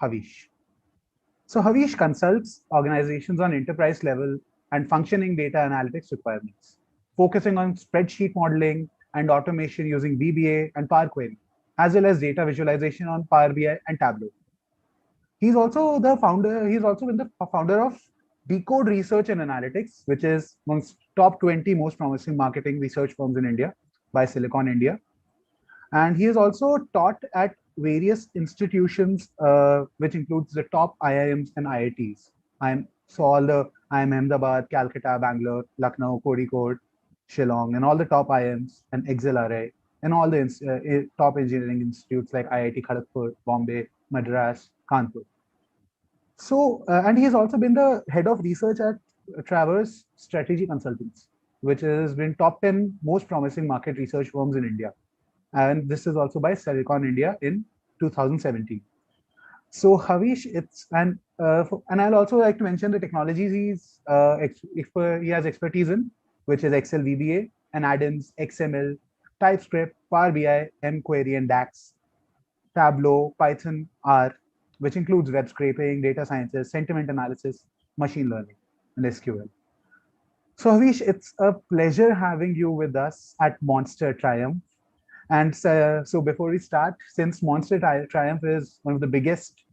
Havish. So Havish consults organizations on enterprise level and functioning data analytics requirements, focusing on spreadsheet modeling and automation using VBA and Power Query, as well as data visualization on Power BI and Tableau. He's also the founder. He's also been the founder of Decode Research and Analytics, which is amongst top 20 most promising marketing research firms in India by Silicon India. And he has also taught at various institutions, which includes the top IIMs and IITs. So all the IIM Ahmedabad, Calcutta, Bangalore, Lucknow, Kozhikode, Shillong, and all the top IIMs and XLRI, and all the top engineering institutes like IIT Kharagpur, Bombay, Madras, Kanpur. So, and he has also been the head of research at Travers Strategy Consultants, which has been top 10 most promising market research firms in India. And this is also by Silicon India in 2017. So Havish, and I'll also like to mention the technologies he has expertise in, which is Excel VBA and add-ins, XML, TypeScript, Power BI, mQuery, and DAX, Tableau, Python, R, which includes web scraping, data sciences, sentiment analysis, machine learning, and SQL. So Havish, it's a pleasure having you with us at Monster Triumph. And so before we start, since Monster Triumph is one of the biggest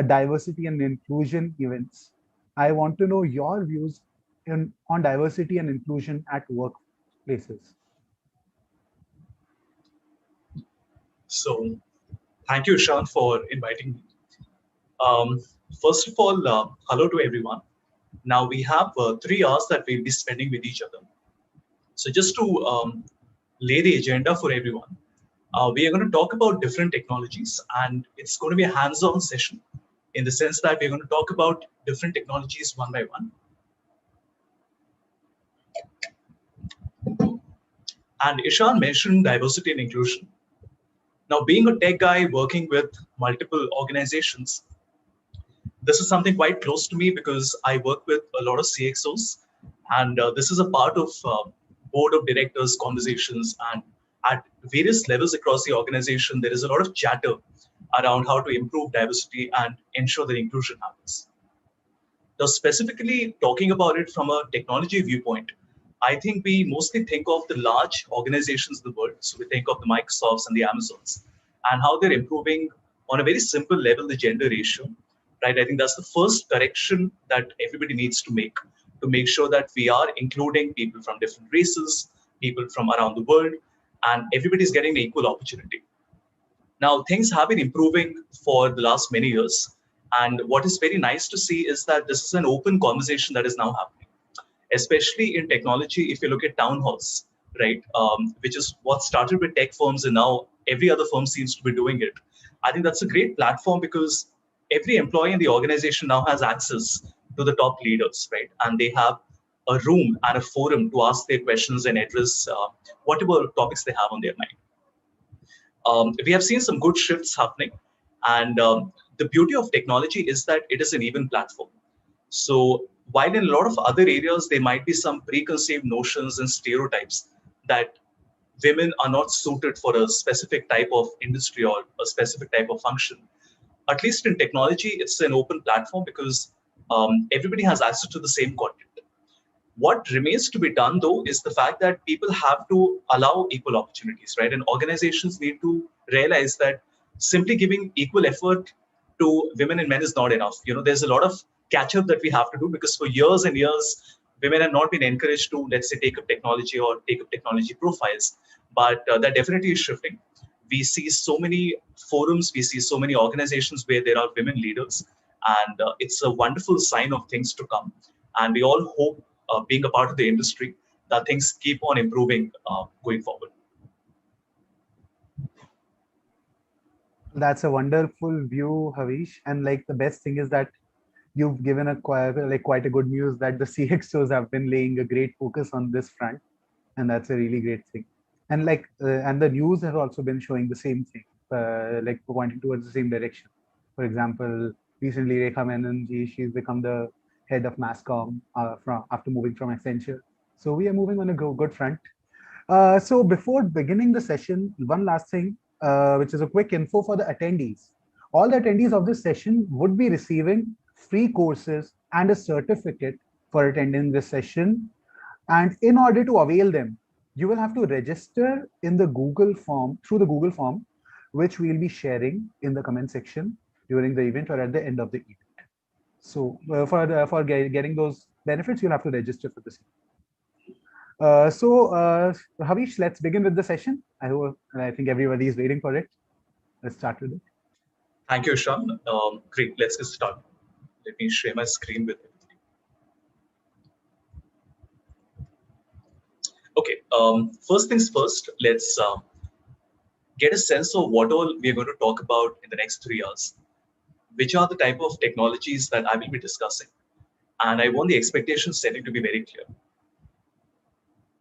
diversity and inclusion events, I want to know your views on diversity and inclusion at workplaces. So thank you, Ishan, for inviting me. First of all, hello to everyone. Now we have 3 hours that we'll be spending with each other. So just to lay the agenda for everyone, we are going to talk about different technologies, and it's going to be a hands-on session in the sense that we're going to talk about different technologies one by one. And Ishan mentioned diversity and inclusion. Now, being a tech guy working with multiple organizations, this is something quite close to me because I work with a lot of CXOs, and this is a part of board of directors conversations, and at various levels across the organization, there is a lot of chatter around how to improve diversity and ensure that inclusion happens. Now, specifically talking about it from a technology viewpoint, I think we mostly think of the large organizations in the world. So we think of the Microsofts and the Amazons and how they're improving on a very simple level, the gender ratio, right? I think that's the first correction that everybody needs to make sure that we are including people from different races, people from around the world, and everybody's getting the equal opportunity. Now, things have been improving for the last many years. And what is very nice to see is that this is an open conversation that is now happening, especially in technology. If you look at town halls, right, which is what started with tech firms and now every other firm seems to be doing it. I think that's a great platform because every employee in the organization now has access to the top leaders, right? And they have a room and a forum to ask their questions and address whatever topics they have on their mind. We have seen some good shifts happening. And the beauty of technology is that it is an even platform. So while in a lot of other areas, there might be some preconceived notions and stereotypes that women are not suited for a specific type of industry or a specific type of function. At least in technology, it's an open platform because everybody has access to the same content. What remains to be done, though, is the fact that people have to allow equal opportunities, right? And organizations need to realize that simply giving equal effort to women and men is not enough. There's a lot of catch-up that we have to do because for years and years, women have not been encouraged to, let's say, take up technology or take up technology profiles. But that definitely is shifting. We see so many forums, we see so many organizations where there are women leaders, and it's a wonderful sign of things to come. And we all hope, being a part of the industry, that things keep on improving going forward. That's a wonderful view, Havish. And like the best thing is that you've given quite a good news that the CXOs have been laying a great focus on this front, and that's a really great thing. And and the news has also been showing the same thing, like pointing towards the same direction. For example, recently Rekha Menon ji, she's become the head of Masscom after moving from Accenture. So we are moving on a good front. So before beginning the session, one last thing, which is a quick info for the attendees. all the attendees of this session would be receiving free courses and a certificate for attending this session. And in order to avail them, you will have to register in the Google form, through the Google form, which we'll be sharing in the comment section during the event or at the end of the event. So for getting those benefits, you'll have to register for this. Havish, let's begin with the session. I think everybody is waiting for it. Let's start with it. Thank you, Ishan. Great, let's get started. Let me share my screen with you. Okay, first things first, let's get a sense of what all we're going to talk about in the next 3 hours. Which are the type of technologies that I will be discussing. And I want the expectation setting to be very clear.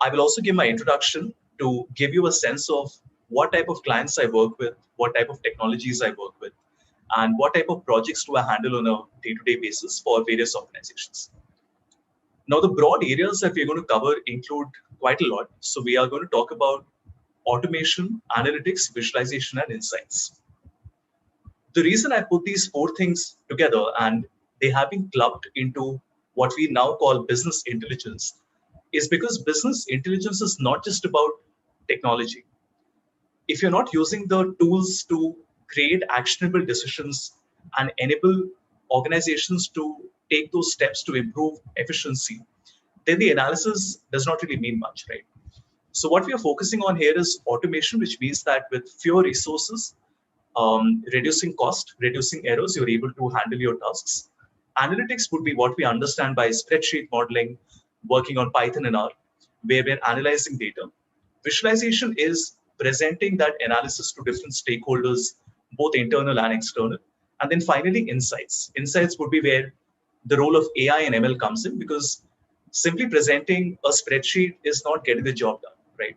I will also give my introduction to give you a sense of what type of clients I work with, what type of technologies I work with, and what type of projects do I handle on a day-to-day basis for various organizations. Now, the broad areas that we're going to cover include quite a lot. So we are going to talk about automation, analytics, visualization, and insights. The reason I put these 4 things together, and they have been clubbed into what we now call business intelligence, is because business intelligence is not just about technology. If you're not using the tools to create actionable decisions and enable organizations to take those steps to improve efficiency, then the analysis does not really mean much, right? So what we are focusing on here is automation, which means that with fewer resources, reducing cost, reducing errors, you're able to handle your tasks. Analytics would be what we understand by spreadsheet modeling, working on Python and R, where we're analyzing data. Visualization is presenting that analysis to different stakeholders, both internal and external. And then finally, insights. Insights would be where the role of AI and ML comes in, because simply presenting a spreadsheet is not getting the job done, right?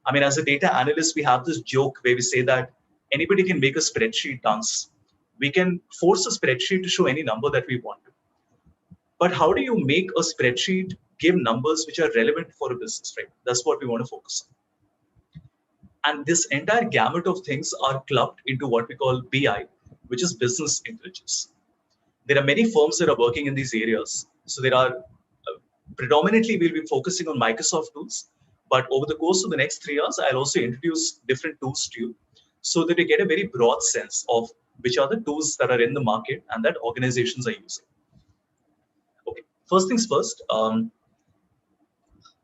I mean, as a data analyst, we have this joke where we say that anybody can make a spreadsheet dance. We can force a spreadsheet to show any number that we want to. But how do you make a spreadsheet give numbers which are relevant for a business, right? That's what we want to focus on. And this entire gamut of things are clubbed into what we call BI, which is business intelligence. There are many firms that are working in these areas. So there are predominantly we'll be focusing on Microsoft tools, but over the course of the next 3 hours, I'll also introduce different tools to you so that you get a very broad sense of which are the tools that are in the market and that organizations are using. Okay, first things first,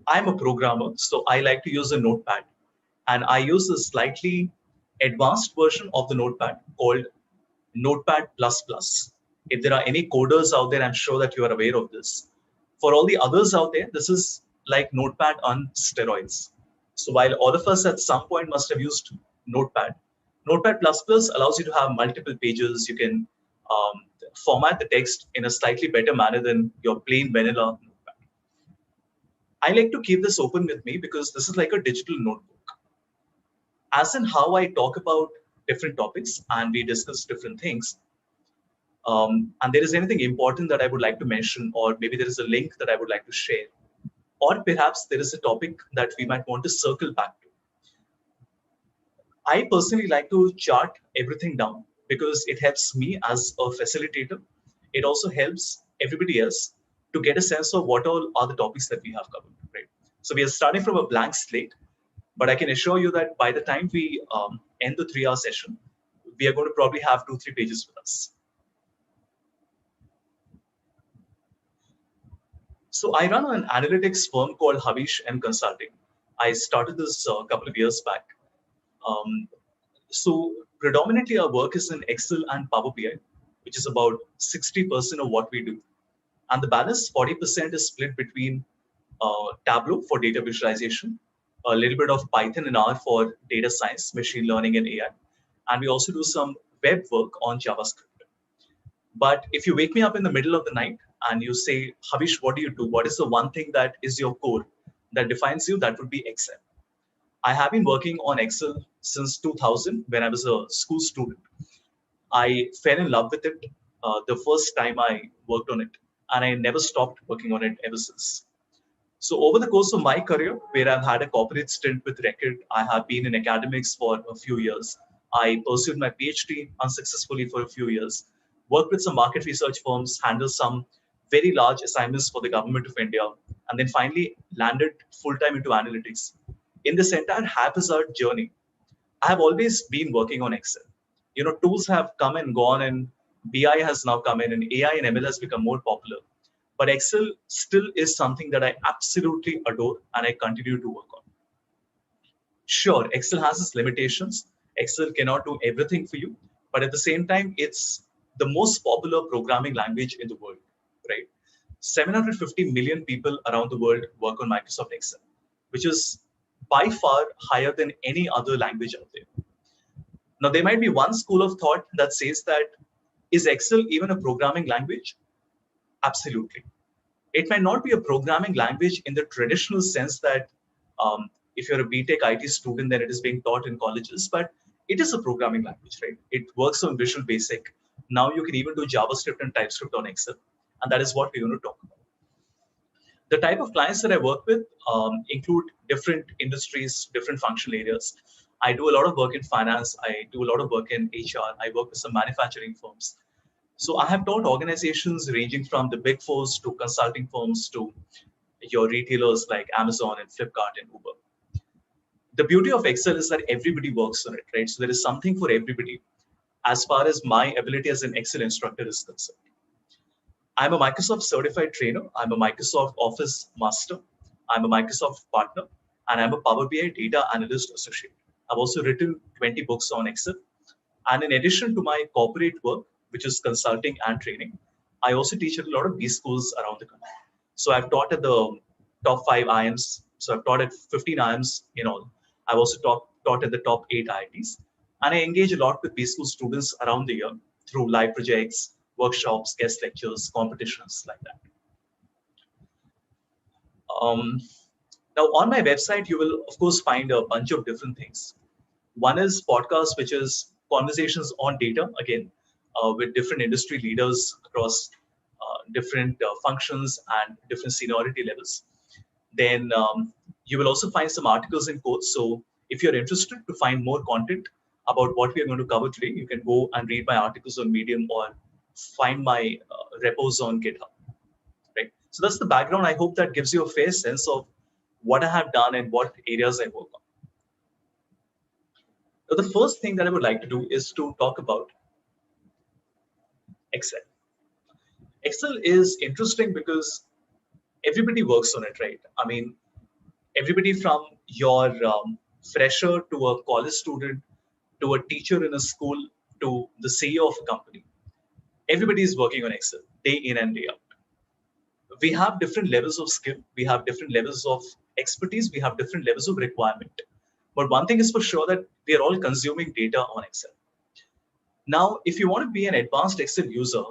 I'm a programmer, so I like to use a Notepad, and I use a slightly advanced version of the Notepad called Notepad++. If there are any coders out there, I'm sure that you are aware of this. For all the others out there, this is like Notepad on steroids. So while all of us at some point must have used Notepad, Notepad++ allows you to have multiple pages. You can format the text in a slightly better manner than your plain vanilla Notepad. I like to keep this open with me because this is like a digital notebook. As in how I talk about different topics and we discuss different things, and there is anything important that I would like to mention, or maybe there is a link that I would like to share, or perhaps there is a topic that we might want to circle back to. I personally like to chart everything down because it helps me as a facilitator. It also helps everybody else to get a sense of what all are the topics that we have covered, right? So we are starting from a blank slate, but I can assure you that by the time we end the 3-hour session, we are going to probably have 2-3 pages with us. So I run an analytics firm called Havish M Consulting. I started this a couple of years back. So predominantly our work is in Excel and Power BI, which is about 60% of what we do. And the balance 40% is split between Tableau for data visualization, a little bit of Python and R for data science, machine learning, and AI. And we also do some web work on JavaScript. But if you wake me up in the middle of the night and you say, Havish, what do you do? What is the one thing that is your core that defines you? That would be Excel. I have been working on Excel since 2000 when I was a school student. I fell in love with it the first time I worked on it, and I never stopped working on it ever since. So over the course of my career, where I've had a corporate stint with Record, I have been in academics for a few years. I pursued my PhD unsuccessfully for a few years, worked with some market research firms, handled some very large assignments for the government of India, and then finally landed full-time into analytics. In this entire haphazard journey, I have always been working on Excel. Tools have come and gone, and BI has now come in, and AI and ML has become more popular. But Excel still is something that I absolutely adore and I continue to work on. Sure, Excel has its limitations. Excel cannot do everything for you, but at the same time, it's the most popular programming language in the world, right? 750 million people around the world work on Microsoft Excel, which is by far higher than any other language out there. Now, there might be one school of thought that says that, is Excel even a programming language? Absolutely. It might not be a programming language in the traditional sense that if you're a BTech IT student, then it is being taught in colleges, but it is a programming language, right? It works on Visual Basic. Now you can even do JavaScript and TypeScript on Excel, and that is what we're going to talk about. The type of clients that I work with include different industries, different functional areas. I do a lot of work in finance. I do a lot of work in HR. I work with some manufacturing firms. So I have taught organizations ranging from the big fours to consulting firms to your retailers like Amazon and Flipkart and Uber. The beauty of Excel is that everybody works on it, right? So there is something for everybody as far as my ability as an Excel instructor is concerned. I'm a Microsoft certified trainer. I'm a Microsoft Office master. I'm a Microsoft partner, and I'm a Power BI data analyst associate. I've also written 20 books on Excel. And in addition to my corporate work, which is consulting and training, I also teach at a lot of B schools around the country. So I've taught at the top 5 IIMs. So I've taught at 15 IIMs in all. I've also taught at the top 8 IITs. And I engage a lot with B school students around the year through live projects, workshops, guest lectures, competitions like that. Now, on my website, you will, of course, find a bunch of different things. One is podcast, which is conversations on data, again, with different industry leaders across different functions and different seniority levels. Then you will also find some articles and quotes. So if you're interested to find more content about what we are going to cover today, you can go and read my articles on Medium or find my repos on GitHub. Right? So that's the background. I hope that gives you a fair sense of what I have done and what areas I work on. So the first thing that I would like to do is to talk about Excel. Excel is interesting because everybody works on it, right? I mean, everybody from your fresher to a college student to a teacher in a school to the CEO of a company, everybody is working on Excel day in and day out. We have different levels of skill. We have different levels of expertise. We have different levels of requirement. But one thing is for sure that we are all consuming data on Excel. Now, if you want to be an advanced Excel user,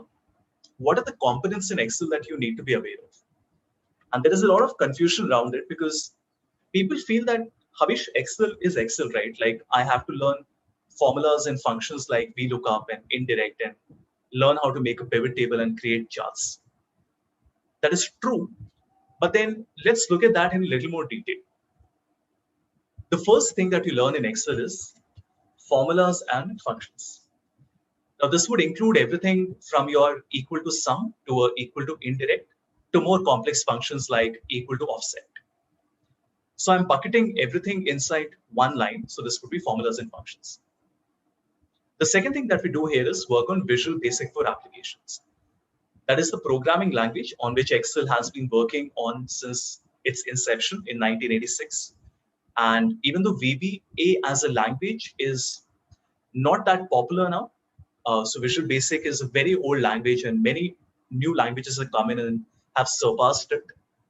what are the components in Excel that you need to be aware of? And there is a lot of confusion around it because people feel that, Havish, Excel is Excel, right? Like I have to learn formulas and functions like VLOOKUP and indirect and learn how to make a pivot table and create charts. That is true. But then let's look at that in a little more detail. The first thing that you learn in Excel is formulas and functions. Now, this would include everything from your equal to sum to equal to indirect to more complex functions like equal to offset. So I'm bucketing everything inside one line. So this would be formulas and functions. The second thing that we do here is work on Visual Basic for applications. That is the programming language on which Excel has been working on since its inception in 1986. And even though VBA as a language is not that popular now, so Visual Basic is a very old language and many new languages have come in and have surpassed it.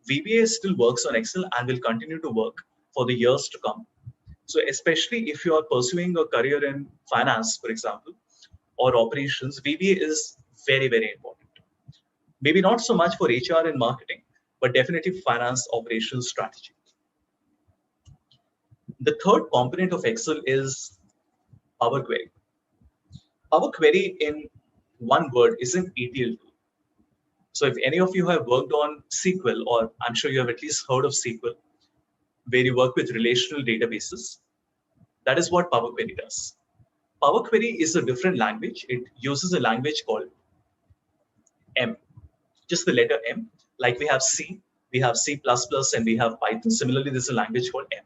VBA still works on Excel and will continue to work for the years to come. So especially if you are pursuing a career in finance, for example, or operations, VBA is very, very important. Maybe not so much for HR and marketing, but definitely finance, operations, strategy. The third component of Excel is Power Query. Power Query in one word is an ETL tool. So if any of you have worked on SQL, or I'm sure you have at least heard of SQL, where you work with relational databases, that is what Power Query does. Power Query is a different language. It uses a language called M, just the letter M. Like we have C, we have C++, and we have Python. Similarly, there's a language called M.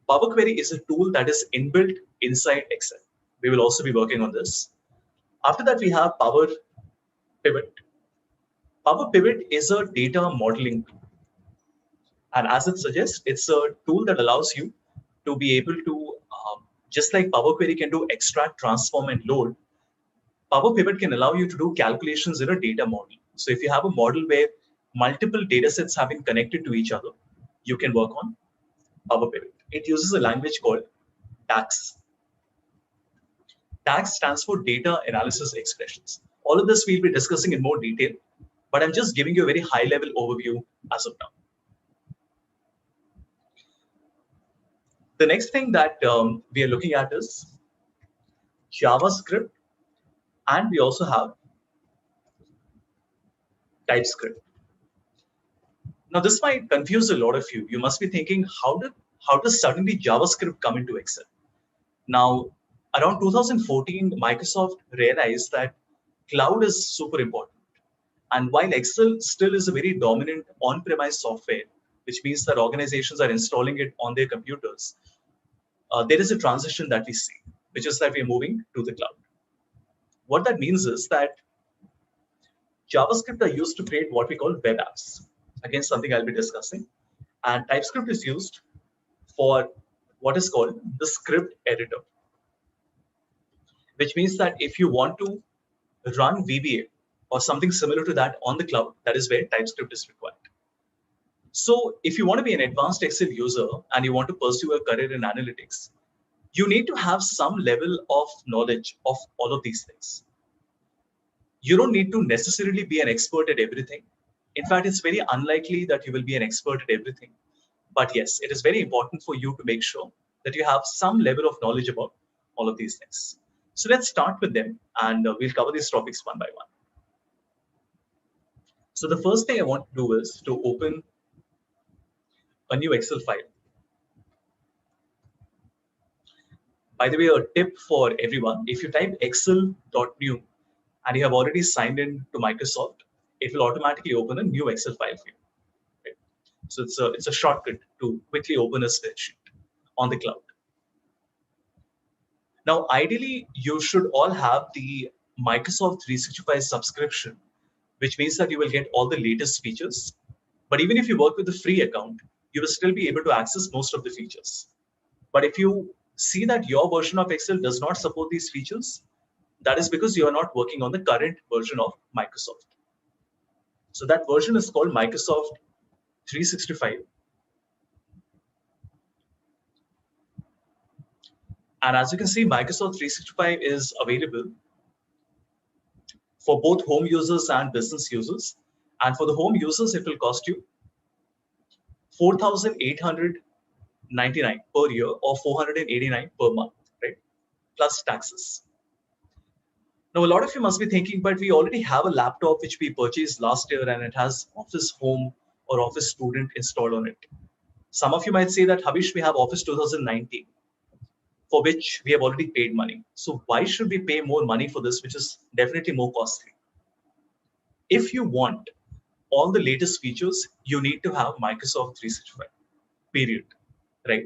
Power Query is a tool that is inbuilt inside Excel. We will also be working on this. After that, we have Power Pivot. Power Pivot is a data modeling tool. And as it suggests, it's a tool that allows you to be able to, just like Power Query can do extract, transform, and load, Power Pivot can allow you to do calculations in a data model. So if you have a model where multiple data sets have been connected to each other, you can work on Power Pivot. It uses a language called DAX. DAX stands for Data Analysis Expressions. All of this we'll be discussing in more detail, but I'm just giving you a very high-level overview as of now. The next thing that we are looking at is JavaScript, and we also have TypeScript. Now, this might confuse a lot of you. You must be thinking, how does suddenly JavaScript come into Excel? Now, around 2014, Microsoft realized that cloud is super important. And while Excel still is a very dominant on-premise software, which means that organizations are installing it on their computers, there is a transition that we see, which is that we're moving to the cloud. What that means is that JavaScript are used to create what we call web apps. Again, something I'll be discussing. And TypeScript is used for what is called the script editor, which means that if you want to run VBA or something similar to that on the cloud, that is where TypeScript is required. So if you want to be an advanced Excel user and you want to pursue a career in analytics, you need to have some level of knowledge of all of these things. You don't need to necessarily be an expert at everything. In fact, it's very unlikely that you will be an expert at everything. But yes, it is very important for you to make sure that you have some level of knowledge about all of these things. So let's start with them, and we'll cover these topics one by one. So the first thing I want to do is to open a new Excel file. By the way, a tip for everyone, if you type excel.new and you have already signed in to Microsoft, it will automatically open a new Excel file for you. Right? So it's a shortcut to quickly open a spreadsheet on the cloud. Now, ideally, you should all have the Microsoft 365 subscription, which means that you will get all the latest features. But even if you work with the free account, you will still be able to access most of the features. But if you see that your version of Excel does not support these features, that is because you are not working on the current version of Microsoft. So that version is called Microsoft 365. And as you can see, Microsoft 365 is available for both home users and business users. And for the home users, it will cost you $4,899 per year or $489 per month, right? Plus taxes. Now, a lot of you must be thinking, but we already have a laptop which we purchased last year and it has Office Home or Office Student installed on it. Some of you might say that, Havish, we have Office 2019, for which we have already paid money. So why should we pay more money for this, which is definitely more costly? If you want all the latest features, you need to have Microsoft 365, period, right?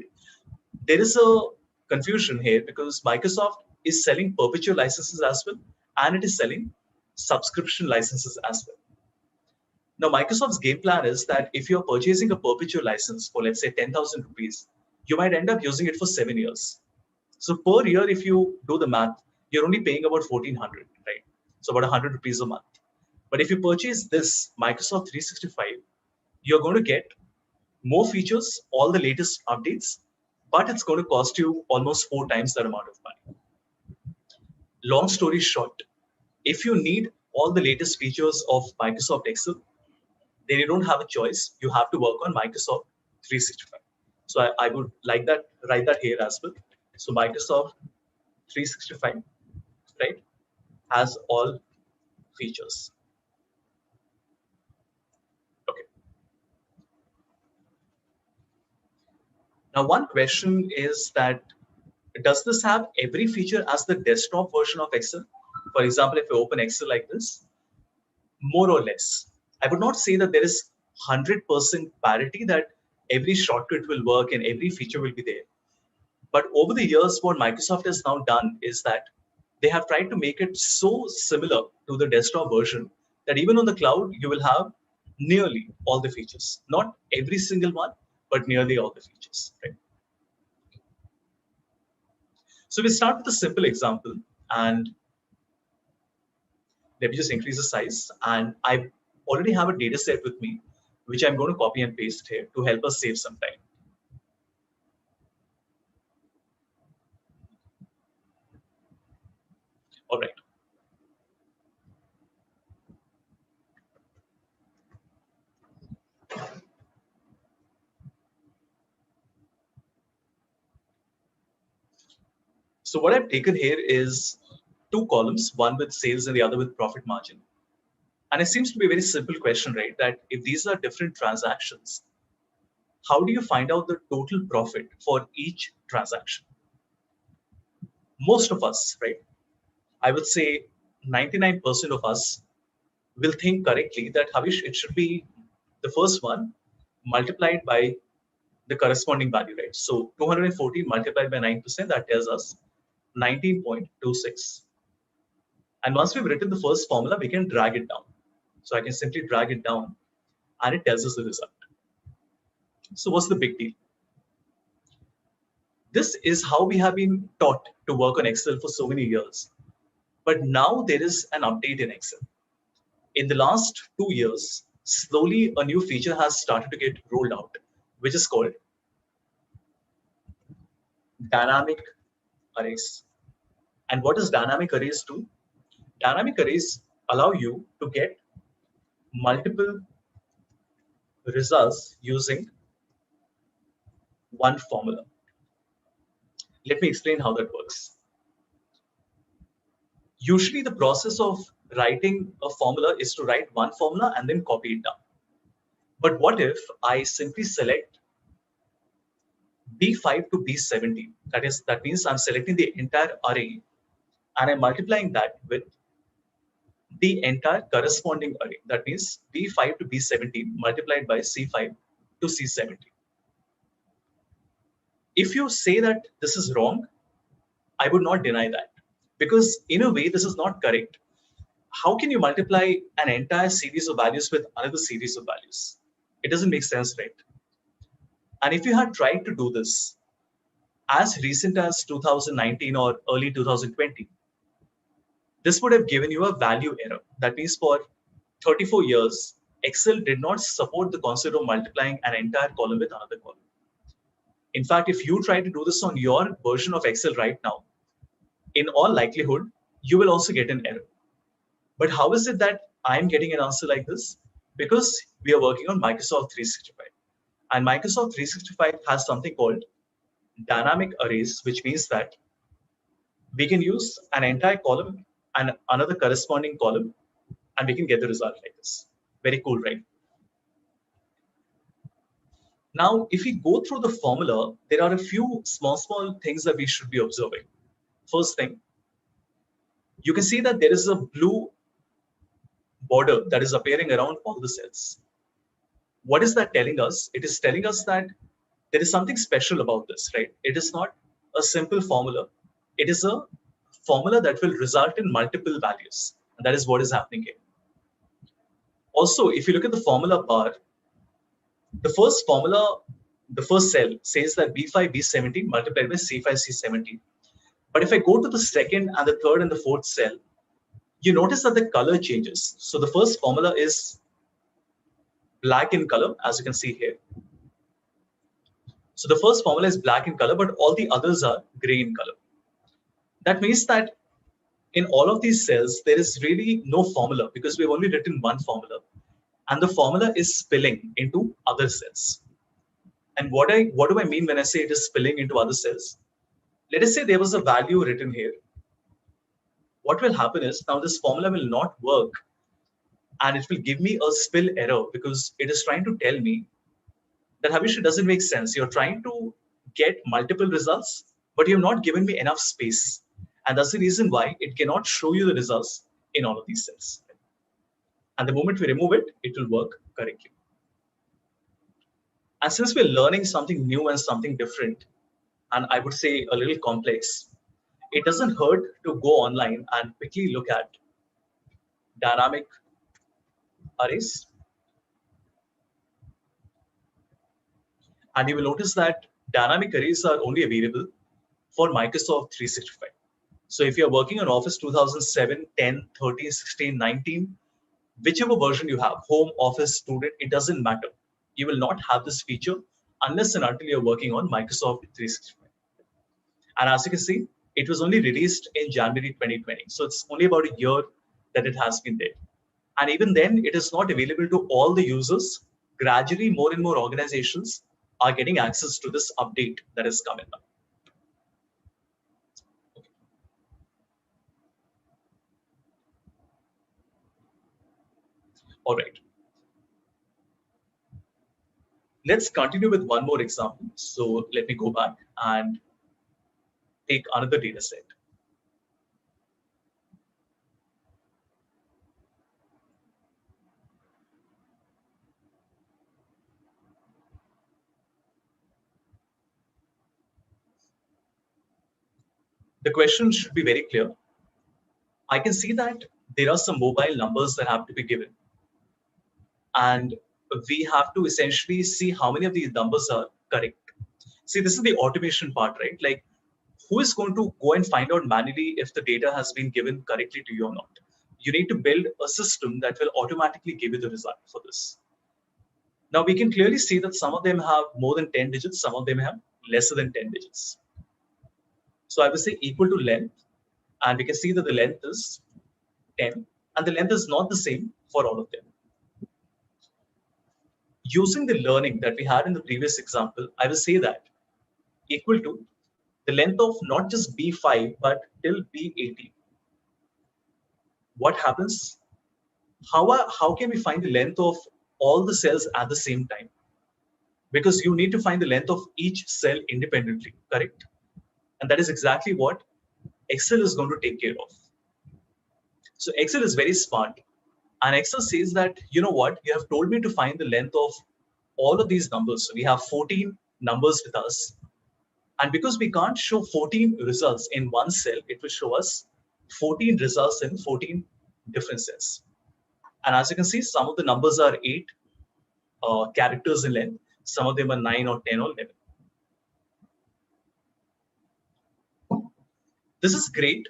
There is a confusion here because Microsoft is selling perpetual licenses as well, and it is selling subscription licenses as well. Now, Microsoft's game plan is that if you're purchasing a perpetual license for, let's say, 10,000 rupees, you might end up using it for 7 years. So per year, if you do the math, you're only paying about 1,400, right? So about 100 rupees a month. But if you purchase this Microsoft 365, you're going to get more features, all the latest updates, but it's going to cost you almost 4 times that amount of money. Long story short, if you need all the latest features of Microsoft Excel, then you don't have a choice. You have to work on Microsoft 365. So I would like that, write that here as well. So Microsoft 365, right, has all features. Okay. Now, one question is that Does this have every feature as the desktop version of Excel? For example, if I open Excel like this, more or less, I would not say that there is 100% parity that every shortcut will work and every feature will be there. But over the years, what Microsoft has now done is that they have tried to make it so similar to the desktop version that even on the cloud, you will have nearly all the features. Not every single one, but nearly all the features. Right? So we start with a simple example, and let me just increase the size. And I already have a data set with me, which I'm going to copy and paste here to help us save some time. All right. So what I've taken here is two columns, one with sales and the other with profit margin. And it seems to be a very simple question, right? That if these are different transactions, how do you find out the total profit for each transaction? Most of us, right? I would say 99% of us will think correctly that Havish, it should be the first one multiplied by the corresponding value, right? So 214 multiplied by 9%, that tells us 19.26. And once we've written the first formula, we can drag it down. So I can simply drag it down and it tells us the result. So what's the big deal? This is how we have been taught to work on Excel for so many years. But now there is an update in Excel. In the last 2 years, slowly a new feature has started to get rolled out, which is called dynamic arrays. And what does dynamic arrays do? Dynamic arrays allow you to get multiple results using one formula. Let me explain how that works. Usually the process of writing a formula is to write one formula and then copy it down. But what if I simply select B5 to B17? That means I'm selecting the entire array and I'm multiplying that with the entire corresponding array. That means B5 to B17 multiplied by C5 to C17. If you say that this is wrong, I would not deny that, because in a way this is not correct. How can you multiply an entire series of values with another series of values? It doesn't make sense, right? And if you had tried to do this as recent as 2019 or early 2020, this would have given you a value error. That means for 34 years, Excel did not support the concept of multiplying an entire column with another column. In fact, if you try to do this on your version of Excel right now, in all likelihood, you will also get an error. But how is it that I'm getting an answer like this? Because we are working on Microsoft 365. And Microsoft 365 has something called dynamic arrays, which means that we can use an entire column and another corresponding column, and we can get the result like this. Very cool, right? Now, if we go through the formula, there are a few small things that we should be observing. First thing, you can see that there is a blue border that is appearing around all the cells. What is that telling us? It is telling us that there is something special about this, right? It is not a simple formula. It is a formula that will result in multiple values. And that is what is happening here. Also, if you look at the formula bar, the first formula, the first cell says that B5, B17 multiplied by C5, C17. But if I go to the second and the third and the fourth cell, you notice that the color changes. So the first formula is black in color, as you can see here. So the first formula is black in color, but all the others are gray in color. That means that in all of these cells, there is really no formula because we've only written one formula. And the formula is spilling into other cells. And what do I mean when I say it is spilling into other cells? Let us say there was a value written here. What will happen is now this formula will not work and it will give me a spill error because it is trying to tell me that Havish, it doesn't make sense. You're trying to get multiple results, but you have not given me enough space. And that's the reason why it cannot show you the results in all of these cells. And the moment we remove it, it will work correctly. And since we're learning something new and something different, and I would say a little complex, it doesn't hurt to go online and quickly look at dynamic arrays. And you will notice that dynamic arrays are only available for Microsoft 365. So if you're working on Office 2007, 10, 13, 16, 19, whichever version you have, home, office, student, it doesn't matter. You will not have this feature unless and until you're working on Microsoft 365. And as you can see, it was only released in January 2020. So it's only about a year that it has been there. And even then, it is not available to all the users. Gradually, more and more organizations are getting access to this update that is coming up. Okay. All right. Let's continue with one more example. So let me go back and take another data set. The question should be very clear. I can see that there are some mobile numbers that have to be given. And we have to essentially see how many of these numbers are correct. See, this is the automation part, right? Like, who is going to go and find out manually if the data has been given correctly to you or not? You need to build a system that will automatically give you the result for this. Now, we can clearly see that some of them have more than 10 digits, some of them have lesser than 10 digits. So I would say equal to length, and we can see that the length is 10, and the length is not the same for all of them. Using the learning that we had in the previous example, I will say that equal to the length of not just B5, but till B18. What happens? How can we find the length of all the cells at the same time? Because you need to find the length of each cell independently, correct? And that is exactly what Excel is going to take care of. So Excel is very smart. And Excel says that, you know what, you have told me to find the length of all of these numbers. So we have 14 numbers with us. And because we can't show 14 results in one cell, it will show us 14 results in 14 different cells. And as you can see, some of the numbers are 8 characters in length. Some of them are 9 or 10 or 11. This is great,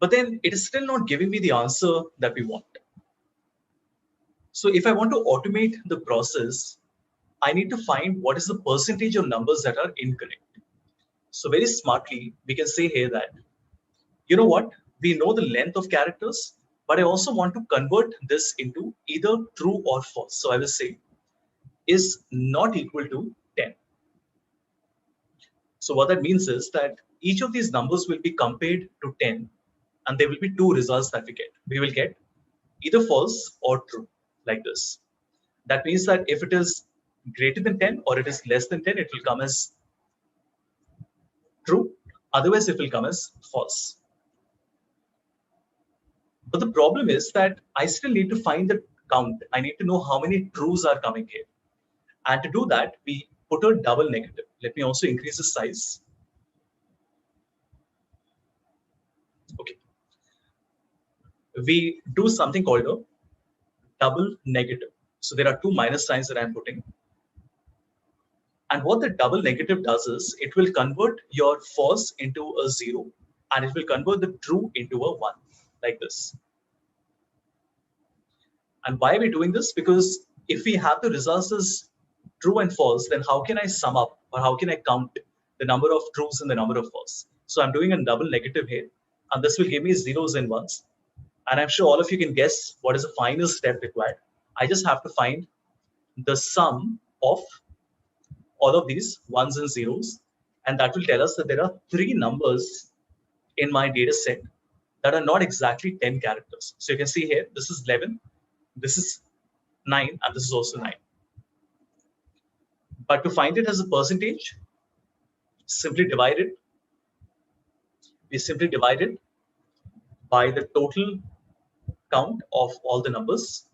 but then it is still not giving me the answer that we want. So if I want to automate the process, I need to find what is the percentage of numbers that are incorrect. So very smartly, we can say here that, you know what, we know the length of characters, but I also want to convert this into either true or false. So I will say is not equal to 10. So what that means is that each of these numbers will be compared to 10, and there will be two results that we get. We will get either false or true, like this. That means that if it is greater than 10 or it is less than 10, it will come as true. Otherwise, it will come as false. But the problem is that I still need to find the count. I need to know how many trues are coming here. And to do that, we put a double negative. Let me also increase the size. Okay. We do something called a double negative. So there are two minus signs that I'm putting. And what the double negative does is it will convert your false into a 0, and it will convert the true into a 1, like this. And why are we doing this? Because if we have the results as true and false, then how can I sum up or how can I count the number of trues and the number of false? So I'm doing a double negative here, and this will give me zeros and ones. And I'm sure all of you can guess what is the final step required. I just have to find the sum of all of these ones and zeros, and that will tell us that there are 3 numbers in my data set that are not exactly 10 characters. So you can see here, this is 11, this is 9, and this is also 9. But to find it as a percentage, simply divide it We simply divide it by the total count of all the numbers.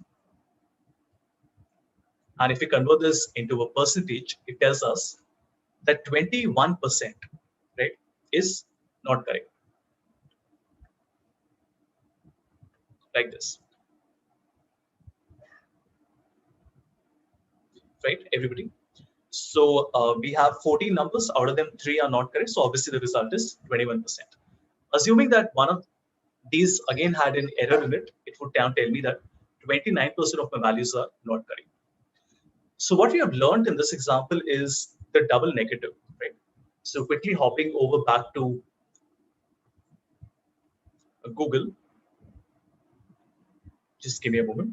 And if we convert this into a percentage, it tells us that 21%, right, is not correct. Like this. Right, everybody? So we have 14 numbers, out of them 3 are not correct. So obviously the result is 21%. Assuming that one of these again had an error in it, it would tell me that 29% of my values are not correct. So what we have learned in this example is the double negative, right? So quickly hopping over back to Google. Just give me a moment.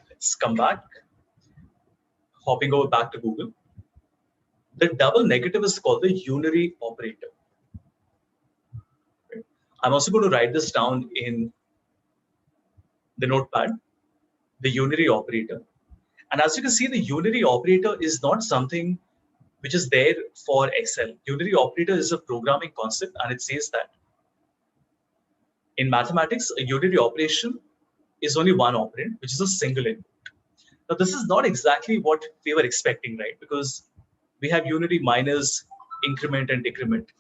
Let's come back. Hopping over back to Google. The double negative is called the unary operator. Right? I'm also going to write this down in the Notepad, the unary operator. And as you can see, the unary operator is not something which is there for Excel. Unary operator is a programming concept, and it says that in mathematics, a unary operation is only one operand, which is a single input. Now, this is not exactly what we were expecting, right? Because we have unary minus, increment, and decrement.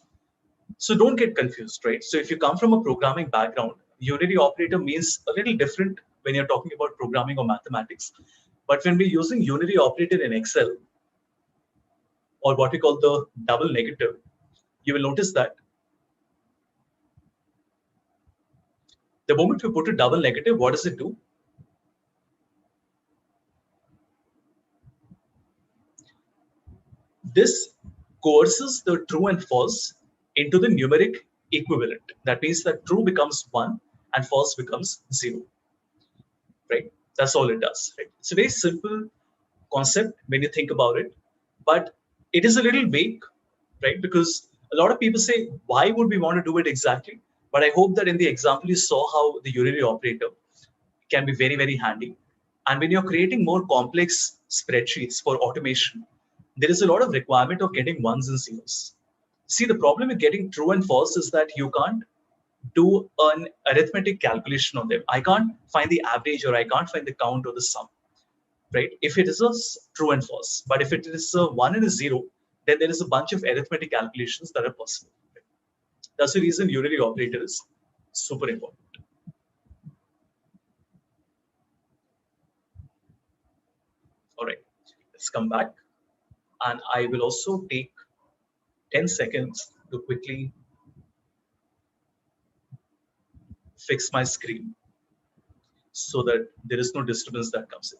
So don't get confused, right? So if you come from a programming background, unary operator means a little different when you're talking about programming or mathematics. But when we're using unary operator in Excel, or what we call the double negative, you will notice that the moment we put a double negative, what does it do? This coerces the true and false into the numeric equivalent. That means that true becomes 1 and false becomes 0. Right? That's all it does. Right? It's a very simple concept when you think about it, but it is a little vague, right? Because a lot of people say, why would we want to do it exactly? But I hope that in the example you saw how the unary operator can be very, very handy. And when you're creating more complex spreadsheets for automation, there is a lot of requirement of getting ones and zeros. See, the problem with getting true and false is that you can't do an arithmetic calculation on them. I can't find the average, or I can't find the count or the sum, right? If it is a true and false. But if it is a 1 and a 0, then there is a bunch of arithmetic calculations that are possible. Right? That's the reason unary operator is super important. All right, let's come back. And I will also take 10 seconds to quickly fix my screen so that there is no disturbance that comes in.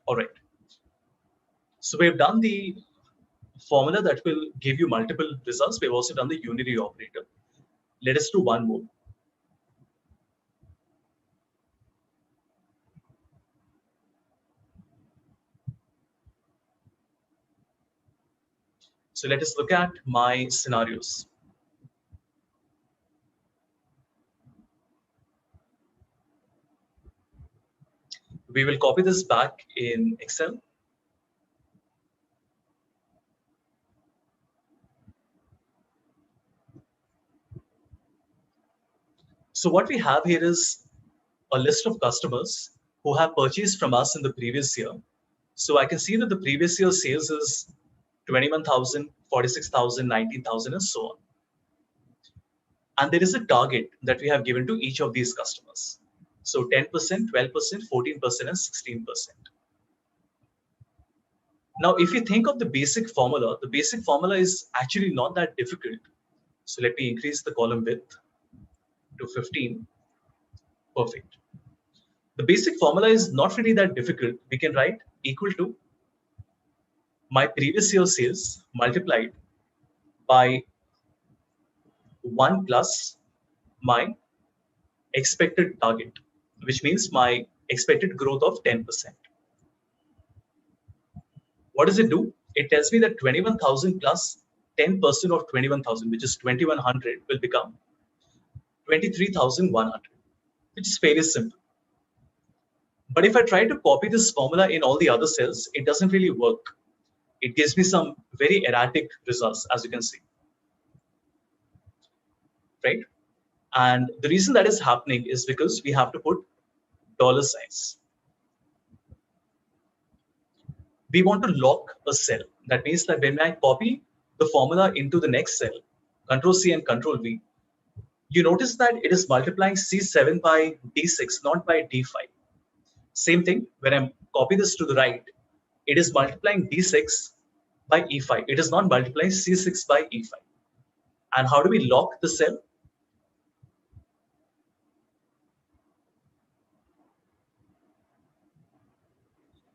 All right. So we've done the formula that will give you multiple results. We've also done the unary operator. Let us do one more. So let us look at my scenarios. We will copy this back in Excel. So what we have here is a list of customers who have purchased from us in the previous year. So I can see that the previous year sales is 21,000, 46,000, 19,000, and so on. And there is a target that we have given to each of these customers. So 10%, 12%, 14%, and 16%. Now, if you think of the basic formula is actually not that difficult. So let me increase the column width to 15. Perfect. The basic formula is not really that difficult. We can write equal to my previous year sales multiplied by 1 plus my expected target, which means my expected growth of 10%. What does it do? It tells me that 21,000 plus 10% of 21,000, which is 2,100, will become 23,100, which is fairly simple. But if I try to copy this formula in all the other cells, it doesn't really work. It gives me some very erratic results, as you can see, right? And the reason that is happening is because we have to put dollar signs. We want to lock a cell. That means that when I copy the formula into the next cell, Control C and Control V, you notice that it is multiplying C7 by D6, not by D5. Same thing, when I copy this to the right, it is multiplying D6 by E5. It is not multiplying C6 by E5. And how do we lock the cell?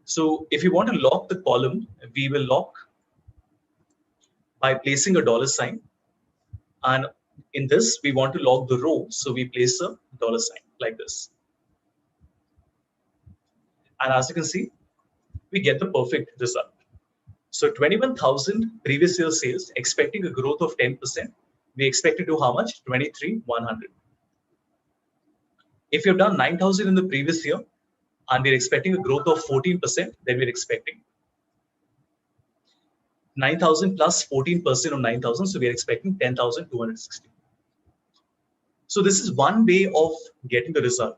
So if you want to lock the column, we will lock by placing a dollar sign. And in this, we want to lock the row. So we place a dollar sign like this. And as you can see, we get the perfect result. So 21,000 previous year sales, expecting a growth of 10%. We expect to do how much? 23,100. If you've done 9,000 in the previous year, and we're expecting a growth of 14%, then we're expecting 9,000 plus 14% of 9,000, so we're expecting 10,260. So this is one way of getting the result.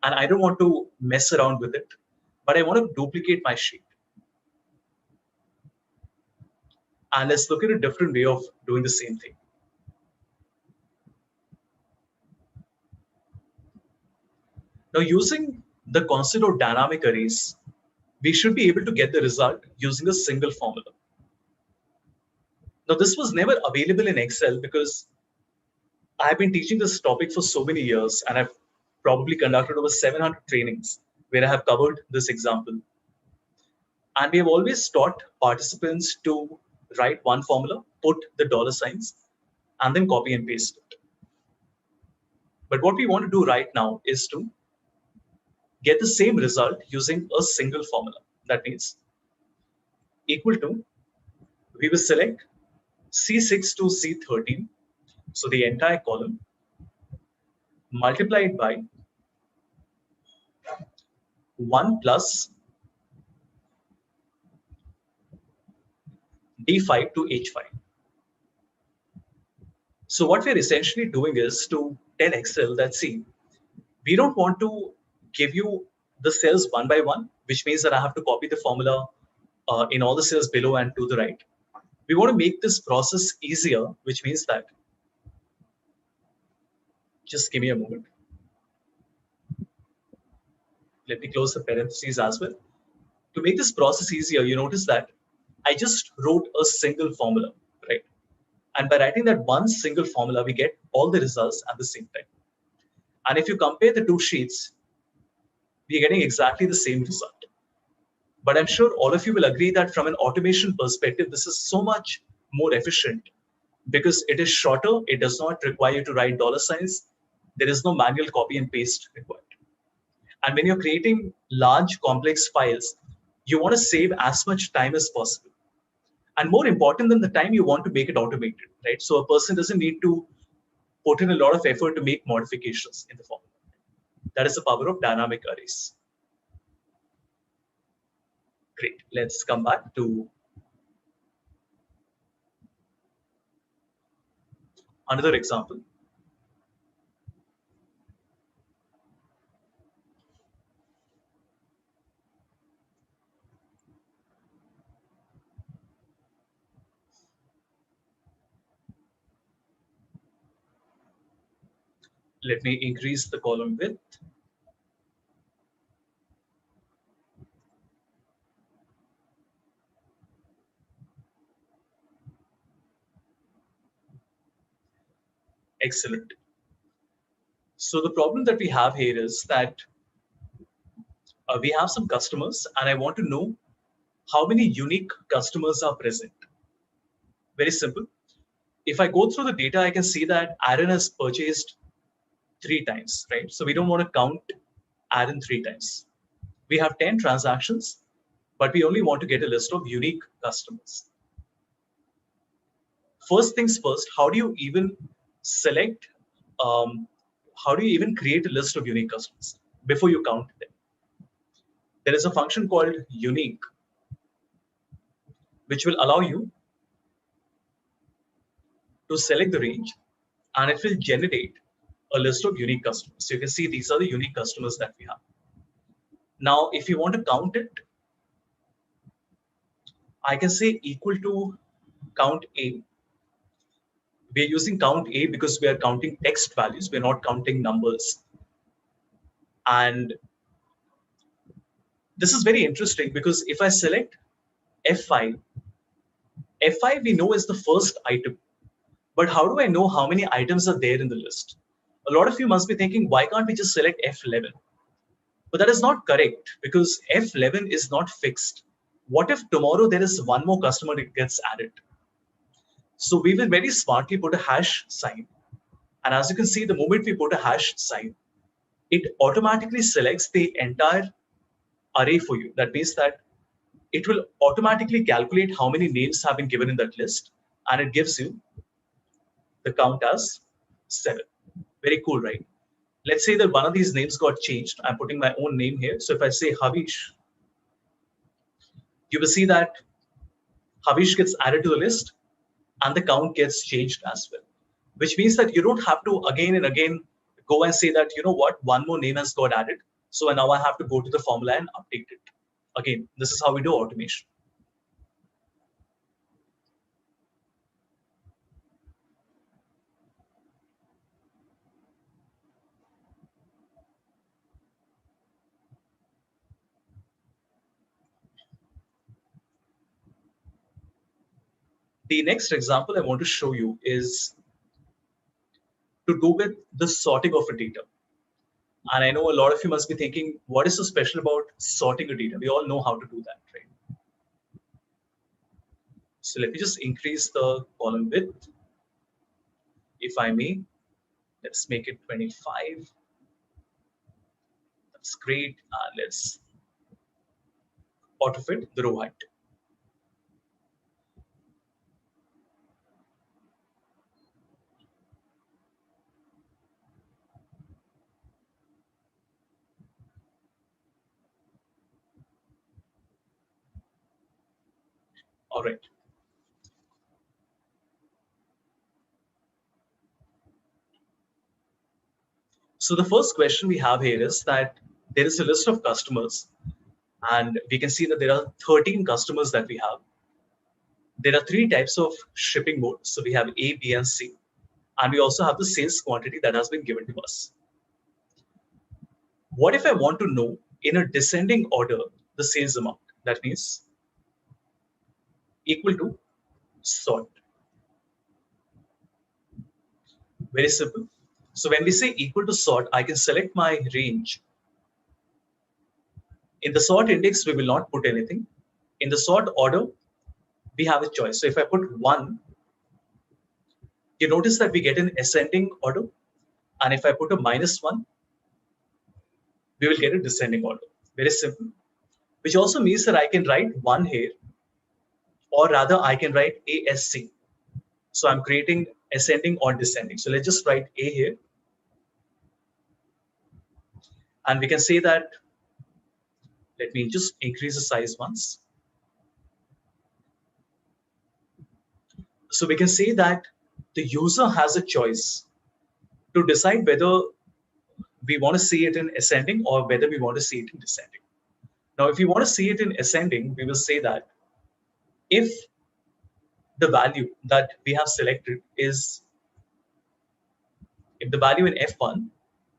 And I don't want to mess around with it, but I want to duplicate my sheet. And let's look at a different way of doing the same thing. Now, using the concept of dynamic arrays, we should be able to get the result using a single formula. Now, this was never available in Excel because I've been teaching this topic for so many years, and I've probably conducted over 700 trainings where I have covered this example. And we have always taught participants to write one formula, put the dollar signs, and then copy and paste it. But what we want to do right now is to get the same result using a single formula. That means equal to, we will select C6 to C13, so the entire column, multiplied by 1 plus D5 to H5. So what we're essentially doing is to tell Excel that, see, we don't want to give you the cells one by one, which means that I have to copy the formula in all the cells below and to the right. We want to make this process easier, which means that, just give me a moment. Let me close the parentheses as well. To make this process easier, you notice that I just wrote a single formula, right? And by writing that one single formula, we get all the results at the same time. And if you compare the two sheets, we are getting exactly the same result. But I'm sure all of you will agree that from an automation perspective, this is so much more efficient because it is shorter. It does not require you to write dollar signs. There is no manual copy and paste required. And when you're creating large complex files, you want to save as much time as possible. And more important than the time, you want to make it automated, right? So a person doesn't need to put in a lot of effort to make modifications in the formula. That is the power of dynamic arrays. Great. Let's come back to another example. Let me increase the column width. Excellent. So the problem that we have here is that we have some customers, and I want to know how many unique customers are present. Very simple. If I go through the data, I can see that Aaron has purchased 3 times, right? So we don't want to count add in 3 times. We have 10 transactions, but we only want to get a list of unique customers. First things first, how do you even select, how do you even create a list of unique customers before you count them? There is a function called unique, which will allow you to select the range, and it will generate a list of unique customers. So you can see these are the unique customers that we have. Now, if you want to count it, I can say equal to count A. We're using count A because we are counting text values. We're not counting numbers. And this is very interesting because if I select F5, F5 we know is the first item. But how do I know how many items are there in the list? A lot of you must be thinking, why can't we just select F11? But that is not correct because F11 is not fixed. What if tomorrow there is one more customer that gets added? So we will very smartly put a hash sign. And as you can see, the moment we put a hash sign, it automatically selects the entire array for you. That means that it will automatically calculate how many names have been given in that list. And it gives you the count as 7. Very cool, right? Let's say that one of these names got changed. I'm putting my own name here. So if I say Havish, you will see that Havish gets added to the list and the count gets changed as well, which means that you don't have to again and again go and say that, you know what, one more name has got added. So now I have to go to the formula and update it. Again, this is how we do automation. The next example I want to show you is to do with the sorting of a data. And I know a lot of you must be thinking, what is so special about sorting a data? We all know how to do that, right? So let me just increase the column width. If I may, let's make it 25. That's great. Let's auto-fit the row height. All right. So the first question we have here is that there is a list of customers, and we can see that there are 13 customers that we have. There are 3 types of shipping modes. So we have A, B, and C. And we also have the sales quantity that has been given to us. What if I want to know in a descending order the sales amount? That means equal to sort. Very simple. So when we say equal to sort, I can select my range. In the sort index, we will not put anything. In the sort order, we have a choice. So if I put 1, you notice that we get an ascending order. And if I put a -1, we will get a descending order. Very simple. Which also means that I can write 1 here, or rather I can write ASC. So I'm creating ascending or descending. So let's just write A here. And we can say that, let me just increase the size once. So we can say that the user has a choice to decide whether we want to see it in ascending or whether we want to see it in descending. Now, if you want to see it in ascending, we will say that if the value that we have selected is, if the value in F1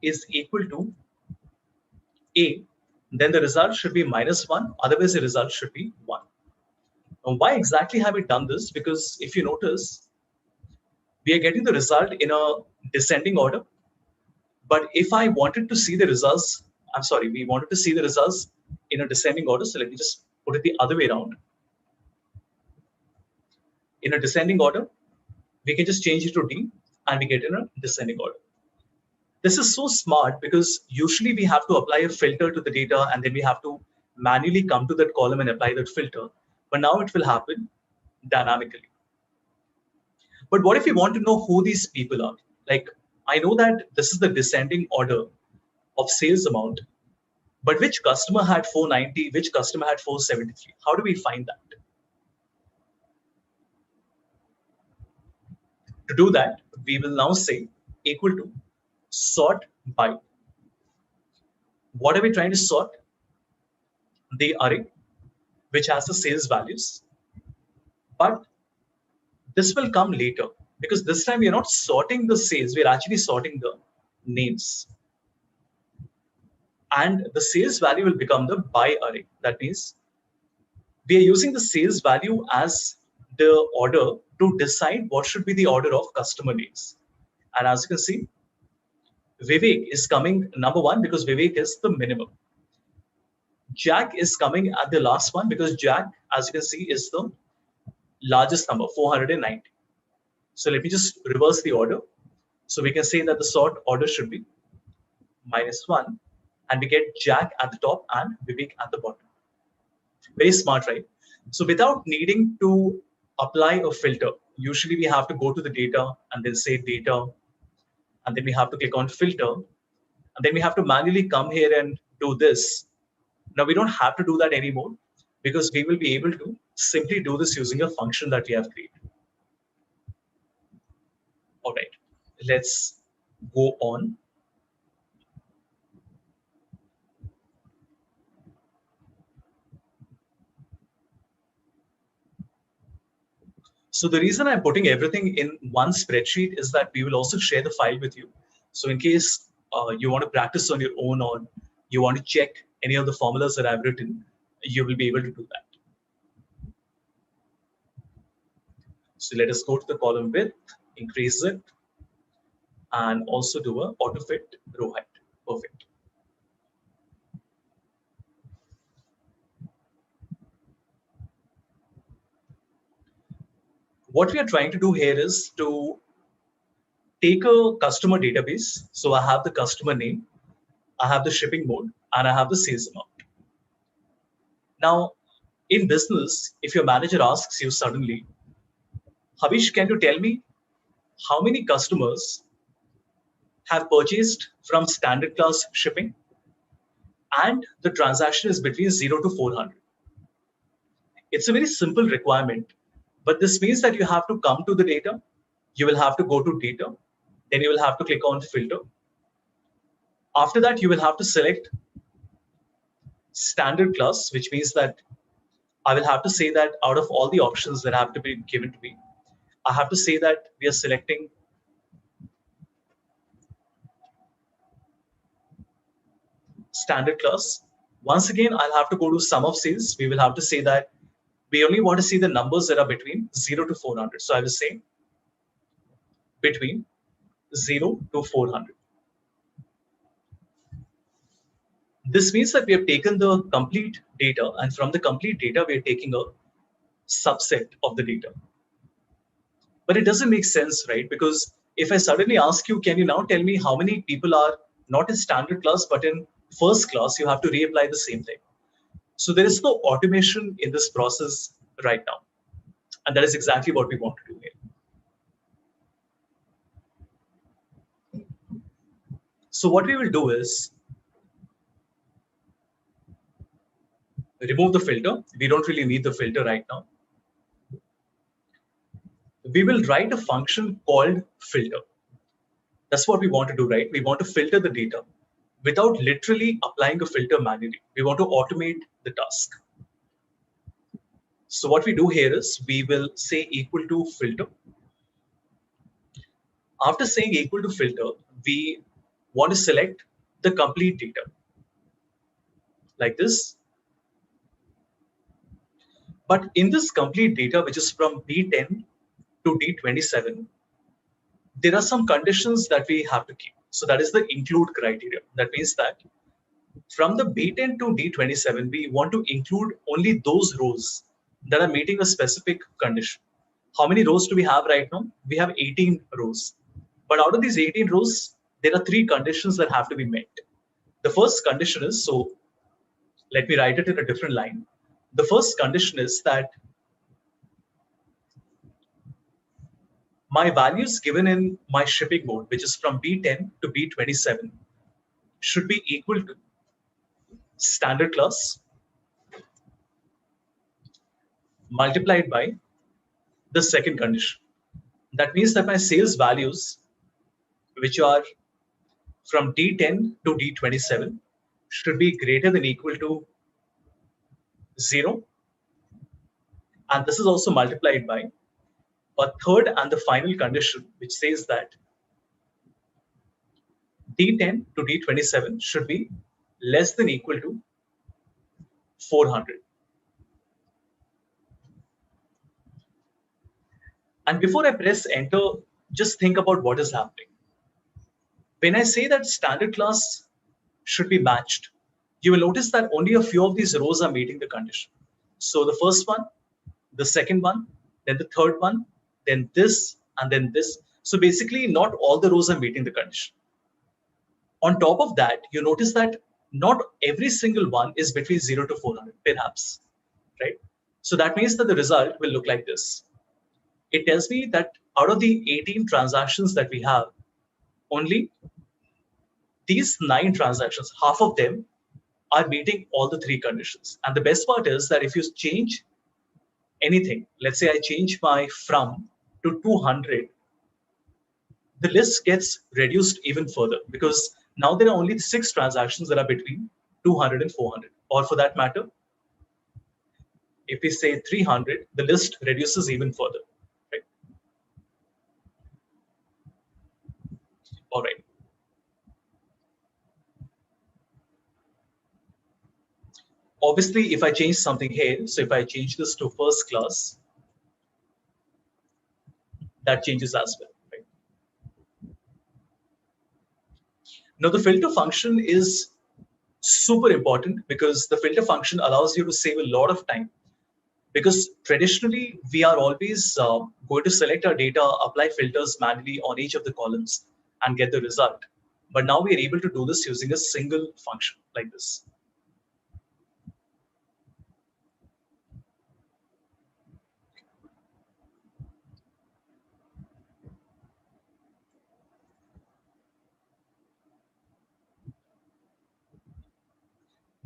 is equal to A, then the result should be -1, otherwise the result should be 1. Now, why exactly have we done this? Because if you notice, we are getting the result in a descending order. But if I wanted to see the results, I'm sorry, we wanted to see the results in a descending order. So let me just put it the other way around. In a descending order, we can just change it to D and we get in a descending order. This is so smart because usually we have to apply a filter to the data and then we have to manually come to that column and apply that filter. But now it will happen dynamically. But what if we want to know who these people are? Like, I know that this is the descending order of sales amount, but which customer had 490, which customer had 473? How do we find that? To do that, we will now say equal to sort by. What are we trying to sort? The array, which has the sales values. But this will come later because this time we are not sorting the sales, we are actually sorting the names. And the sales value will become the by array. That means we are using the sales value as the order to decide what should be the order of customer names. And as you can see, Vivek is coming number one because Vivek is the minimum. Jack is coming at the last one because Jack, as you can see, is the largest number, 490. So let me just reverse the order. So we can say that the sort order should be -1, and we get Jack at the top and Vivek at the bottom. Very smart, right? So without needing to apply a filter, usually we have to go to the data and then say data, and then we have to click on filter, and then we have to manually come here and do this. Now we don't have to do that anymore because we will be able to simply do this using a function that we have created. All right, let's go on. So the reason I'm putting everything in one spreadsheet is that we will also share the file with you. So in case you want to practice on your own or you want to check any of the formulas that I've written, you will be able to do that. So let us go to the column width, increase it, and also do a auto fit row height. Perfect. What we are trying to do here is to take a customer database. So I have the customer name, I have the shipping mode, and I have the sales amount. Now, in business, if your manager asks you suddenly, Havish, can you tell me how many customers have purchased from standard class shipping and the transaction is between 0 to 400? It's a very simple requirement, but this means that you have to come to the data. You will have to go to data. Then you will have to click on filter. After that, you will have to select standard class, which means that I will have to say that out of all the options that have to be given to me, I have to say that we are selecting standard class. Once again, I'll have to go to sum of sales. We will have to say that we only want to see the numbers that are between 0 to 400. So I will say between 0 to 400. This means that we have taken the complete data, and from the complete data, we are taking a subset of the data. But it doesn't make sense, right? Because if I suddenly ask you, can you now tell me how many people are not in standard class, but in first class, you have to reapply the same thing. So there is no automation in this process right now. And that is exactly what we want to do here. So what we will do is remove the filter. We don't really need the filter right now. We will write a function called filter. That's what we want to do, right? We want to filter the data without literally applying a filter manually. We want to automate the task. So what we do here is we will say equal to filter. After saying equal to filter, we want to select the complete data like this. But in this complete data, which is from D10 to D27, there are some conditions that we have to keep. So that is the include criteria. That means that from the B10 to D27, we want to include only those rows that are meeting a specific condition. How many rows do we have right now? We have 18 rows. But out of these 18 rows, there are three conditions that have to be met. The first condition is, so let me write it in a different line. The first condition is that my values given in my shipping mode, which is from B10 to B27, should be equal to standard class multiplied by the second condition. That means that my sales values, which are from D10 to D27, should be greater than equal to 0. And this is also multiplied by a third and the final condition, which says that D10 to D27 should be less than equal to 400. And before I press enter, just think about what is happening. When I say that standard class should be matched, you will notice that only a few of these rows are meeting the condition. So the first one, the second one, then the third one, then this, and then this. So basically, not all the rows are meeting the condition. On top of that, you notice that not every single one is between 0 to 400, perhaps, right? So that means that the result will look like this. It tells me that out of the 18 transactions that we have, only these 9 transactions, half of them are meeting all the 3 conditions. And the best part is that if you change anything, let's say I change my from to 200, the list gets reduced even further because now there are only 6 transactions that are between 200 and 400. Or for that matter, if we say 300, the list reduces even further. Right? All right. Obviously, if I change something here, so if I change this to first class, that changes as well. Right? Now, the filter function is super important because the filter function allows you to save a lot of time. Because traditionally, we are always going to select our data, apply filters manually on each of the columns, and get the result. But now we are able to do this using a single function like this.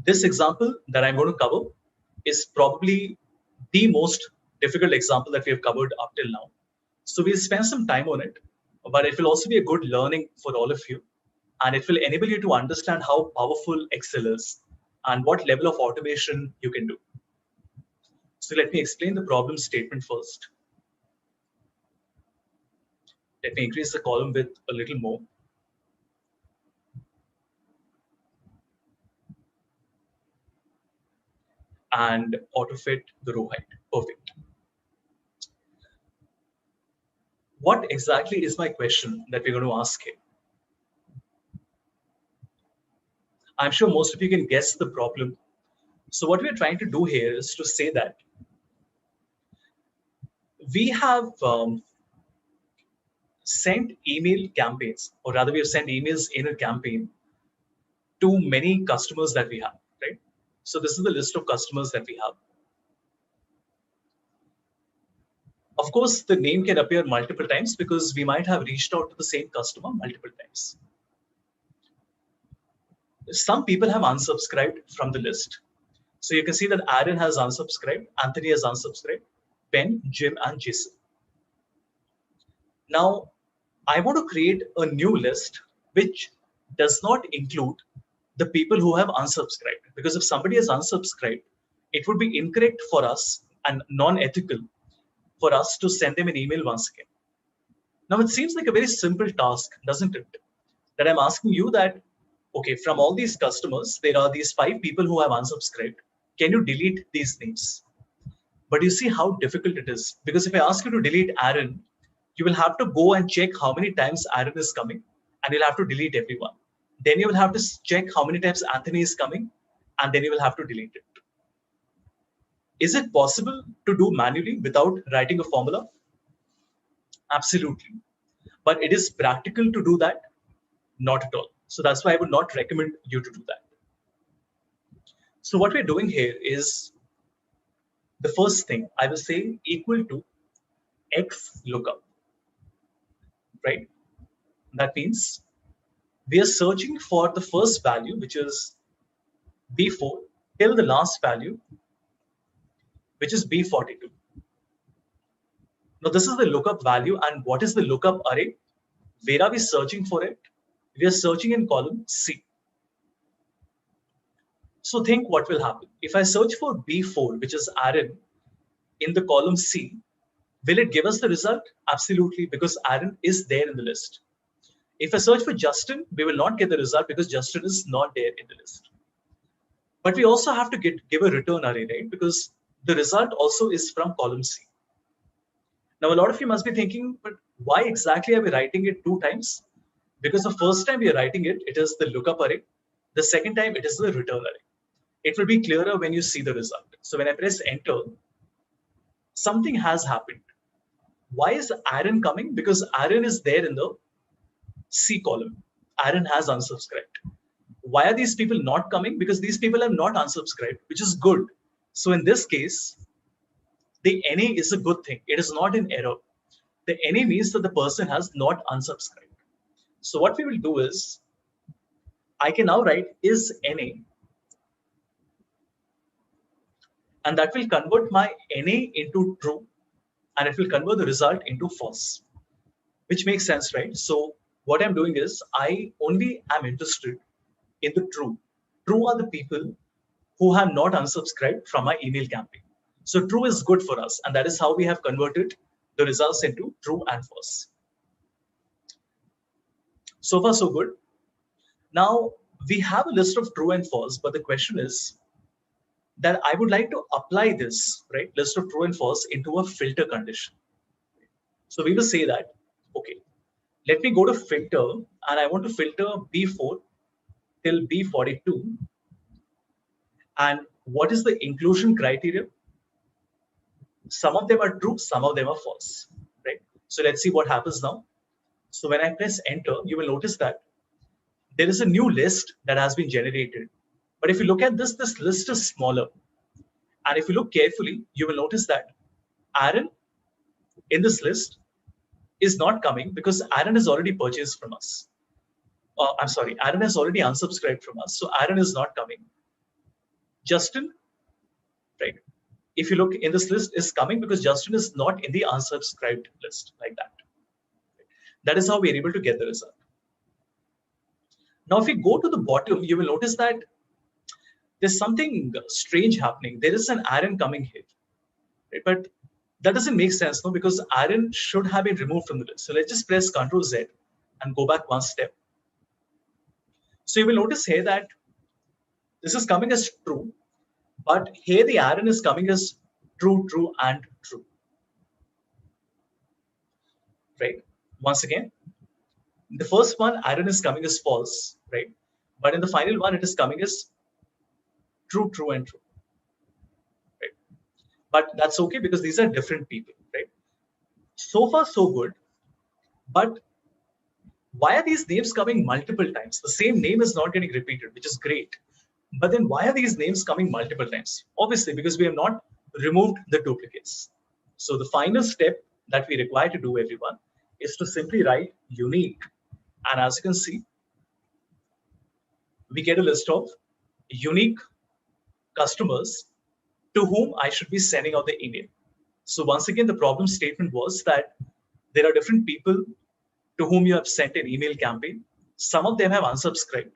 This example that I'm going to cover is probably the most difficult example that we have covered up till now. So we'll spend some time on it, but it will also be a good learning for all of you. And it will enable you to understand how powerful Excel is and what level of automation you can do. So let me explain the problem statement first. Let me increase the column width a little more. And auto fit the row height. Perfect. What exactly is my question that we're going to ask here? I'm sure most of you can guess the problem. So what we're trying to do here is to say that we have sent email campaigns, or rather we have sent emails in a campaign to many customers that we have, right? So this is the list of customers that we have. Of course, the name can appear multiple times because we might have reached out to the same customer multiple times. Some people have unsubscribed from the list. So you can see that Aaron has unsubscribed, Anthony has unsubscribed, Ben, Jim, and Jason. Now, I want to create a new list which does not include the people who have unsubscribed. Because if somebody has unsubscribed, it would be incorrect for us and non-ethical for us to send them an email once again. Now, it seems like a very simple task, doesn't it? That I'm asking you that, okay, from all these customers, there are these 5 people who have unsubscribed. Can you delete these names? But you see how difficult it is. Because if I ask you to delete Aaron, you will have to go and check how many times Aaron is coming, and you'll have to delete everyone. Then you will have to check how many times Anthony is coming, and then you will have to delete it. Is it possible to do manually without writing a formula? Absolutely. But it is practical to do that? Not at all. So that's why I would not recommend you to do that. So what we're doing here is the first thing I will say equal to X lookup, right? That means we are searching for the first value, which is B4, till the last value, which is B42. Now this is the lookup value, and what is the lookup array? Where are we searching for it? We are searching in column C. So think what will happen. If I search for B4, which is Aaron, in the column C, will it give us the result? Absolutely, because Aaron is there in the list. If I search for Justin, we will not get the result because Justin is not there in the list. But we also have to give a return array, right? Because the result also is from column C. Now, a lot of you must be thinking, but why exactly are we writing it 2 times? Because the first time we are writing it, it is the lookup array. The second time, it is the return array. It will be clearer when you see the result. So when I press enter, something has happened. Why is Aaron coming? Because Aaron is there in the C column. Aaron has unsubscribed. Why are these people not coming? Because these people have not unsubscribed, which is good. So in this case, the NA is a good thing. It is not an error. The NA means that the person has not unsubscribed. So what we will do is, I can now write is NA, and that will convert my NA into true, and it will convert the result into false, which makes sense, right? So what I'm doing is, I only am interested in the true. True are the people who have not unsubscribed from my email campaign. So true is good for us, and that is how we have converted the results into true and false. So far, so good. Now, we have a list of true and false, but the question is that I would like to apply this, right, list of true and false into a filter condition. So we will say that, okay, let me go to filter, and I want to filter B4 till B42. And what is the inclusion criteria? Some of them are true, some of them are false, right? So let's see what happens now. So when I press enter, you will notice that there is a new list that has been generated. But if you look at this, this list is smaller. And if you look carefully, you will notice that Aaron in this list is not coming because Aaron has already purchased from us. I'm sorry, Aaron has already unsubscribed from us. So Aaron is not coming. Justin, right? If you look in this list, is coming because Justin is not in the unsubscribed list, like that. That is how we are able to get the result. Now, if we go to the bottom, you will notice that there's something strange happening. There is an Aaron coming here, right? But that doesn't make sense, no, because Aaron should have been removed from the list. So let's just press Ctrl Z and go back one step. So you will notice here that this is coming as true, but here the Aaron is coming as true, true, and true, right? Once again, the first one, Aaron is coming as false, right? But in the final one, it is coming as true, true, and true, right? But that's okay because these are different people, right? So far, so good. But why are these names coming multiple times? The same name is not getting repeated, which is great. But then why are these names coming multiple times? Obviously, because we have not removed the duplicates. So the final step that we require to do, everyone, is to simply write unique. And as you can see, we get a list of unique customers to whom I should be sending out the email. So once again, the problem statement was that there are different people to whom you have sent an email campaign. Some of them have unsubscribed.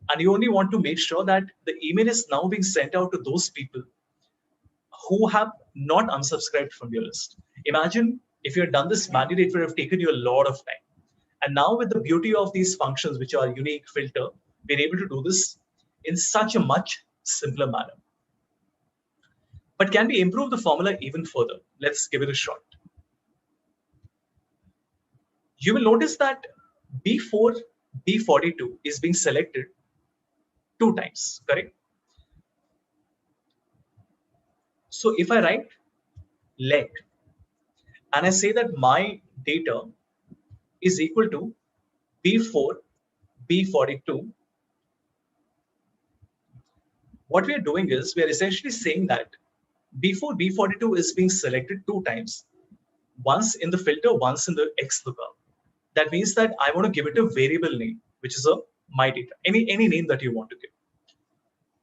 And you only want to make sure that the email is now being sent out to those people who have not unsubscribed from your list. Imagine if you had done this manually, it would have taken you a lot of time. And now with the beauty of these functions, which are unique filter, we're able to do this in such a much simpler manner. But can we improve the formula even further? Let's give it a shot. You will notice that B4, B42 is being selected 2 times, correct? So if I write let, and I say that my data is equal to B4 B42, what we are doing is we are essentially saying that before B42 is being selected 2 times, once in the filter, once in the XLOOKUP. That means that I want to give it a variable name, which is a my data, any name that you want to give.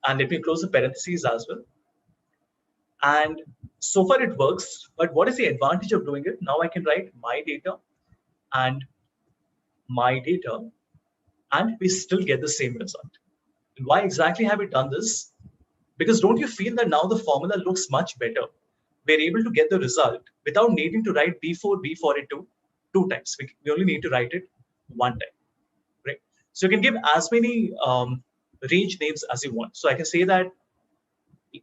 And let me close the parentheses as well. And so far it works, but what is the advantage of doing it? Now I can write my data, and we still get the same result. And why exactly have we done this? Because don't you feel that now the formula looks much better? We're able to get the result without needing to write B4, B42 2 times. We only need to write it 1 time, right? So you can give as many range names as you want. So I can say that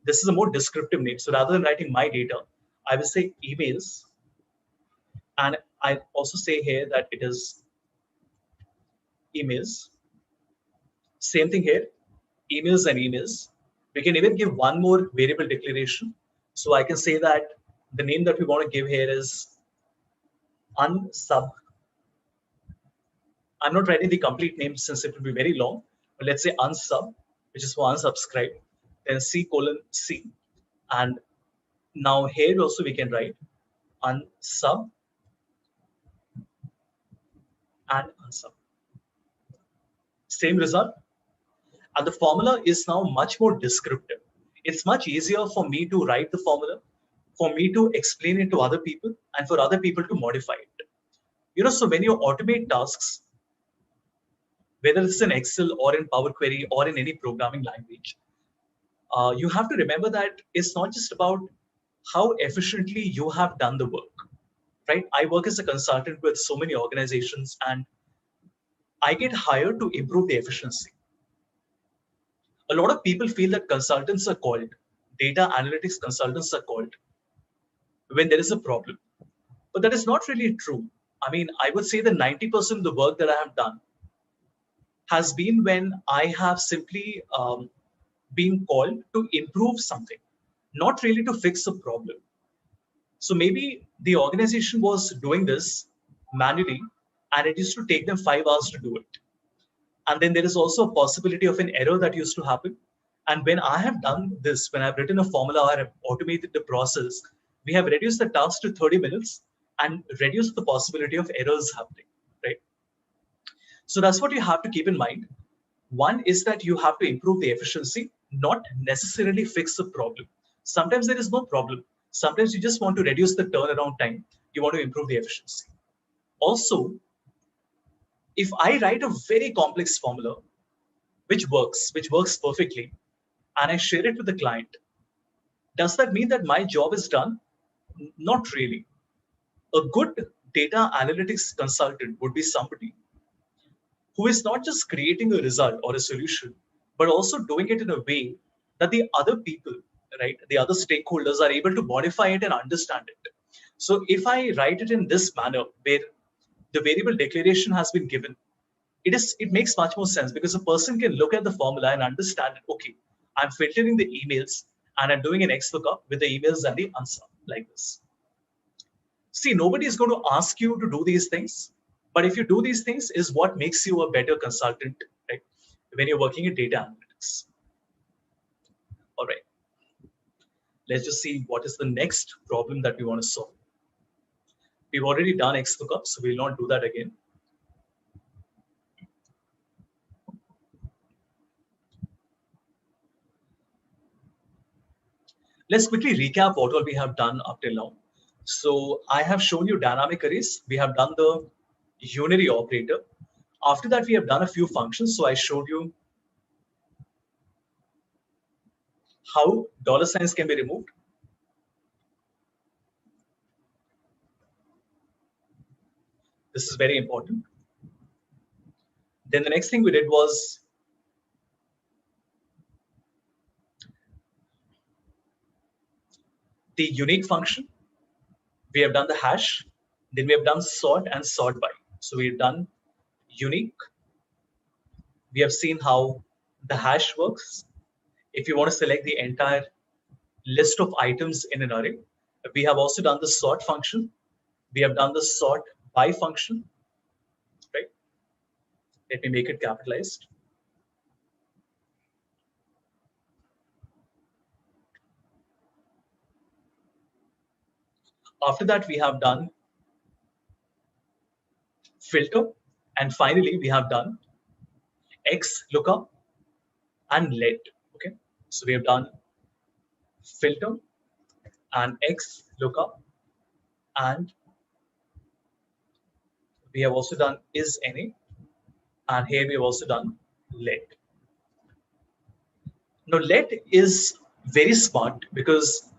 this is a more descriptive name. So rather than writing my data, I will say emails. And I also say here that it is emails. Same thing here, emails and emails. We can even give one more variable declaration. So I can say that the name that we want to give here is unsub. I'm not writing the complete name since it will be very long, but let's say unsub, which is for unsubscribe, then C:C. And now here also we can write unsub and unsub. Same result. And the formula is now much more descriptive. It's much easier for me to write the formula, for me to explain it to other people, and for other people to modify it. So when you automate tasks, whether it's in Excel or in Power Query or in any programming language, you have to remember that it's not just about how efficiently you have done the work, right? I work as a consultant with so many organizations, and I get hired to improve the efficiency. A lot of people feel that consultants are called, data analytics consultants are called when there is a problem. But that is not really true. I mean, I would say that 90% of the work that I have done has been when I have simply been called to improve something, not really to fix a problem. So maybe the organization was doing this manually, and it used to take them 5 hours to do it. And then there is also a possibility of an error that used to happen. And when I have done this, when I've written a formula or I've automated the process, we have reduced the task to 30 minutes and reduced the possibility of errors happening, right? So that's what you have to keep in mind. One is that you have to improve the efficiency, not necessarily fix a problem. Sometimes there is no problem. Sometimes you just want to reduce the turnaround time. You want to improve the efficiency. Also, if I write a very complex formula, which works perfectly, and I share it with the client, does that mean that my job is done? Not really. A good data analytics consultant would be somebody who is not just creating a result or a solution, but also doing it in a way that the other people, right, the other stakeholders are able to modify it and understand it. So if I write it in this manner, where the variable declaration has been given, it makes much more sense, because a person can look at the formula and understand it. Okay, I'm filtering the emails and I'm doing an XLOOKUP with the emails and the unsub like this. See, nobody is going to ask you to do these things, but if you do these things is what makes you a better consultant, right? When you're working in data analytics. All right. Let's just see what is the next problem that we want to solve. We've already done XLOOKUP, so we'll not do that again. Let's quickly recap what all we have done up till now. So I have shown you dynamic arrays. We have done the unary operator. After that, we have done a few functions. So I showed you how $signs can be removed. This is very important. Then the next thing we did was the unique function. We have done the hash. Then we have done sort and sort by. So we've done unique. We have seen how the hash works. If you want to select the entire list of items in an array, we have also done the sort function. We have done the sort by function, right? Let me make it capitalized. After that, we have done filter. And finally, we have done X lookup and let. Okay. So we have done filter and X lookup, and we have also done is any, and here we have also done let. Now let is very smart because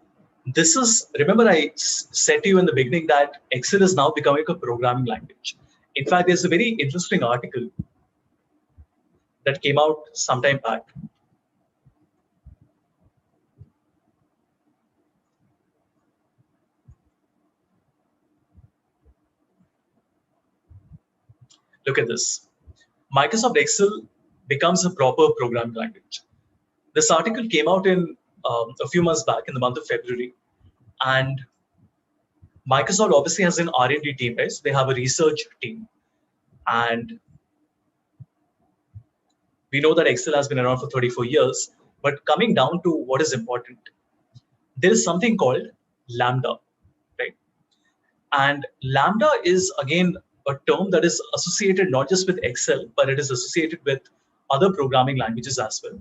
this is, remember I said to you in the beginning that Excel is now becoming a programming language. In fact, there's a very interesting article that came out sometime back. Look at this. Microsoft Excel becomes a proper programming language. This article came out in a few months back in the month of February, and Microsoft obviously has an R&D team, right? So they have a research team, and we know that Excel has been around for 34 years. But coming down to what is important, there is something called Lambda, right? And Lambda is again a term that is associated not just with Excel, but it is associated with other programming languages as well.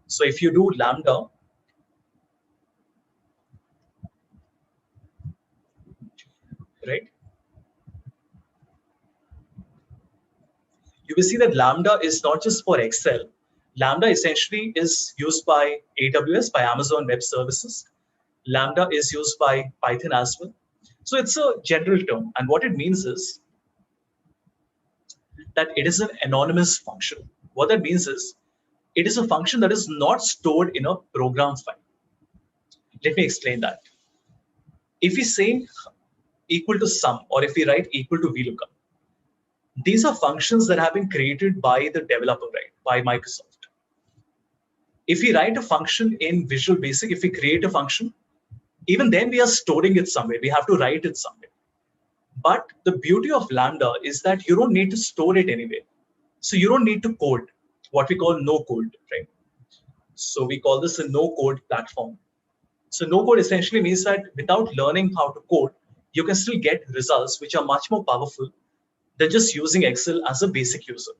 So if you do Lambda, right, you will see that Lambda is not just for Excel. Lambda essentially is used by AWS, by Amazon Web Services. Lambda is used by Python as well. So it's a general term. And what it means is that it is an anonymous function. What that means is it is a function that is not stored in a program file. Let me explain that. If we say equal to sum, or if we write equal to VLOOKUP, these are functions that have been created by the developer, right, by Microsoft. If we write a function in Visual Basic, if we create a function, even then we are storing it somewhere. We have to write it somewhere. But the beauty of Lambda is that you don't need to store it anywhere. So you don't need to code, what we call no code, right? So we call this a no code platform. So no code essentially means that without learning how to code, you can still get results which are much more powerful than just using Excel as a basic user.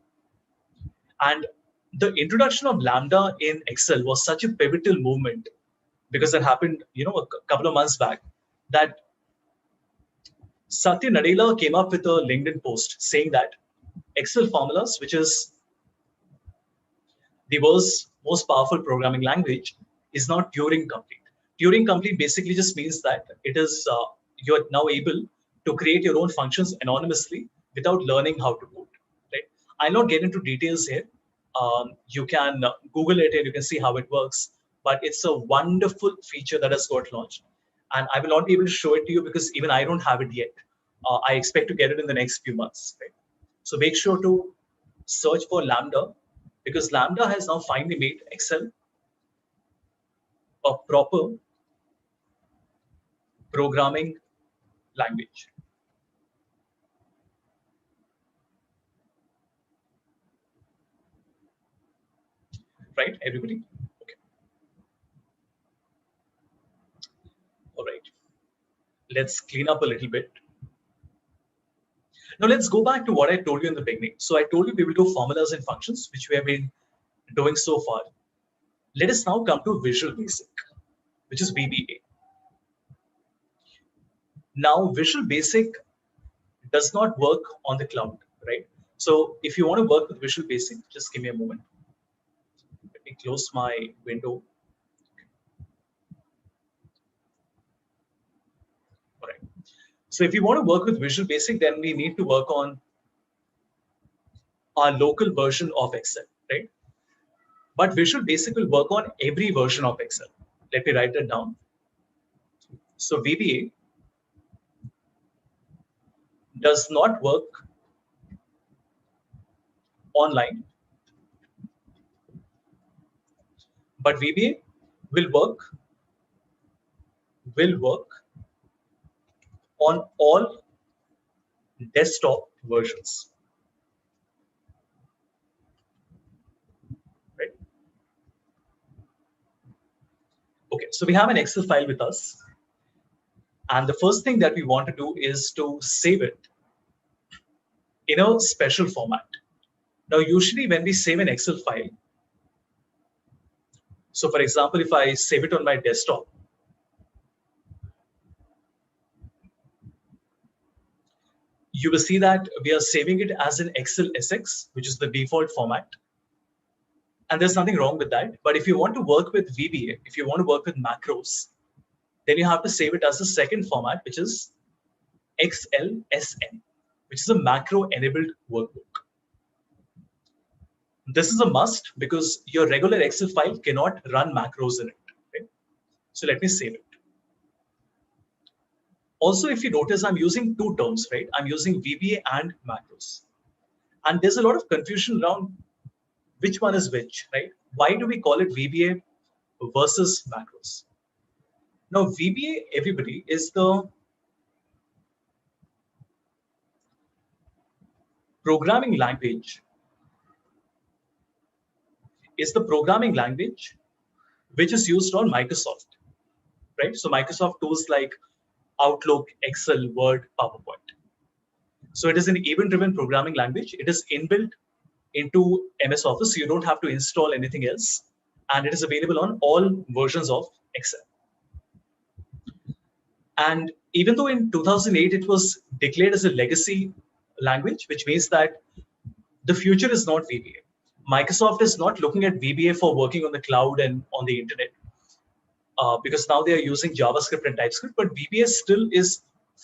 And the introduction of Lambda in Excel was such a pivotal movement because that happened, a couple of months back, that Satya Nadella came up with a LinkedIn post saying that Excel formulas, which is the world's most powerful programming language, is not Turing complete. Turing complete basically just means that it is you're now able to create your own functions anonymously without learning how to code. Right? I'll not get into details here. You can Google it and you can see how it works. But it's a wonderful feature that has got launched, and I will not be able to show it to you because even I don't have it yet. I expect to get it in the next few months. Right? So make sure to search for Lambda, because Lambda has now finally made Excel a proper programming language. Right, everybody? Okay. All right. Let's clean up a little bit. Now let's go back to what I told you in the beginning. So I told you we will do formulas and functions, which we have been doing so far. Let us now come to Visual Basic, which is VBA. Now, Visual Basic does not work on the cloud, right? So if you want to work with Visual Basic, just give me a moment. Let me close my window. All right. So if you want to work with Visual Basic, then we need to work on our local version of Excel, right? But Visual Basic will work on every version of Excel. Let me write that down. So VBA does not work online, but VBA will work on all desktop versions. Okay, so we have an Excel file with us. And the first thing that we want to do is to save it in a special format. Now, usually when we save an Excel file, so for example, if I save it on my desktop, you will see that we are saving it as an Excel SX, which is the default format. And there's nothing wrong with that. But if you want to work with VBA, if you want to work with macros, then you have to save it as the second format, which is XLSN, which is a macro-enabled workbook. This is a must because your regular Excel file cannot run macros in it. Okay? So let me save it. Also, if you notice, I'm using two terms, right? I'm using VBA and macros. And there's a lot of confusion around which one is which, right? Why do we call it VBA versus macros? Now, VBA, everybody, is the programming language, which is used on Microsoft, right? So Microsoft tools like Outlook, Excel, Word, PowerPoint. So it is an event-driven programming language. It is inbuilt into MS Office, so you don't have to install anything else. And it is available on all versions of Excel. And even though in 2008, it was declared as a legacy language, which means that the future is not VBA. Microsoft is not looking at VBA for working on the cloud and on the internet because now they are using JavaScript and TypeScript, but VBA still is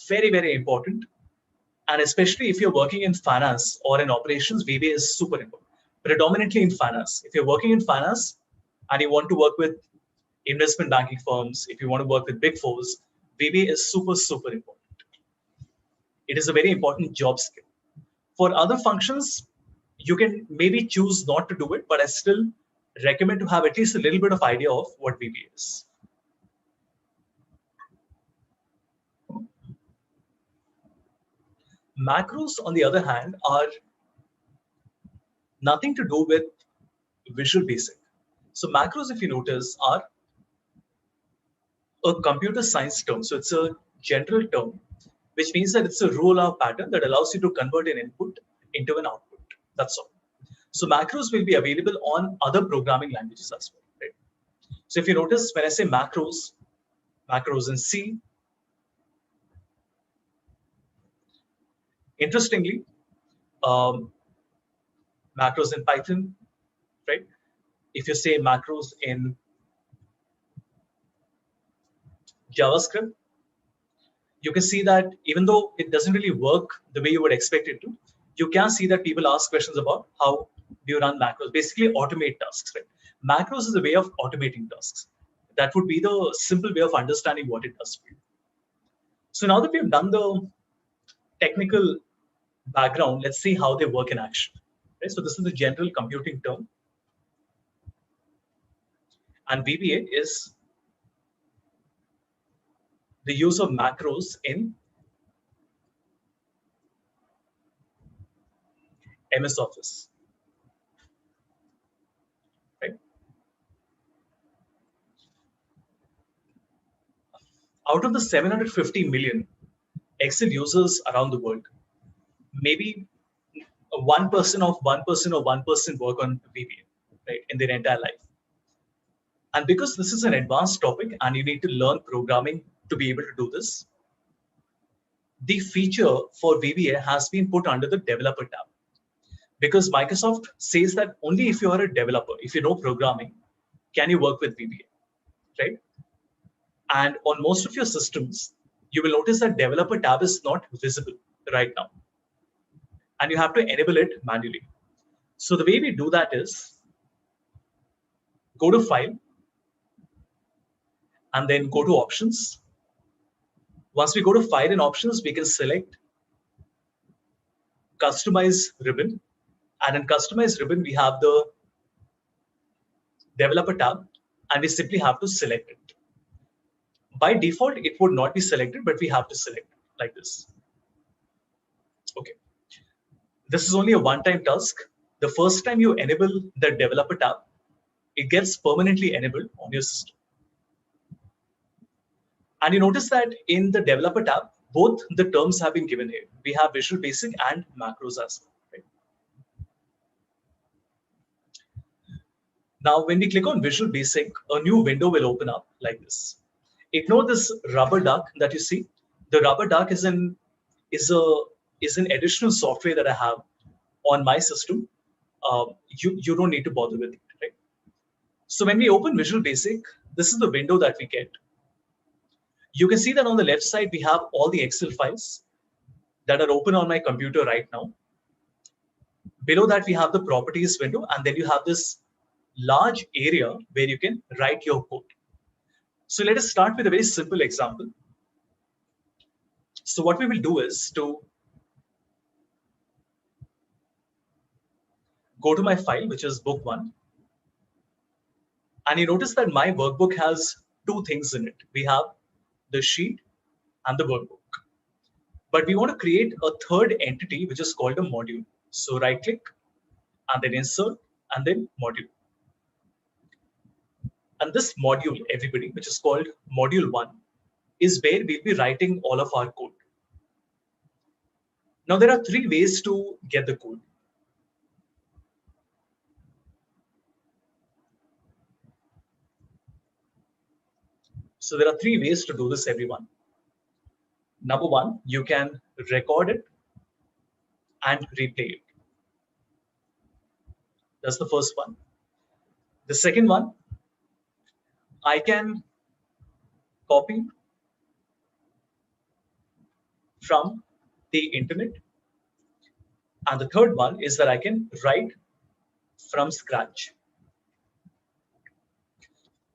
very, very important. And especially if you're working in finance or in operations, VBA is super important. Predominantly in finance. If you're working in finance and you want to work with investment banking firms, if you want to work with big fours, VBA is super, super important. It is a very important job skill. For other functions, you can maybe choose not to do it, but I still recommend to have at least a little bit of idea of what VBA is. Macros, on the other hand, are nothing to do with Visual Basic. So macros, if you notice, are a computer science term. So it's a general term, which means that it's a rule-out pattern that allows you to convert an input into an output. That's all. So macros will be available on other programming languages as well. Right? So if you notice, when I say macros in C, interestingly, macros in Python, right? If you say macros in JavaScript, you can see that even though it doesn't really work the way you would expect it to, you can see that people ask questions about how do you run macros, basically automate tasks, right? Macros is a way of automating tasks. That would be the simple way of understanding what it does for you. So now that we've done the technical background, let's see how they work in action. Right? So this is the general computing term. And VBA is the use of macros in MS Office. Right? Out of the 750 million Excel users around the world, maybe 1% of 1% work on VBA, right, in their entire life. And because this is an advanced topic and you need to learn programming to be able to do this, the feature for VBA has been put under the developer tab. Because Microsoft says that only if you are a developer, if you know programming, can you work with VBA, right? And on most of your systems, you will notice that developer tab is not visible right now. And you have to enable it manually. So the way we do that is go to File, and then go to Options. Once we go to File and Options, we can select Customize Ribbon. And in Customize Ribbon, we have the Developer tab, and we simply have to select it. By default, it would not be selected, but we have to select it like this. Okay. This is only a one-time task. The first time you enable the Developer tab, it gets permanently enabled on your system. And you notice that in the developer tab, both the terms have been given here. We have Visual Basic and macros as well. Right? Now, when we click on Visual Basic, a new window will open up like this. Ignore this rubber duck that you see. The rubber duck is an additional software that I have on my system. You don't need to bother with it. Right? So when we open Visual Basic, this is the window that we get. You can see that on the left side, we have all the Excel files that are open on my computer right now. Below that, we have the properties window, and then you have this large area where you can write your code. So let us start with a very simple example. So what we will do is to go to my file, which is book 1. And you notice that my workbook has 2 things in it. We have the sheet and the workbook. But we want to create a third entity, which is called a module. So right click and then insert and then module. And this module, everybody, which is called module 1, is where we'll be writing all of our code. Now, there are 3 ways to get the code. So there are 3 ways to do this, everyone. Number 1, you can record it and replay it. That's the first one. The second one, I can copy from the internet. And the third one is that I can write from scratch.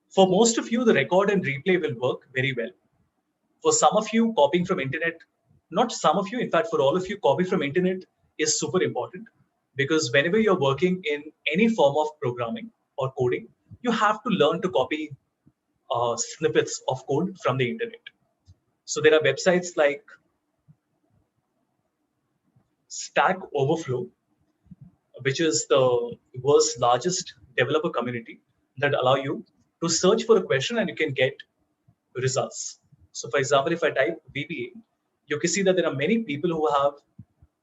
For most of you, the record and replay will work very well. For some of you, copying from internet, not some of you, in fact, for all of you, copy from internet is super important, because whenever you're working in any form of programming or coding, you have to learn to copy snippets of code from the internet. So there are websites like Stack Overflow, which is the world's largest developer community that allow you to search for a question and you can get results. So for example, if I type VBA, you can see that there are many people who have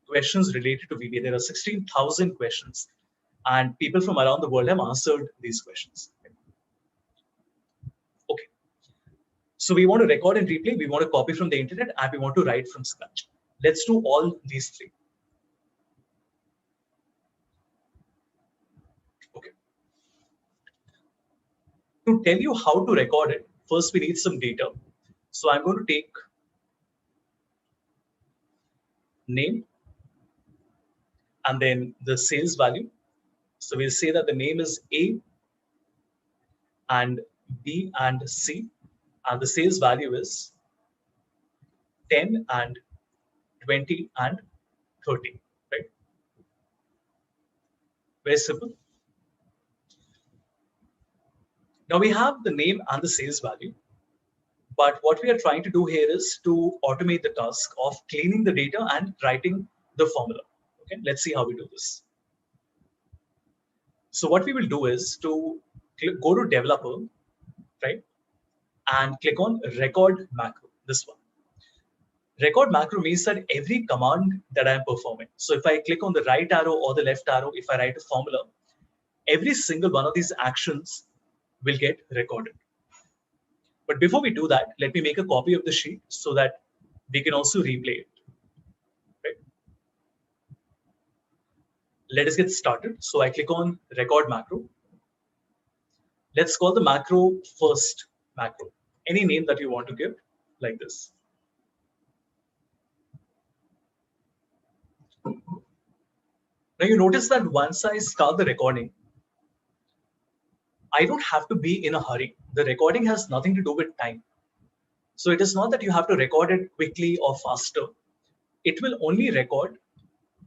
questions related to VBA. There are 16,000 questions, and people from around the world have answered these questions. Okay. So we want to record and replay, we want to copy from the internet, and we want to write from scratch. Let's do all these 3. Okay. To tell you how to record it, first we need some data. So I'm going to take name and then the sales value. So we'll say that the name is A and B and C, and the sales value is 10 and 20 and 30, right? Very simple. Now we have the name and the sales value, but what we are trying to do here is to automate the task of cleaning the data and writing the formula. Okay, let's see how we do this. So what we will do is to go to developer, right, and click on record macro, this one. Record macro means that every command that I am performing. So if I click on the right arrow or the left arrow, if I write a formula, every single one of these actions will get recorded. But before we do that, let me make a copy of the sheet so that we can also replay it. Right? Let us get started. So I click on record macro. Let's call the macro first macro. Any name that you want to give, like this. Now you notice that once I start the recording, I don't have to be in a hurry. The recording has nothing to do with time. So it is not that you have to record it quickly or faster. It will only record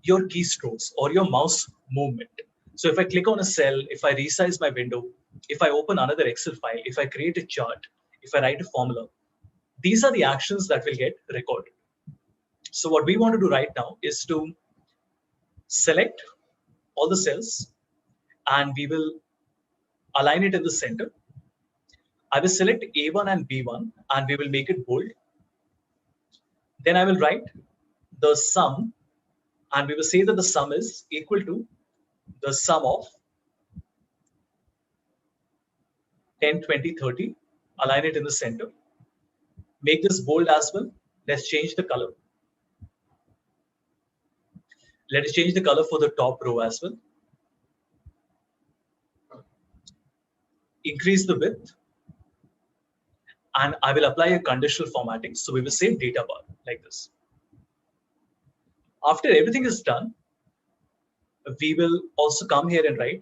your keystrokes or your mouse movement. So if I click on a cell, if I resize my window, if I open another Excel file, if I create a chart, if I write a formula, these are the actions that will get recorded. So what we want to do right now is to select all the cells and we will align it in the center. I will select A1 and B1 and we will make it bold. Then I will write the sum and we will say that the sum is equal to the sum of 10, 20, 30. Align it in the center. Make this bold as well. Let's change the color. Let us change the color for the top row as well. Increase the width. And I will apply a conditional formatting. So we will say data bar like this. After everything is done, we will also come here and write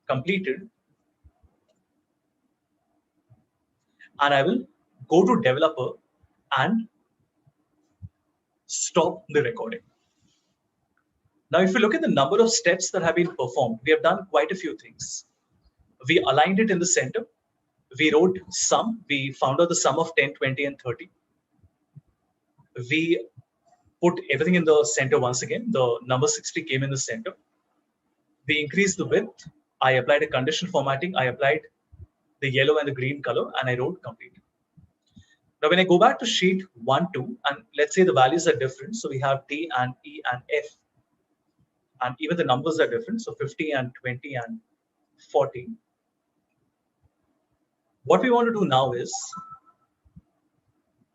completed. And I will go to developer and stop the recording. Now, if you look at the number of steps that have been performed, we have done quite a few things. We aligned it in the center. We wrote sum. We found out the sum of 10, 20, and 30. We put everything in the center once again. The number 60 came in the center. We increased the width. I applied a conditional formatting. I applied the yellow and the green color, and I wrote complete. Now, when I go back to sheet 1, 2, and let's say the values are different. So we have T and E and F. And even the numbers are different. So 50 and 20 and 40. What we want to do now is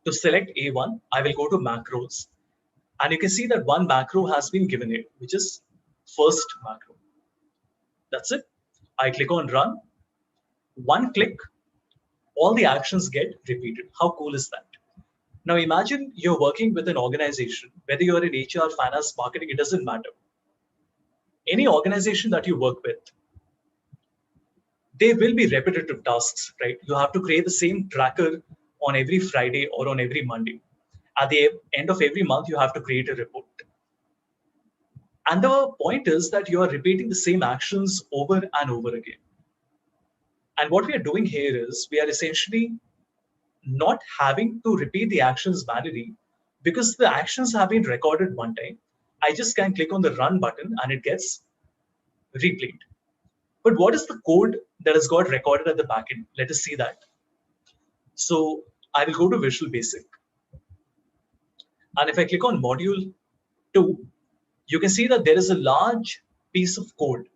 to select A1. I will go to macros. And you can see that one macro has been given here, which is first macro. That's it. I click on run. One click, all the actions get repeated. How cool is that? Now imagine you're working with an organization, whether you're in HR, finance, marketing, it doesn't matter. Any organization that you work with, there will be repetitive tasks, right? You have to create the same tracker on every Friday or on every Monday. At the end of every month, you have to create a report. And the point is that you are repeating the same actions over and over again. And what we are doing here is we are essentially not having to repeat the actions manually because the actions have been recorded one time. I just can click on the run button and it gets replayed. But what is the code that has got recorded at the backend? Let us see that. So I will go to Visual Basic. And if I click on module 2, you can see that there is a large piece of code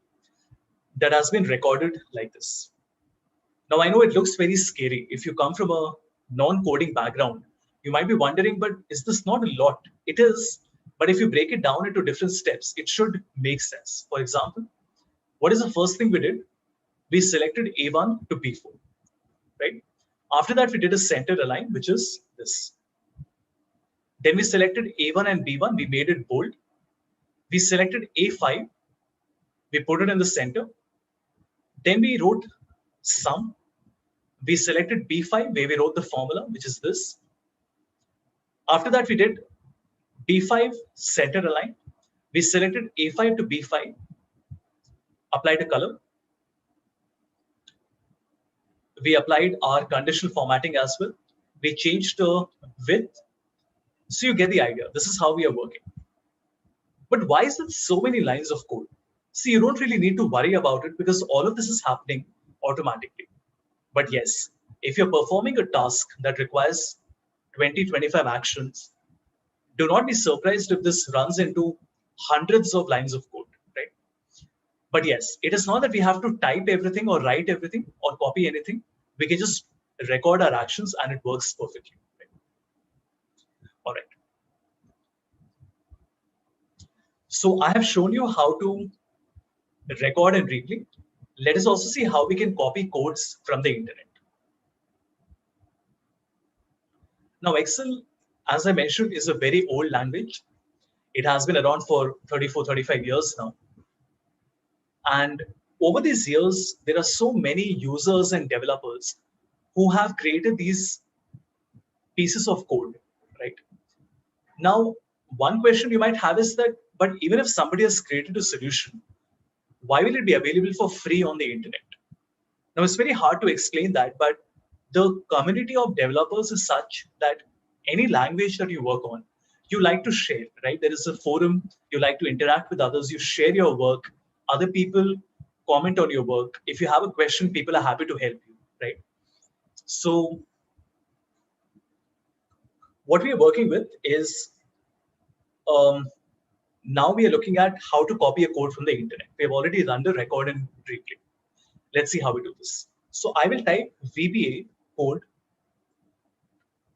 that has been recorded like this. Now, I know it looks very scary. If you come from a non-coding background, you might be wondering, but is this not a lot? It is. But if you break it down into different steps, it should make sense. For example, what is the first thing we did? We selected A1 to B4, right? After that, we did a center align, which is this. Then we selected A1 and B1. We made it bold. We selected A5. We put it in the center. Then we wrote sum. We selected B5, where we wrote the formula, which is this. After that, we did B5 center align. We selected A5 to B5. Applied a color. We applied our conditional formatting as well. We changed the width. So you get the idea. This is how we are working. But why is it so many lines of code? See, you don't really need to worry about it because all of this is happening automatically. But yes, if you're performing a task that requires 20, 25 actions, do not be surprised if this runs into hundreds of lines of code, right? But yes, it is not that we have to type everything or write everything or copy anything. We can just record our actions and it works perfectly. Right? All right. So I have shown you how to record and replay. Let us also see how we can copy codes from the internet. Now, Excel, as I mentioned, is a very old language. It has been around for 34, 35 years now. And over these years, there are so many users and developers who have created these pieces of code, right? Now, one question you might have is that, but even if somebody has created a solution, why will it be available for free on the internet? Now, it's very hard to explain that, but the community of developers is such that any language that you work on, you like to share, right? There is a forum, you like to interact with others, you share your work, other people comment on your work. If you have a question, people are happy to help you. right? So what we are working with is now we are looking at how to copy a code from the internet. We have already run the record and replay. Let's see how we do this. So I will type VBA code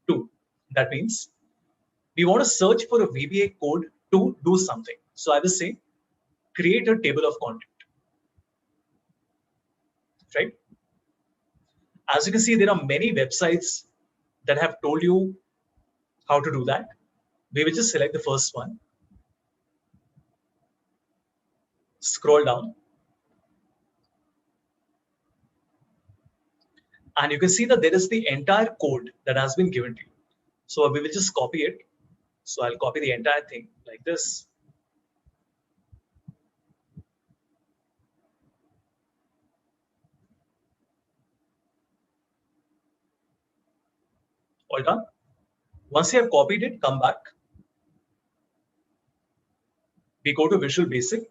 2. That means we want to search for a VBA code to do something. So I will say create a table of content, right? As you can see, there are many websites that have told you how to do that. We will just select the first one, scroll down, and you can see that there is the entire code that has been given to you. So we will just copy it. So I'll copy the entire thing like this. All done. Once you have copied it, come back. We go to Visual Basic,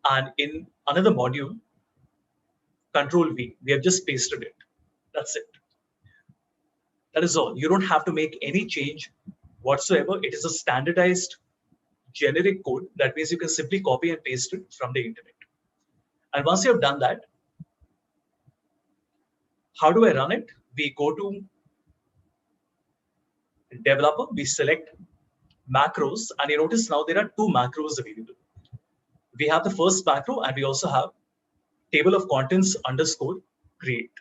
and in another module, Control V, we have just pasted it. That's it. That is all. You don't have to make any change whatsoever. It is a standardized generic code. That means you can simply copy and paste it from the internet. And once you have done that, how do I run it? We go to developer, we select macros, and you notice now there are two macros available. We have the first macro, and we also have table of contents underscore create.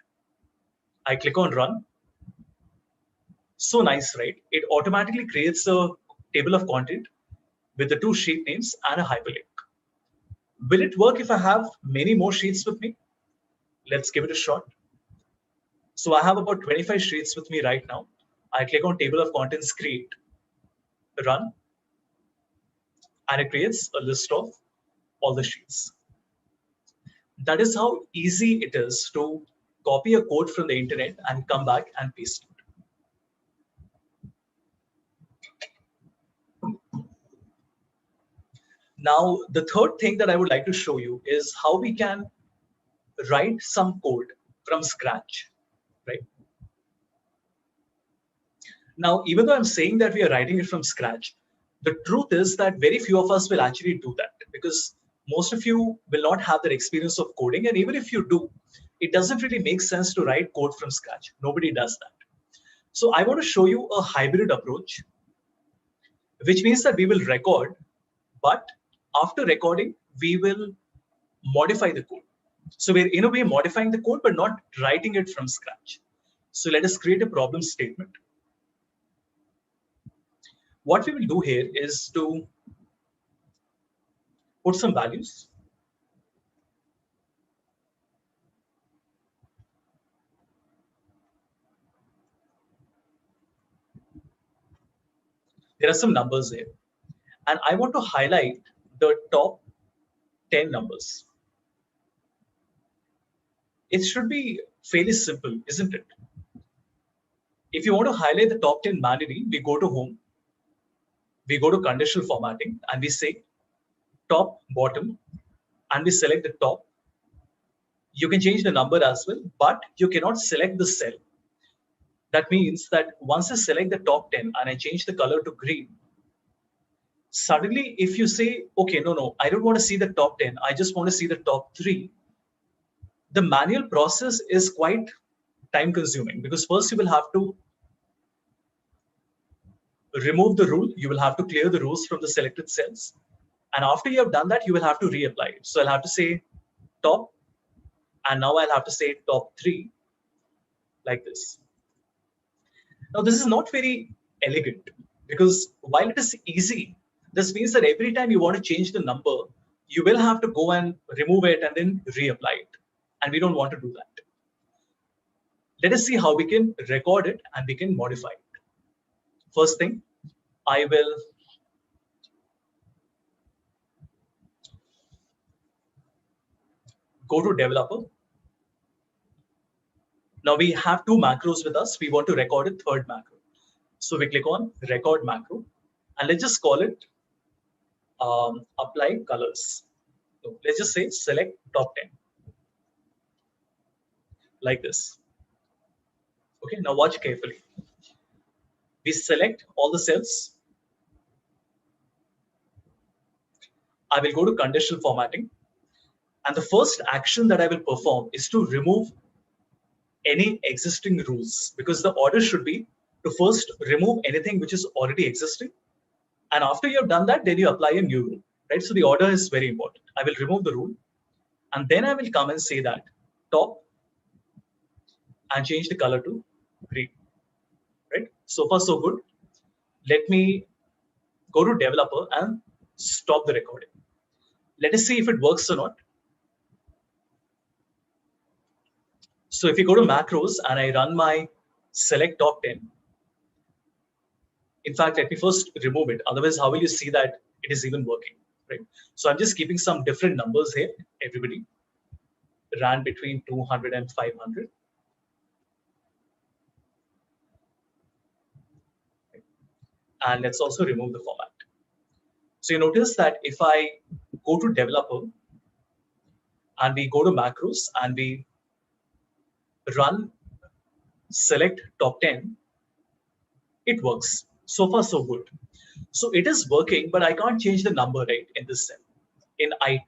I click on run. So nice, right? It automatically creates a table of content with the two sheet names and a hyperlink. Will it work if I have many more sheets with me? Let's give it a shot. So I have about 25 sheets with me right now. I click on table of contents create, run, and it creates a list of all the sheets. That is how easy it is to copy a code from the internet and come back and paste it. Now, the third thing that I would like to show you is how we can write some code from scratch, right? Now, even though I'm saying that we are writing it from scratch, the truth is that very few of us will actually do that because most of you will not have that experience of coding. And even if you do, it doesn't really make sense to write code from scratch. Nobody does that. So I want to show you a hybrid approach, which means that we will record, but after recording, we will modify the code. So we're in a way modifying the code, but not writing it from scratch. So let us create a problem statement. What we will do here is to put some values. There are some numbers there. And I want to highlight the top 10 numbers. It should be fairly simple, isn't it? If you want to highlight the top 10 manually, we go to home, we go to conditional formatting, and we say top, bottom, and we select the top. You can change the number as well, but you cannot select the cell. That means that once I select the top 10 and I change the color to green, suddenly if you say, okay, no, I don't want to see the top 10, I just want to see the top 3, the manual process is quite time consuming because first you will have to remove the rule, you will have to clear the rows from the selected cells. And after you have done that, you will have to reapply it. So I'll have to say top, and now I'll have to say top 3 like this. Now, this is not very elegant because while it is easy, this means that every time you want to change the number, you will have to go and remove it and then reapply it. And we don't want to do that. Let us see how we can record it and we can modify it. First thing, I will go to developer. Now we have two macros with us. We want to record a third macro. So we click on record macro and let's just call it apply colors. So let's just say select top 10 like this. Okay, now watch carefully. We select all the cells. I will go to conditional formatting. And the first action that I will perform is to remove any existing rules, because the order should be to first remove anything which is already existing. And after you have done that, then you apply a new rule, right? So the order is very important. I will remove the rule, and then I will come and say that top and change the color to green, right? So far, so good. Let me go to developer and stop the recording. Let us see if it works or not. So if you go to macros and I run my select top 10, in fact, let me first remove it. Otherwise, how will you see that it is even working, right? So I'm just keeping some different numbers here. Everybody ran between 200 and 500. And let's also remove the format. So you notice that if I go to developer and we go to macros and we run select top 10, it works. So far, so good. So it is working, but I can't change the number, right, in this cell, in I2.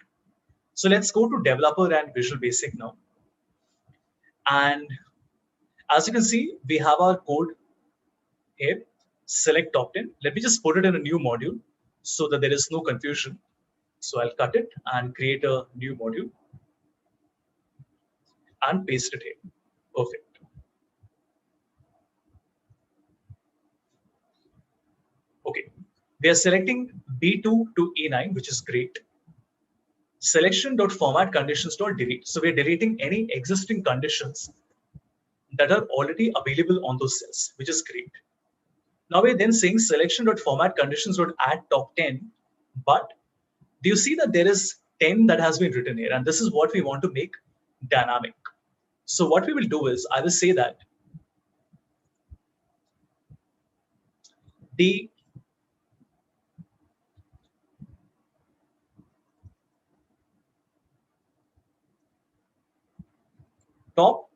So let's go to developer and Visual Basic now. And as you can see, we have our code here, select top 10. Let me just put it in a new module so that there is no confusion. So I'll cut it and create a new module and paste it here. Perfect. Okay, we are selecting B2 to E9, which is great. Selection.format conditions.delete. So we're deleting any existing conditions that are already available on those cells, which is great. Now we're then saying selection.format conditions.add top 10, but do you see that there is 10 that has been written here? And this is what we want to make dynamic. So what we will do is I will say that the top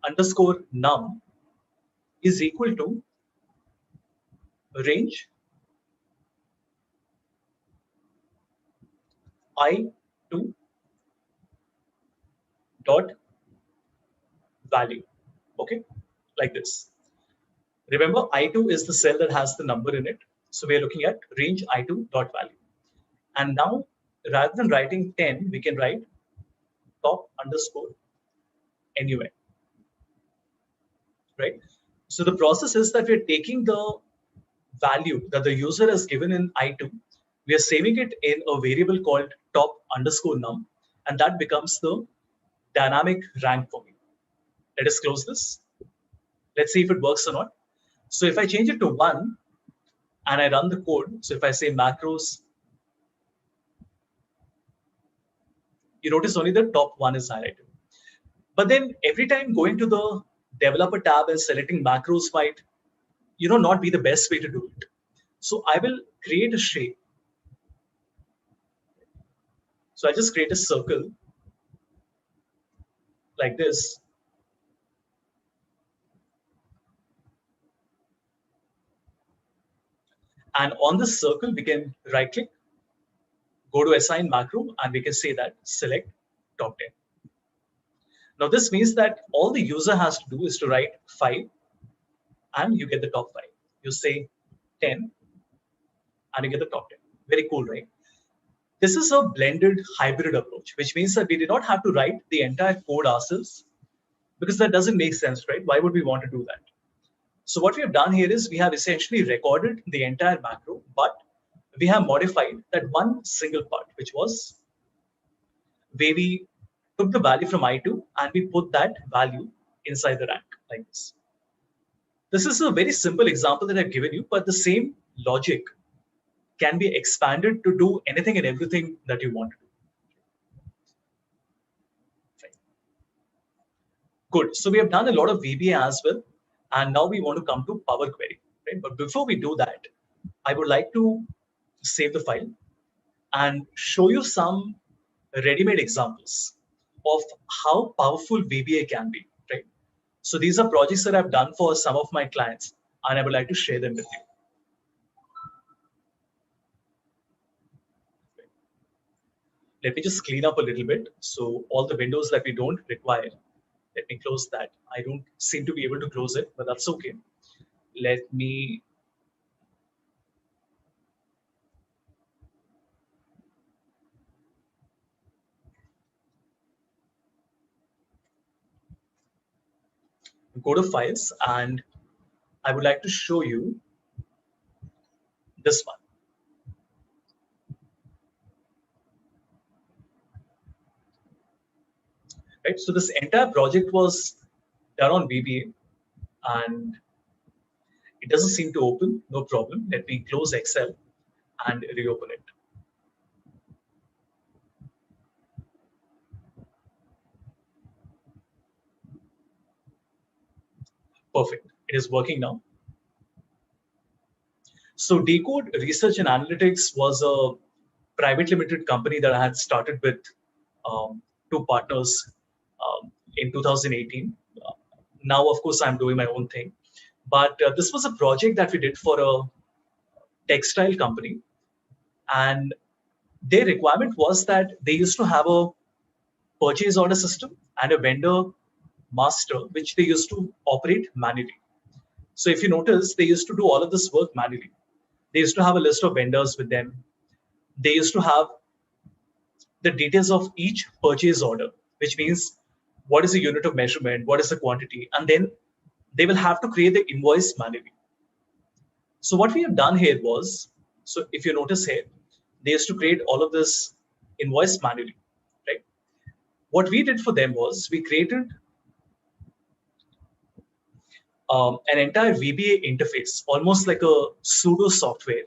underscore num is equal to range I2 dot value. Okay, like this. Remember, I2 is the cell that has the number in it. So we're looking at range I2 dot value. And now, rather than writing 10, we can write top underscore NUN, right? So the process is that we're taking the value that the user has given in I2, we are saving it in a variable called top underscore num, and that becomes the dynamic rank for me. Let us close this. Let's see if it works or not. So if I change it to 1 and I run the code, so if I say macros, you notice only the top 1 is highlighted. But then every time going to the developer tab and selecting macros might, not be the best way to do it. So I will create a shape. So I just create a circle like this. And on this circle, we can right click, go to assign macro, and we can say that select top 10. Now this means that all the user has to do is to write 5 and you get the top 5. You say 10 and you get the top 10. Very cool, right? This is a blended hybrid approach, which means that we did not have to write the entire code ourselves, because that doesn't make sense, right? Why would we want to do that? So what we have done here is we have essentially recorded the entire macro, but we have modified that one single part, which was where we took the value from I2 and we put that value inside the rank like this. This is a very simple example that I've given you, but the same logic can be expanded to do anything and everything that you want to do. Good. So we have done a lot of VBA as well. And now we want to come to Power Query. Right? But before we do that, I would like to save the file and show you some ready-made examples of how powerful VBA can be. Right? So these are projects that I've done for some of my clients, and I would like to share them with you. Let me just clean up a little bit. So all the windows that we don't require, let me close that. I don't seem to be able to close it, but that's okay. Let me go to files, and I would like to show you this one. Right, so this entire project was done on VBA, and it doesn't seem to open. No problem. Let me close Excel and reopen it. Perfect. It is working now. So Decode Research and Analytics was a private limited company that I had started with two partners in 2018. Now, of course, I'm doing my own thing. But this was a project that we did for a textile company. And their requirement was that they used to have a purchase order system and a vendor master, which they used to operate manually. So if you notice, they used to do all of this work manually. They used to have a list of vendors with them. They used to have the details of each purchase order, which means what is the unit of measurement, what is the quantity, and then they will have to create the invoice manually. So what we have done here was, so if you notice here, they used to create all of this invoice manually, right? What we did for them was we created an entire VBA interface, almost like a pseudo software,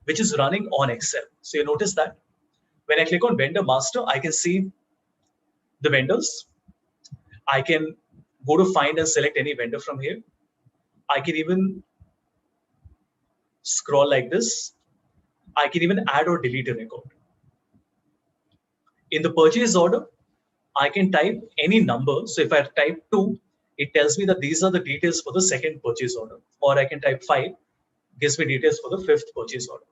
which is running on Excel. So you notice that when I click on vendor master, I can see the vendors. I can go to find and select any vendor from here. I can even scroll like this. I can even add or delete a record. In the purchase order, I can type any number. So if I type 2, it tells me that these are the details for the second purchase order. Or I can type 5, gives me details for the 5th purchase order.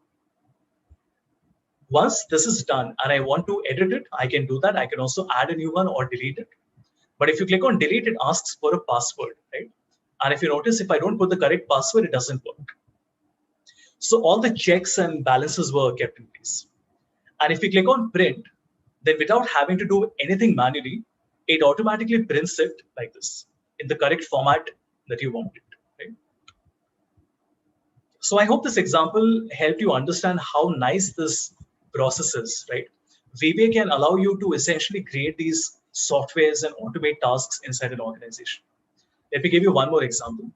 Once this is done and I want to edit it, I can do that. I can also add a new one or delete it. But if you click on delete, it asks for a password, right? And if you notice, if I don't put the correct password, it doesn't work. So all the checks and balances were kept in place. And if we click on print, then without having to do anything manually, it automatically prints it like this in the correct format that you want it, right? So I hope this example helped you understand how nice this process is, right? VBA can allow you to essentially create these softwares and automate tasks inside an organization. Let me give you one more example.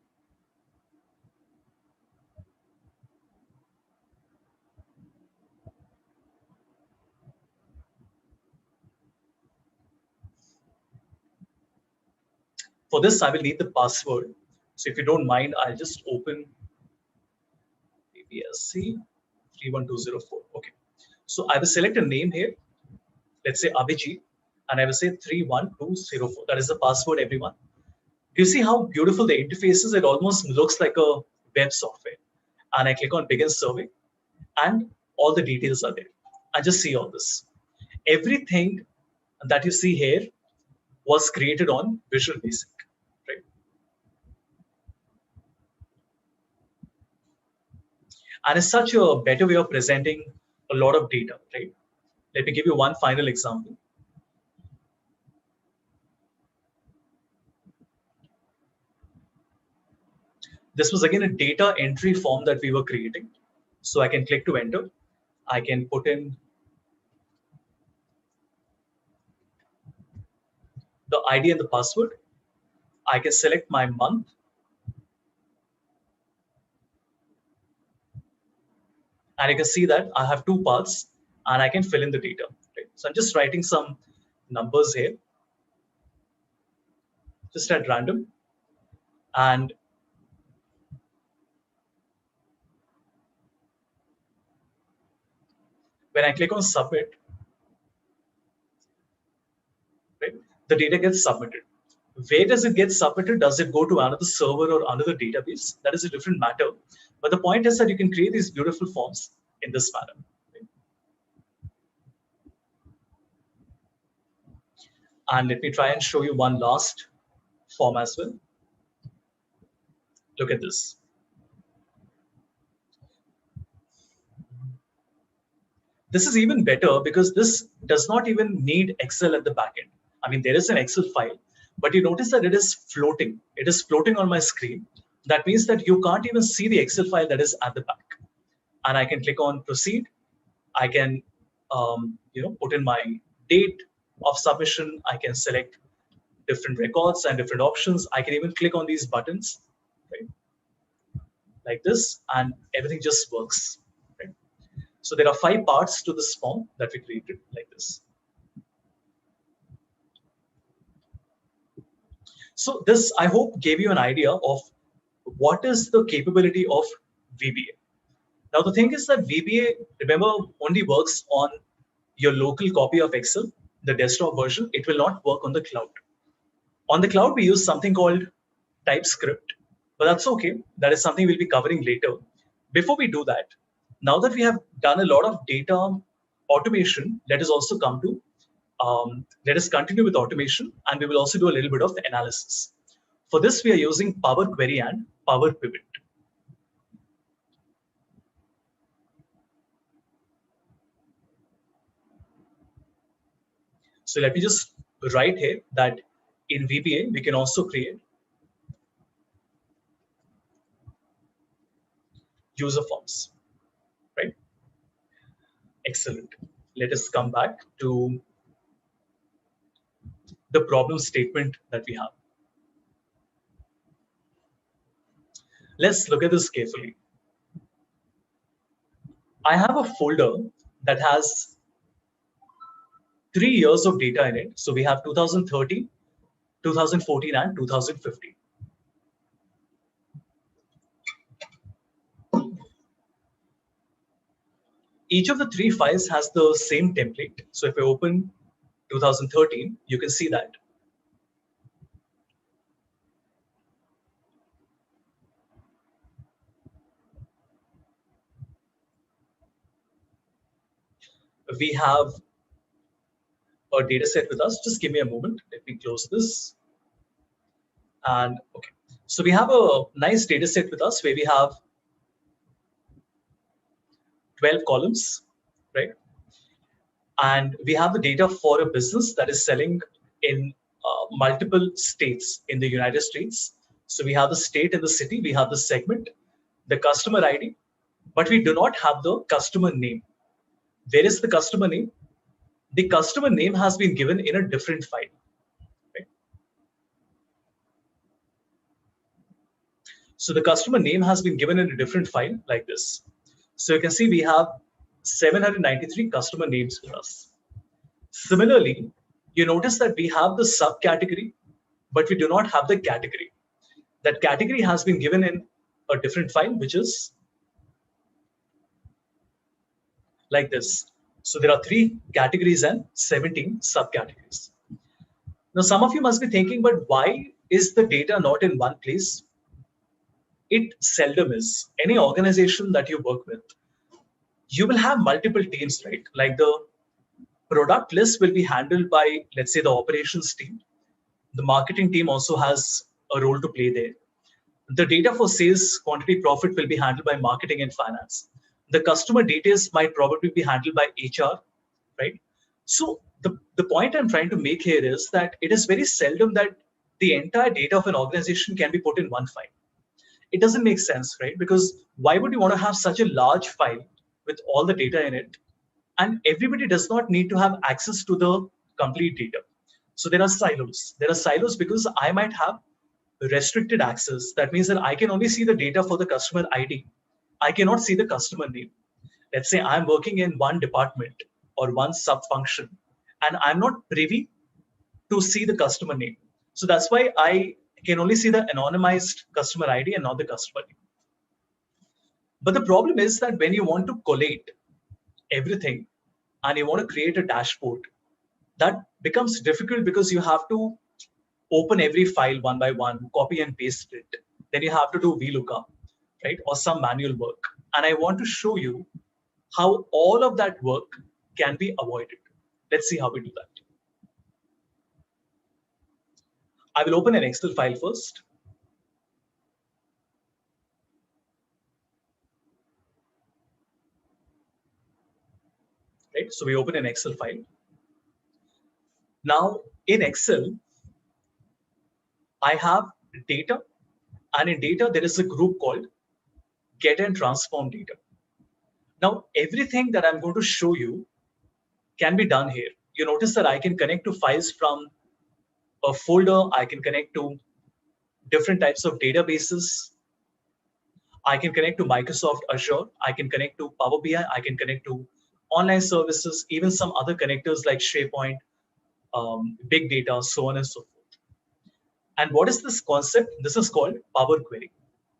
For this, I will need the password. So if you don't mind, I'll just open ABSC 31204. Okay. So I will select a name here. Let's say Abhijit, and I will say 31204. That is the password, everyone. Do you see how beautiful the interface is? It almost looks like a web software. And I click on Begin Survey, and all the details are there. I just see all this. Everything that you see here was created on Visual Basic, right? And it's such a better way of presenting a lot of data, right? Let me give you one final example. This was again a data entry form that we were creating. So I can click to enter. I can put in the ID and the password. I can select my month. And you can see that I have two paths and I can fill in the data. Right? So I'm just writing some numbers here, just at random. And when I click on submit, right, the data gets submitted. Where does it get submitted? Does it go to another server or another database? That is a different matter. But the point is that you can create these beautiful forms in this manner. And let me try and show you one last form as well. Look at this. This is even better because this does not even need Excel at the back end. I mean, there is an Excel file, but you notice that it is floating. It is floating on my screen. That means that you can't even see the Excel file that is at the back. And I can click on proceed. I can put in my date of submission. I can select different records and different options. I can even click on these buttons, right? Like this, and everything just works. Right? So there are 5 parts to this form that we created like this. So this, I hope, gave you an idea of what is the capability of VBA. Now, the thing is that VBA, remember, only works on your local copy of Excel, the desktop version. It will not work on the cloud. On the cloud, we use something called TypeScript, but that's okay. That is something we'll be covering later. Before we do that, now that we have done a lot of data automation, let us also come to, let us continue with automation, and we will also do a little bit of analysis. For this, we are using Power Query and Power Pivot. So let me just write here that in VBA, we can also create user forms, right? Excellent. Let us come back to the problem statement that we have. Let's look at this carefully. I have a folder that has 3 years of data in it. So we have 2013, 2014, and 2015. Each of the 3 files has the same template. So if I open 2013, you can see that. We have a data set with us. Just give me a moment. Let me close this. And okay, so we have a nice data set with us where we have 12 columns, right? And we have the data for a business that is selling in multiple states in the United States. So we have the state and the city, we have the segment, the customer ID, but we do not have the customer name. Where is the customer name? The customer name has been given in a different file. Right? So the customer name has been given in a different file like this. So you can see we have 793 customer names with us. Similarly, you notice that we have the subcategory, but we do not have the category. That category has been given in a different file, which is like this. So there are 3 categories and 17 subcategories. Now, some of you must be thinking, but why is the data not in one place? It seldom is. Any organization that you work with, you will have multiple teams, right? Like the product list will be handled by, let's say, the operations team. The marketing team also has a role to play there. The data for sales, quantity, profit will be handled by marketing and finance. The customer details might probably be handled by HR, right? So the point I'm trying to make here is that it is very seldom that the entire data of an organization can be put in one file. It doesn't make sense, right? Because why would you want to have such a large file with all the data in it? And everybody does not need to have access to the complete data. So there are silos. There are silos because I might have restricted access. That means that I can only see the data for the customer ID. I cannot see the customer name. Let's say I'm working in one department or one sub-function, and I'm not privy to see the customer name. So that's why I can only see the anonymized customer ID and not the customer name. But the problem is that when you want to collate everything and you want to create a dashboard, that becomes difficult because you have to open every file one by one, copy and paste it. Then you have to do VLOOKUP, right? Or some manual work. And I want to show you how all of that work can be avoided. Let's see how we do that. I will open an Excel file first. Right? So we open an Excel file. Now in Excel, I have data, and in data, there is a group called get and transform data. Now, everything that I'm going to show you can be done here. You notice that I can connect to files from a folder. I can connect to different types of databases. I can connect to Microsoft Azure. I can connect to Power BI. I can connect to online services, even some other connectors like SharePoint, big data, so on and so forth. And what is this concept? This is called Power Query,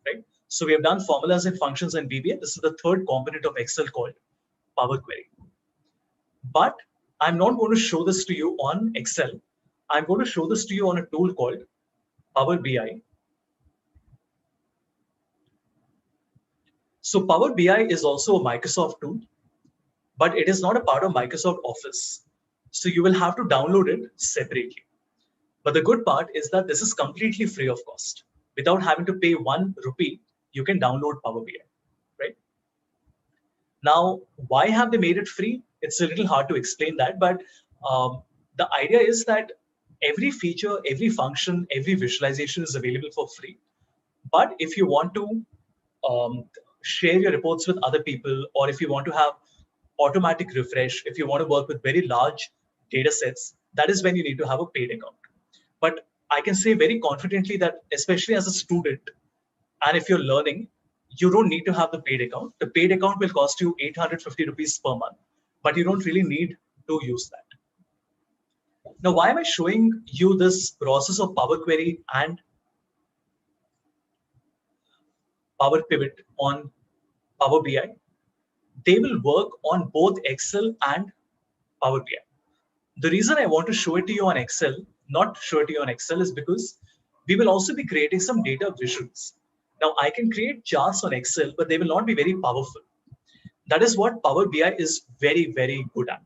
right? So we have done formulas and functions and VBA. This is the third component of Excel called Power Query. But I'm not going to show this to you on Excel. I'm going to show this to you on a tool called Power BI. So Power BI is also a Microsoft tool, but it is not a part of Microsoft Office. So you will have to download it separately. But the good part is that this is completely free of cost. Without having to pay 1 rupee, you can download Power BI, right? Now, why have they made it free? It's a little hard to explain that, but the idea is that every feature, every function, every visualization is available for free. But if you want to share your reports with other people, or if you want to have automatic refresh, if you want to work with very large data sets, that is when you need to have a paid account. But I can say very confidently that, especially as a student, and if you're learning, you don't need to have the paid account. The paid account will cost you 850 rupees per month, but you don't really need to use that. Now, why am I showing you this process of Power Query and Power Pivot on Power BI? They will work on both Excel and Power BI. The reason I want to show it to you on Excel, not show it to you on Excel, is because we will also be creating some data visuals. Now, I can create charts on Excel, but they will not be very powerful. That is what Power BI is very, very good at.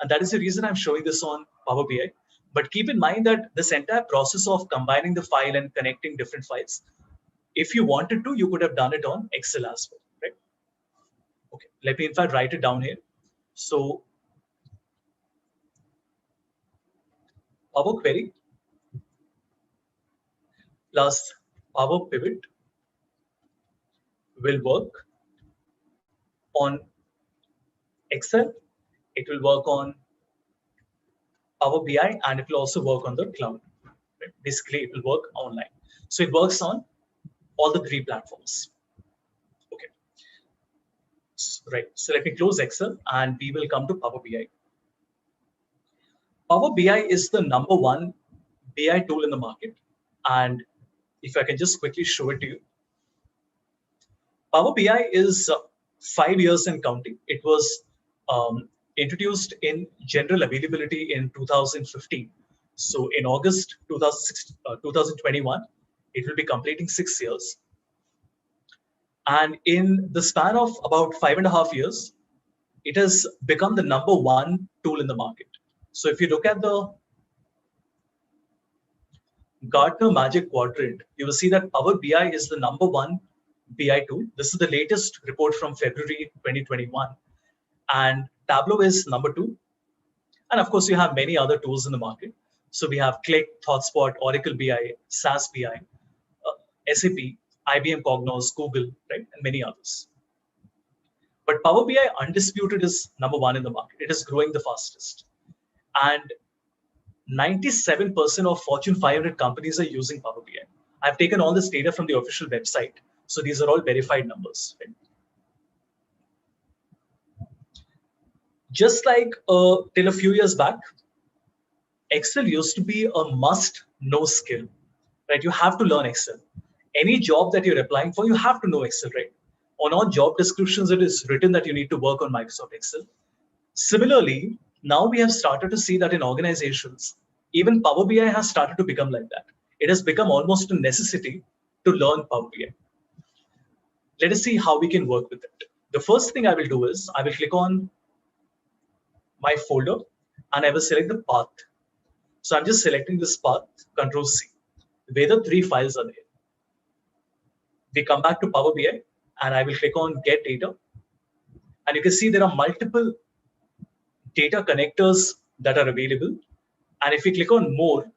And that is the reason I'm showing this on Power BI. But keep in mind that this entire process of combining the file and connecting different files, if you wanted to, you could have done it on Excel as well, right? Okay, let me in fact write it down here. So Power Query plus Power Pivot will work on Excel, it will work on Power BI, and it will also work on the cloud. Right? Basically, it will work online. So it works on all the 3 platforms. Okay. Right. So let me close Excel and we will come to Power BI. Power BI is the #1 BI tool in the market. And if I can just quickly show it to you. Power BI is 5 years and counting. It was introduced in general availability in 2015. So in August 2021, it will be completing 6 years. And in the span of about 5.5 years, it has become the #1 tool in the market. So if you look at the Gartner Magic Quadrant, you will see that Power BI is the #1 BI tool. This is the latest report from February 2021. And Tableau is #2. And of course, you have many other tools in the market. So we have Click, ThoughtSpot, Oracle BI, SAS BI, SAP, IBM Cognos, Google, right, and many others. But Power BI undisputed is #1 in the market. It is growing the fastest. And 97% of Fortune 500 companies are using Power BI. I've taken all this data from the official website. So these are all verified numbers. Right? Just like till a few years back, Excel used to be a must-know skill. Right? You have to learn Excel. Any job that you're applying for, you have to know Excel, right? On all job descriptions, it is written that you need to work on Microsoft Excel. Similarly, now we have started to see that in organizations, Even Power BI has started to become like that. It has become almost a necessity to learn Power BI. Let us see how we can work with it. The first thing I will do is I will click on my folder and I will select the path. So I'm just selecting this path, Control C, where the 3 files are there. We come back to Power BI and I will click on Get Data. And you can see there are multiple data connectors that are available. And if you click on More,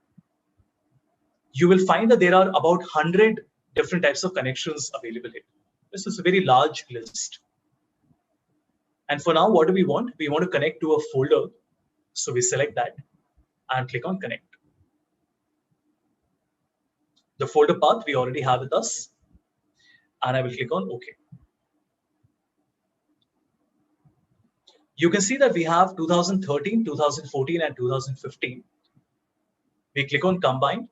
you will find that there are about 100 different types of connections available here. This is a very large list. And for now, what do we want? We want to connect to a folder. So we select that and click on Connect. The folder path we already have with us. And I will click on OK. You can see that we have 2013, 2014, and 2015. We click on Combine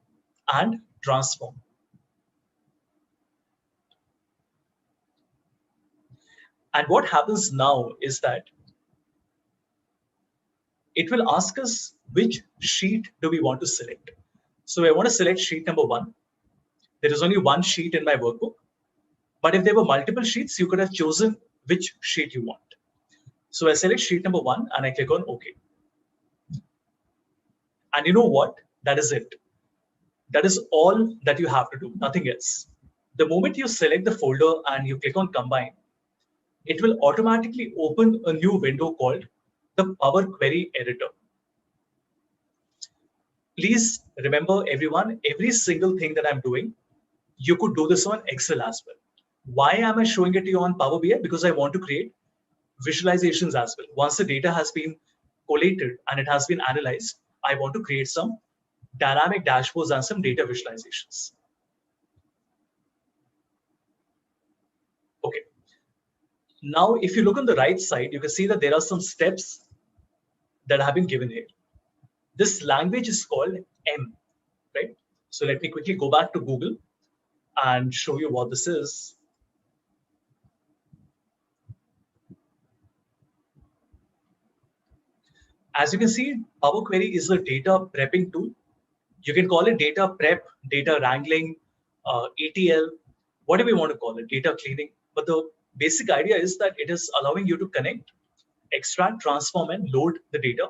and Transform. And what happens now is that it will ask us which sheet do we want to select. So I want to select sheet number 1. There is only one sheet in my workbook. But if there were multiple sheets, you could have chosen which sheet you want. So I select sheet number 1 and I click on OK. And you know what? That is it. That is all that you have to do, nothing else. The moment you select the folder and you click on Combine, it will automatically open a new window called the Power Query Editor. Please remember, everyone, every single thing that I'm doing, you could do this on Excel as well. Why am I showing it to you on Power BI? Because I want to create visualizations as well. Once the data has been collated and it has been analyzed, I want to create some dynamic dashboards and some data visualizations. Okay. Now, if you look on the right side, you can see that there are some steps that have been given here. This language is called M, right? So let me quickly go back to Google and show you what this is. As you can see, Power Query is a data prepping tool. You can call it data prep, data wrangling, ETL, whatever you want to call it, data cleaning. But the basic idea is that it is allowing you to connect, extract, transform, and load the data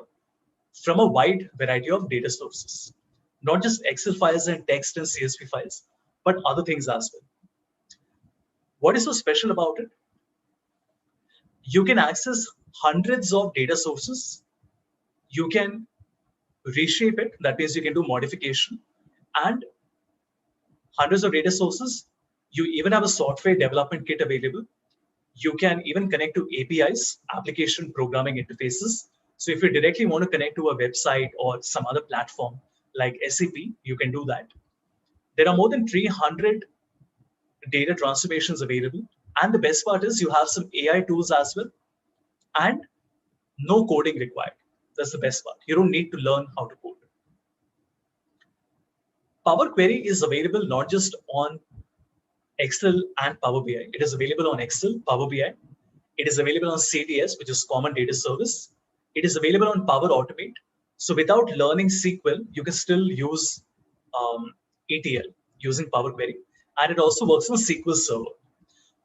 from a wide variety of data sources. Not just Excel files and text and CSV files, but other things as well. What is so special about it? You can access hundreds of data sources. You can reshape it. That means you can do modification and hundreds of data sources. You even have a software development kit available. You can even connect to APIs, application programming interfaces. So if you directly want to connect to a website or some other platform like SEBI, you can do that. There are more than 300 data transformations available. And the best part is you have some AI tools as well and no coding required. That's the best part. You don't need to learn how to code. Power Query is available not just on Excel and Power BI. It is available on Excel, Power BI. It is available on CDS, which is Common Data Service. It is available on Power Automate. So without learning SQL, you can still use ETL using Power Query. And it also works on SQL Server.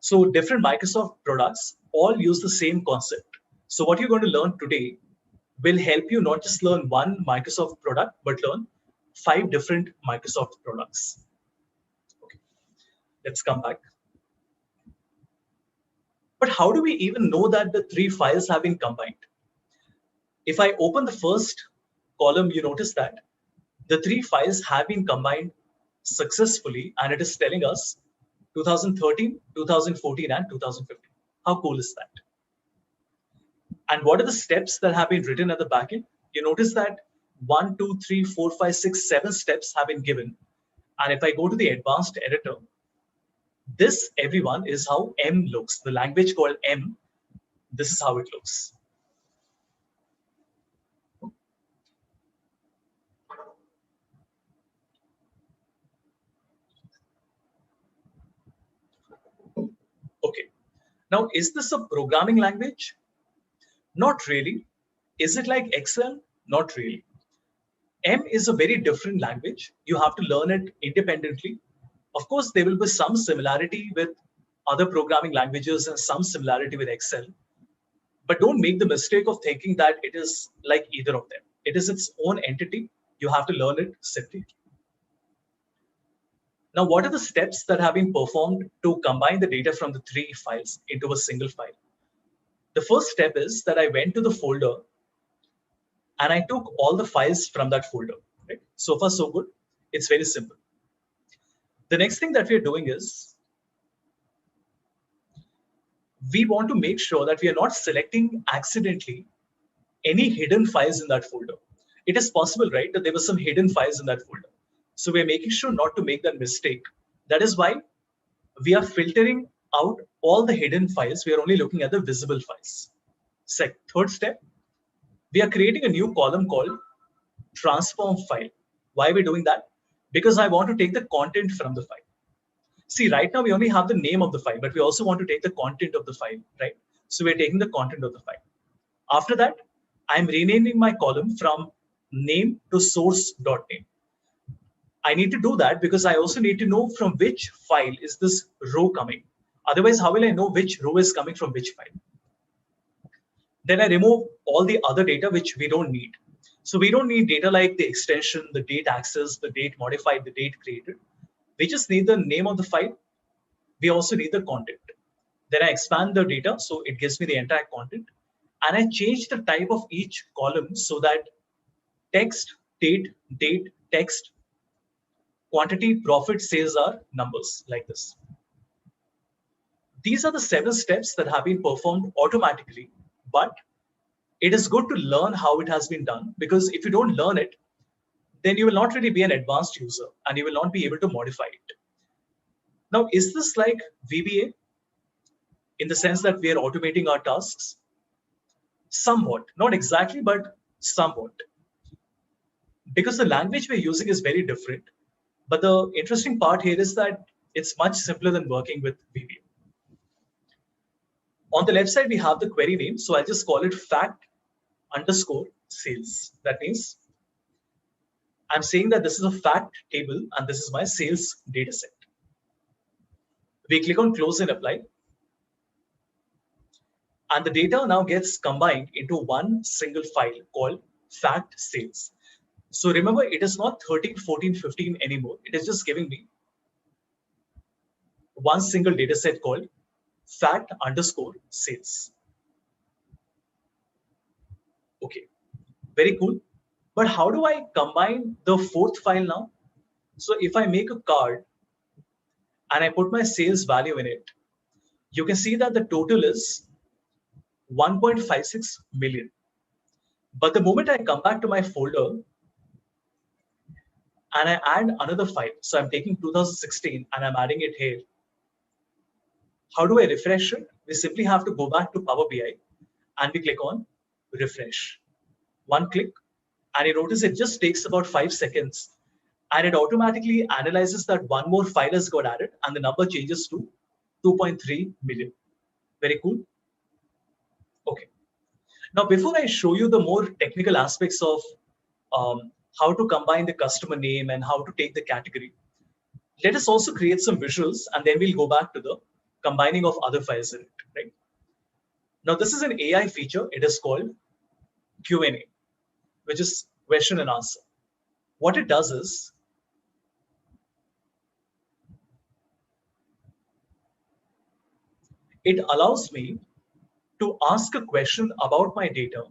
So different Microsoft products all use the same concept. So what you're going to learn today will help you not just learn one Microsoft product, but learn 5 different Microsoft products. Okay, let's come back. But how do we even know that the 3 files have been combined? If I open the first column, you notice that the 3 files have been combined successfully, and it is telling us 2013, 2014, and 2015. How cool is that? And what are the steps that have been written at the backend? You notice that 1, 2, 3, 4, 5, 6, 7 steps have been given. And if I go to the advanced editor, this, everyone, is how M looks. The language called M, this is how it looks. Okay. Now, is this a programming language? Not really. Is it like Excel? Not really. M is a very different language. You have to learn it independently. Of course, there will be some similarity with other programming languages and some similarity with Excel. But don't make the mistake of thinking that it is like either of them. It is its own entity. You have to learn it separately. Now, what are the steps that have been performed to combine the data from the three files into a single file? The first step is that I went to the folder and I took all the files from that folder. Right? So far, so good. It's very simple. The next thing that we are doing is we want to make sure that we are not selecting accidentally any hidden files in that folder. It is possible, right, that there were some hidden files in that folder. So we're making sure not to make that mistake. That is why we are filtering out all the hidden files. We are only looking at the visible files. Third step, we are creating a new column called transform file. Why are we doing that? Because I want to take the content from the file. See, right now we only have the name of the file, but we also want to take the content of the file, right? So we're taking the content of the file. After that, I'm renaming my column from name to source.name. I need to do that because I also need to know from which file is this row coming. Otherwise, how will I know which row is coming from which file? Then I remove all the other data which we don't need. So we don't need data like the extension, the date accessed, the date modified, the date created. We just need the name of the file. We also need the content. Then I expand the data so it gives me the entire content. And I change the type of each column so that text, date, text, quantity, profit, sales are numbers like this. These are the 7 steps that have been performed automatically, but it is good to learn how it has been done, because if you don't learn it, then you will not really be an advanced user and you will not be able to modify it. Now, is this like VBA in the sense that we are automating our tasks? Somewhat, not exactly, but somewhat. Because the language we're using is very different. But the interesting part here is that it's much simpler than working with VBA. On the left side, we have the query name. So I'll just call it fact_sales. That means I'm saying that this is a fact table and this is my sales data set. We click on close and apply. And the data now gets combined into one single file called fact sales. So remember, it is not 13, 14, 15 anymore. It is just giving me one single data set called fact_sales. Okay, very cool. But how do I combine the fourth file now? So if I make a card and I put my sales value in it, you can see that the total is 1.56 million. But the moment I come back to my folder and I add another file, so I'm taking 2016 and I'm adding it here. How do I refresh it? We simply have to go back to Power BI and we click on refresh. One click, and you notice it just takes about 5 seconds and it automatically analyzes that one more file has got added and the number changes to 2.3 million. Very cool. Okay. Now, before I show you the more technical aspects of how to combine the customer name and how to take the category, let us also create some visuals and then we'll go back to the combining of other files in it, right? Now, this is an AI feature. It is called Q&A, which is question and answer. What it does is it allows me to ask a question about my data,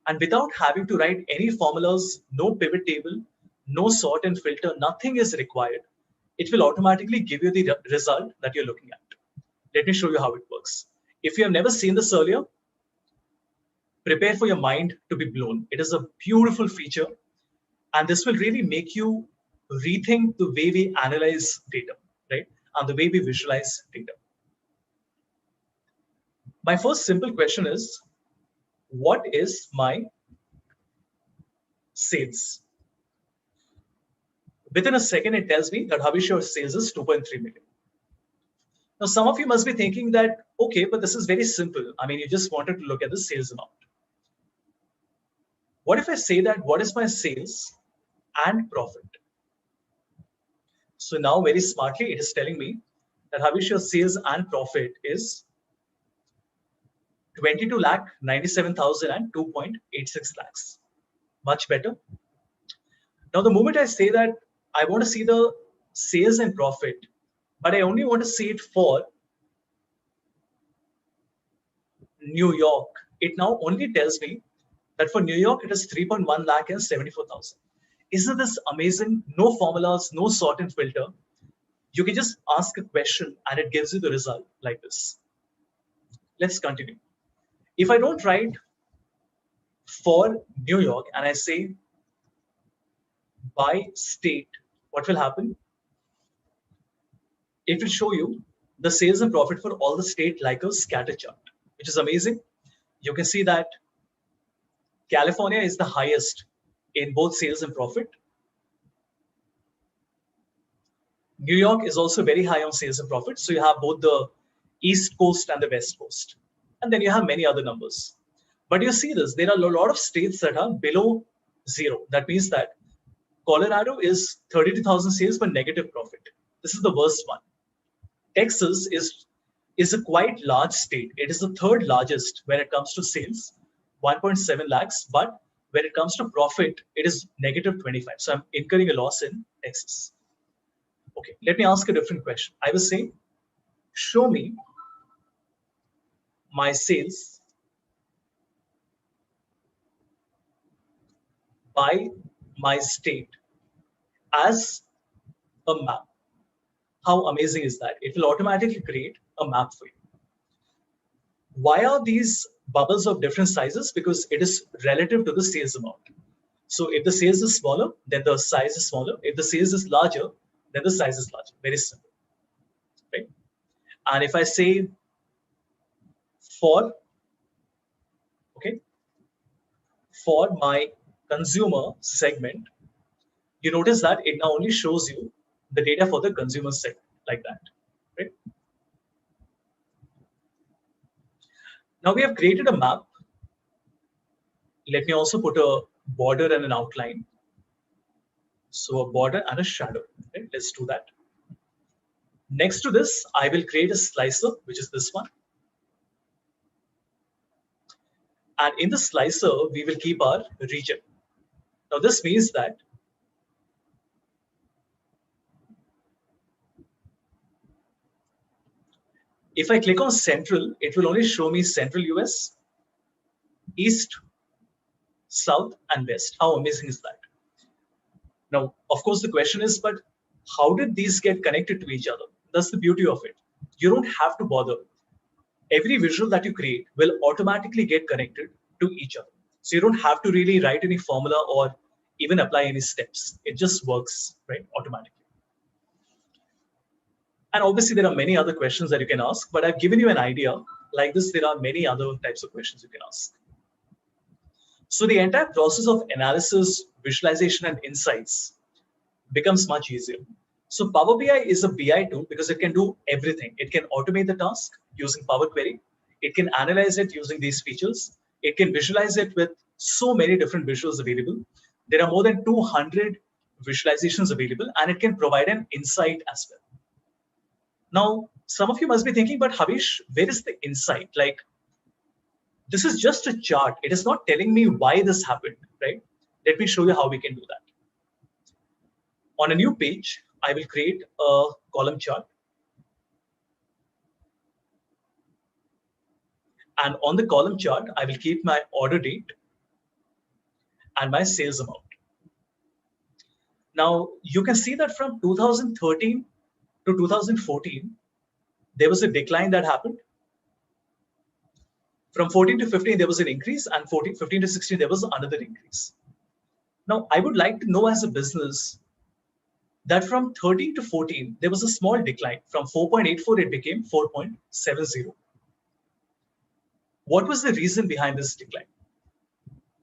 and without having to write any formulas, no pivot table, no sort and filter, nothing is required. It will automatically give you the result that you're looking at. Let me show you how it works. If you have never seen this earlier, prepare for your mind to be blown. It is a beautiful feature, and this will really make you rethink the way we analyze data, right? And the way we visualize data. My first simple question is, what is my sales? Within a second, it tells me that Havish, your sales is 2.3 million. Now, some of you must be thinking that, okay, but this is very simple. I mean, you just wanted to look at the sales amount. What if I say that, what is my sales and profit. So now very smartly, it is telling me that Havish, your sales and profit is 22,97,000 and 2.86 lakhs. Much better. Now, the moment I say that I want to see the sales and profit, but I only want to see it for New York, it now only tells me that for New York, it is 3.1 lakh and 74,000. Isn't this amazing? No formulas, no sort and filter. You can just ask a question and it gives you the result like this. Let's continue. If I don't write for New York and I say by state, what will happen? It will show you the sales and profit for all the state like a scatter chart, which is amazing. You can see that California is the highest in both sales and profit. New York is also very high on sales and profit. So you have both the East Coast and the West Coast. And then you have many other numbers. But you see this, there are a lot of states that are below zero. That means that Colorado is 32,000 sales but negative profit. This is the worst one. Texas is a quite large state. It is the third largest when it comes to sales, 1.7 lakhs. But when it comes to profit, it is negative 25. So I'm incurring a loss in Texas. Okay, let me ask a different question. I will say, show me my sales by my state as a map. How amazing is that? It will automatically create a map for you. Why are these bubbles of different sizes? Because it is relative to the sales amount. So if the sales is smaller, then the size is smaller. If the sales is larger, then the size is larger. Very simple, right? And if I say for, okay, for my consumer segment, you notice that it now only shows you the data for the consumer segment like that, right? Now we have created a map. Let me also put a border and an outline. So a border and a shadow, right? Let's do that. Next to this, I will create a slicer, which is this one. And in the slicer, we will keep our region. Now this means that if I click on central, it will only show me central US, east, south, and west. How amazing is that? Now, of course, the question is, but how did these get connected to each other? That's the beauty of it. You don't have to bother. Every visual that you create will automatically get connected to each other. So you don't have to really write any formula or even apply any steps. It just works, right, automatically. And obviously, there are many other questions that you can ask, but I've given you an idea. Like this, there are many other types of questions you can ask. So the entire process of analysis, visualization, and insights becomes much easier. So Power BI is a BI tool because it can do everything. It can automate the task using Power Query. It can analyze it using these features. It can visualize it with so many different visuals available. There are more than 200 visualizations available, and it can provide an insight as well. Now, some of you must be thinking, but Havish, where is the insight? Like, this is just a chart. It is not telling me why this happened, right? Let me show you how we can do that. On a new page, I will create a column chart. And on the column chart, I will keep my order date and my sales amount. Now, you can see that from 2013 to 2014, there was a decline that happened. From 14 to 15, there was an increase, and 15 to 16, there was another increase. Now, I would like to know as a business that from 13 to 14, there was a small decline. From 4.84, it became 4.70. What was the reason behind this decline?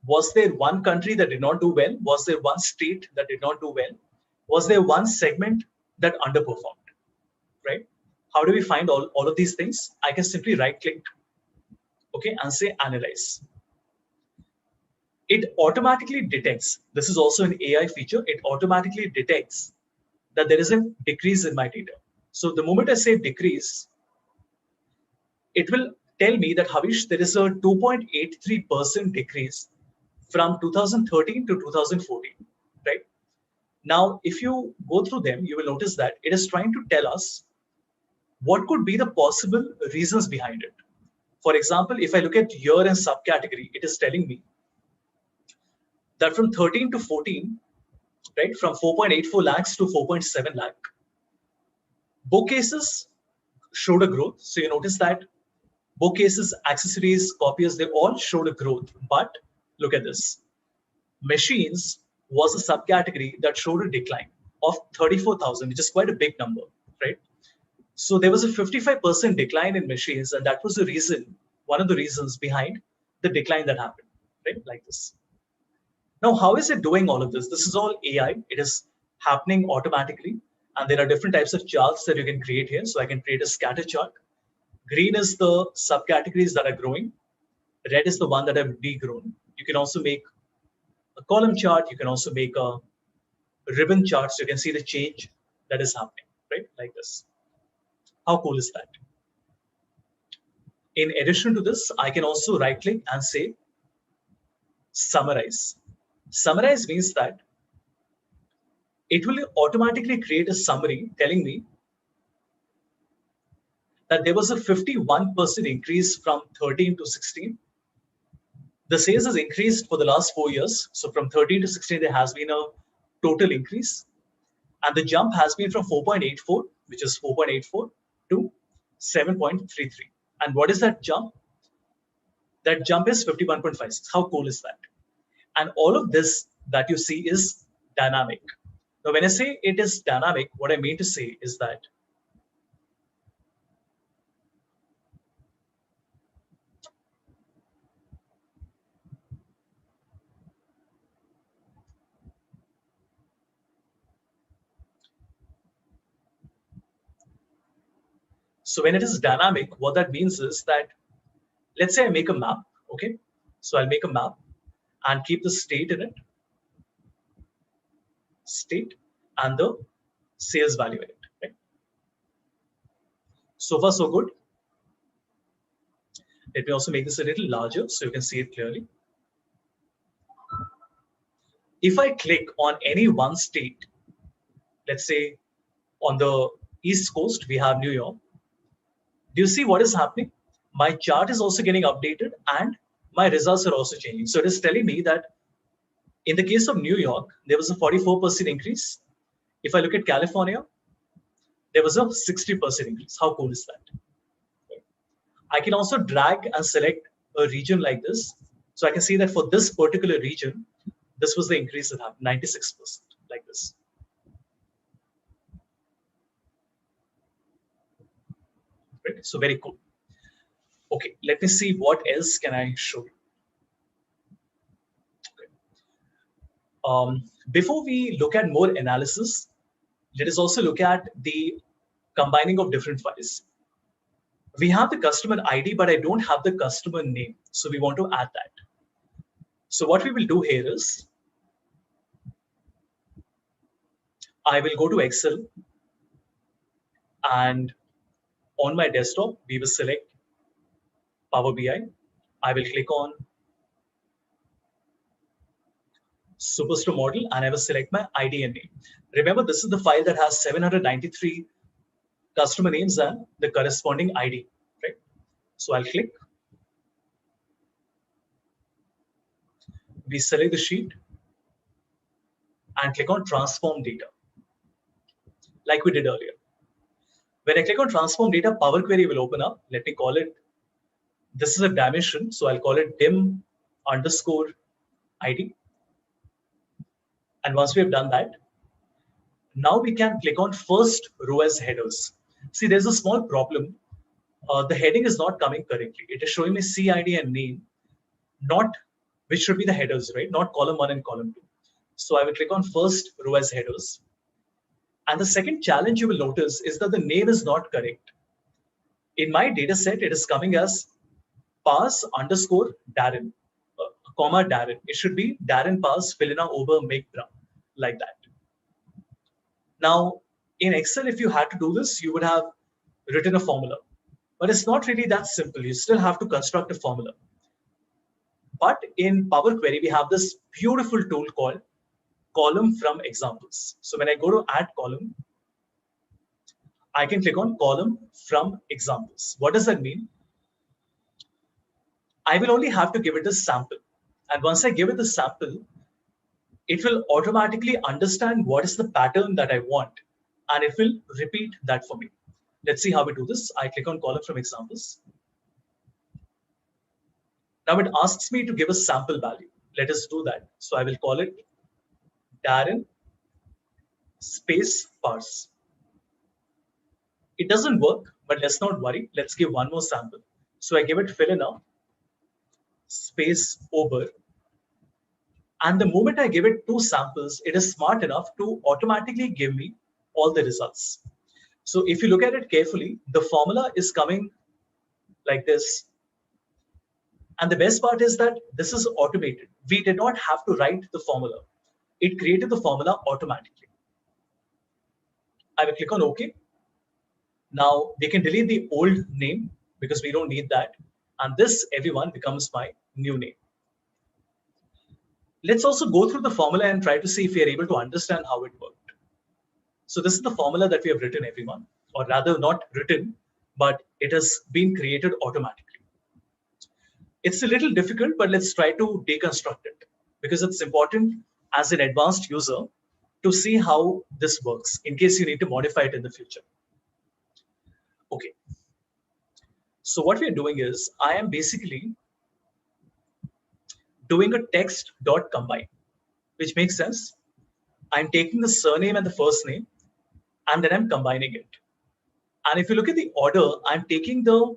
Was there one country that did not do well? Was there one state that did not do well? Was there one segment that underperformed, right? How do we find all of these things? I can simply right click, okay, and say analyze. it automatically detects, this is also an AI feature, it automatically detects that there is a decrease in my data. So the moment I say decrease, it will tell me that, Havish, there is a 2.83% decrease from 2013 to 2014, right? Now, if you go through them, you will notice that it is trying to tell us what could be the possible reasons behind it. For example, if I look at year and subcategory, it is telling me that from 13 to 14, right, from 4.84 lakhs to 4.7 lakh, bookcases showed a growth. So you notice that bookcases, accessories, copiers, they all showed a growth. But look at this. Machines was a subcategory that showed a decline of 34,000, which is quite a big number, right? So there was a 55% decline in machines, and that was the reason, one of the reasons behind the decline that happened, right? Like this. Now, how is it doing all of this? This is all AI. It is happening automatically. And there are different types of charts that you can create here. So I can create a scatter chart. Green is the subcategories that are growing. Red is the one that have degrown. You can also make a column chart. You can also make a ribbon chart. So you can see the change that is happening, right? Like this. How cool is that? In addition to this, I can also right click and say summarize. Summarize means that it will automatically create a summary telling me that there was a 51% increase from 13 to 16. The sales has increased for the last 4 years. So from 13 to 16, there has been a total increase. And the jump has been from 4.84, which is 4.84, to 7.33. And what is that jump? That jump is 51.56. How cool is that? And all of this that you see is dynamic. Now, when I say it is dynamic, what I mean to say is that so when it is dynamic, what that means is that, let's say I make a map, okay? So I'll make a map and keep the state in it, state, and the sales value in it, right? So far, so good. Let me also make this a little larger so you can see it clearly. If I click on any one state, let's say on the East Coast, we have New York. Do you see what is happening? My chart is also getting updated and my results are also changing. So it is telling me that in the case of New York, there was a 44% increase. If I look at California, there was a 60% increase. How cool is that? I can also drag and select a region like this. So I can see that for this particular region, this was the increase that happened, 96%, like this. Right? So very cool. Okay, let me see what else can I show you. Before we look at more analysis, let us also look at the combining of different files. We have the customer ID, but I don't have the customer name. So we want to add that. So what we will do here is, I will go to Excel, and on my desktop, we will select Power BI. I will click on Superstore model, and I will select my ID and name. Remember, this is the file that has 793 customer names and the corresponding ID, right? So I'll click. We select the sheet and click on transform data, like we did earlier. When I click on transform data, Power Query will open up. Let me call it, this is a dimension, so I'll call it dim underscore ID. And once we have done that, now we can click on first row as headers. See, there's a small problem. The heading is not coming correctly. It is showing me CID and name, not which should be the headers, right? Not column 1 and column 2. So I will click on first row as headers. And the second challenge you will notice is that the name is not correct. In my data set, it is coming as pass underscore Darren, comma Darren. It should be Darren Pass, Filina Ober, Meg Brown, like that. Now, in Excel, if you had to do this, you would have written a formula. But it's not really that simple. You still have to construct a formula. But in Power Query, we have this beautiful tool called column from examples. So when I go to add column, I can click on column from examples. What does that mean? I will only have to give it a sample. And once I give it the sample, it will automatically understand what is the pattern that I want. And it will repeat that for me. Let's see how we do this. I click on column from examples. Now it asks me to give a sample value. Let us do that. So I will call it Darren space parse. It doesn't work, but let's not worry. Let's give one more sample. So I give it Filina space Ober. And the moment I give it two samples, it is smart enough to automatically give me all the results. So if you look at it carefully, the formula is coming like this. And the best part is that this is automated. We did not have to write the formula. It created the formula automatically. I will click on OK. Now we can delete the old name because we don't need that. And this, everyone, becomes my new name. Let's also go through the formula and try to see if we are able to understand how it worked. So this is the formula that we have written, everyone, or rather not written, but it has been created automatically. It's a little difficult, but let's try to deconstruct it because it's important as an advanced user to see how this works in case you need to modify it in the future. Okay. So what we are doing is I am basically doing a text.combine, which makes sense. I'm taking the surname and the first name, and then I'm combining it. And if you look at the order, I'm taking the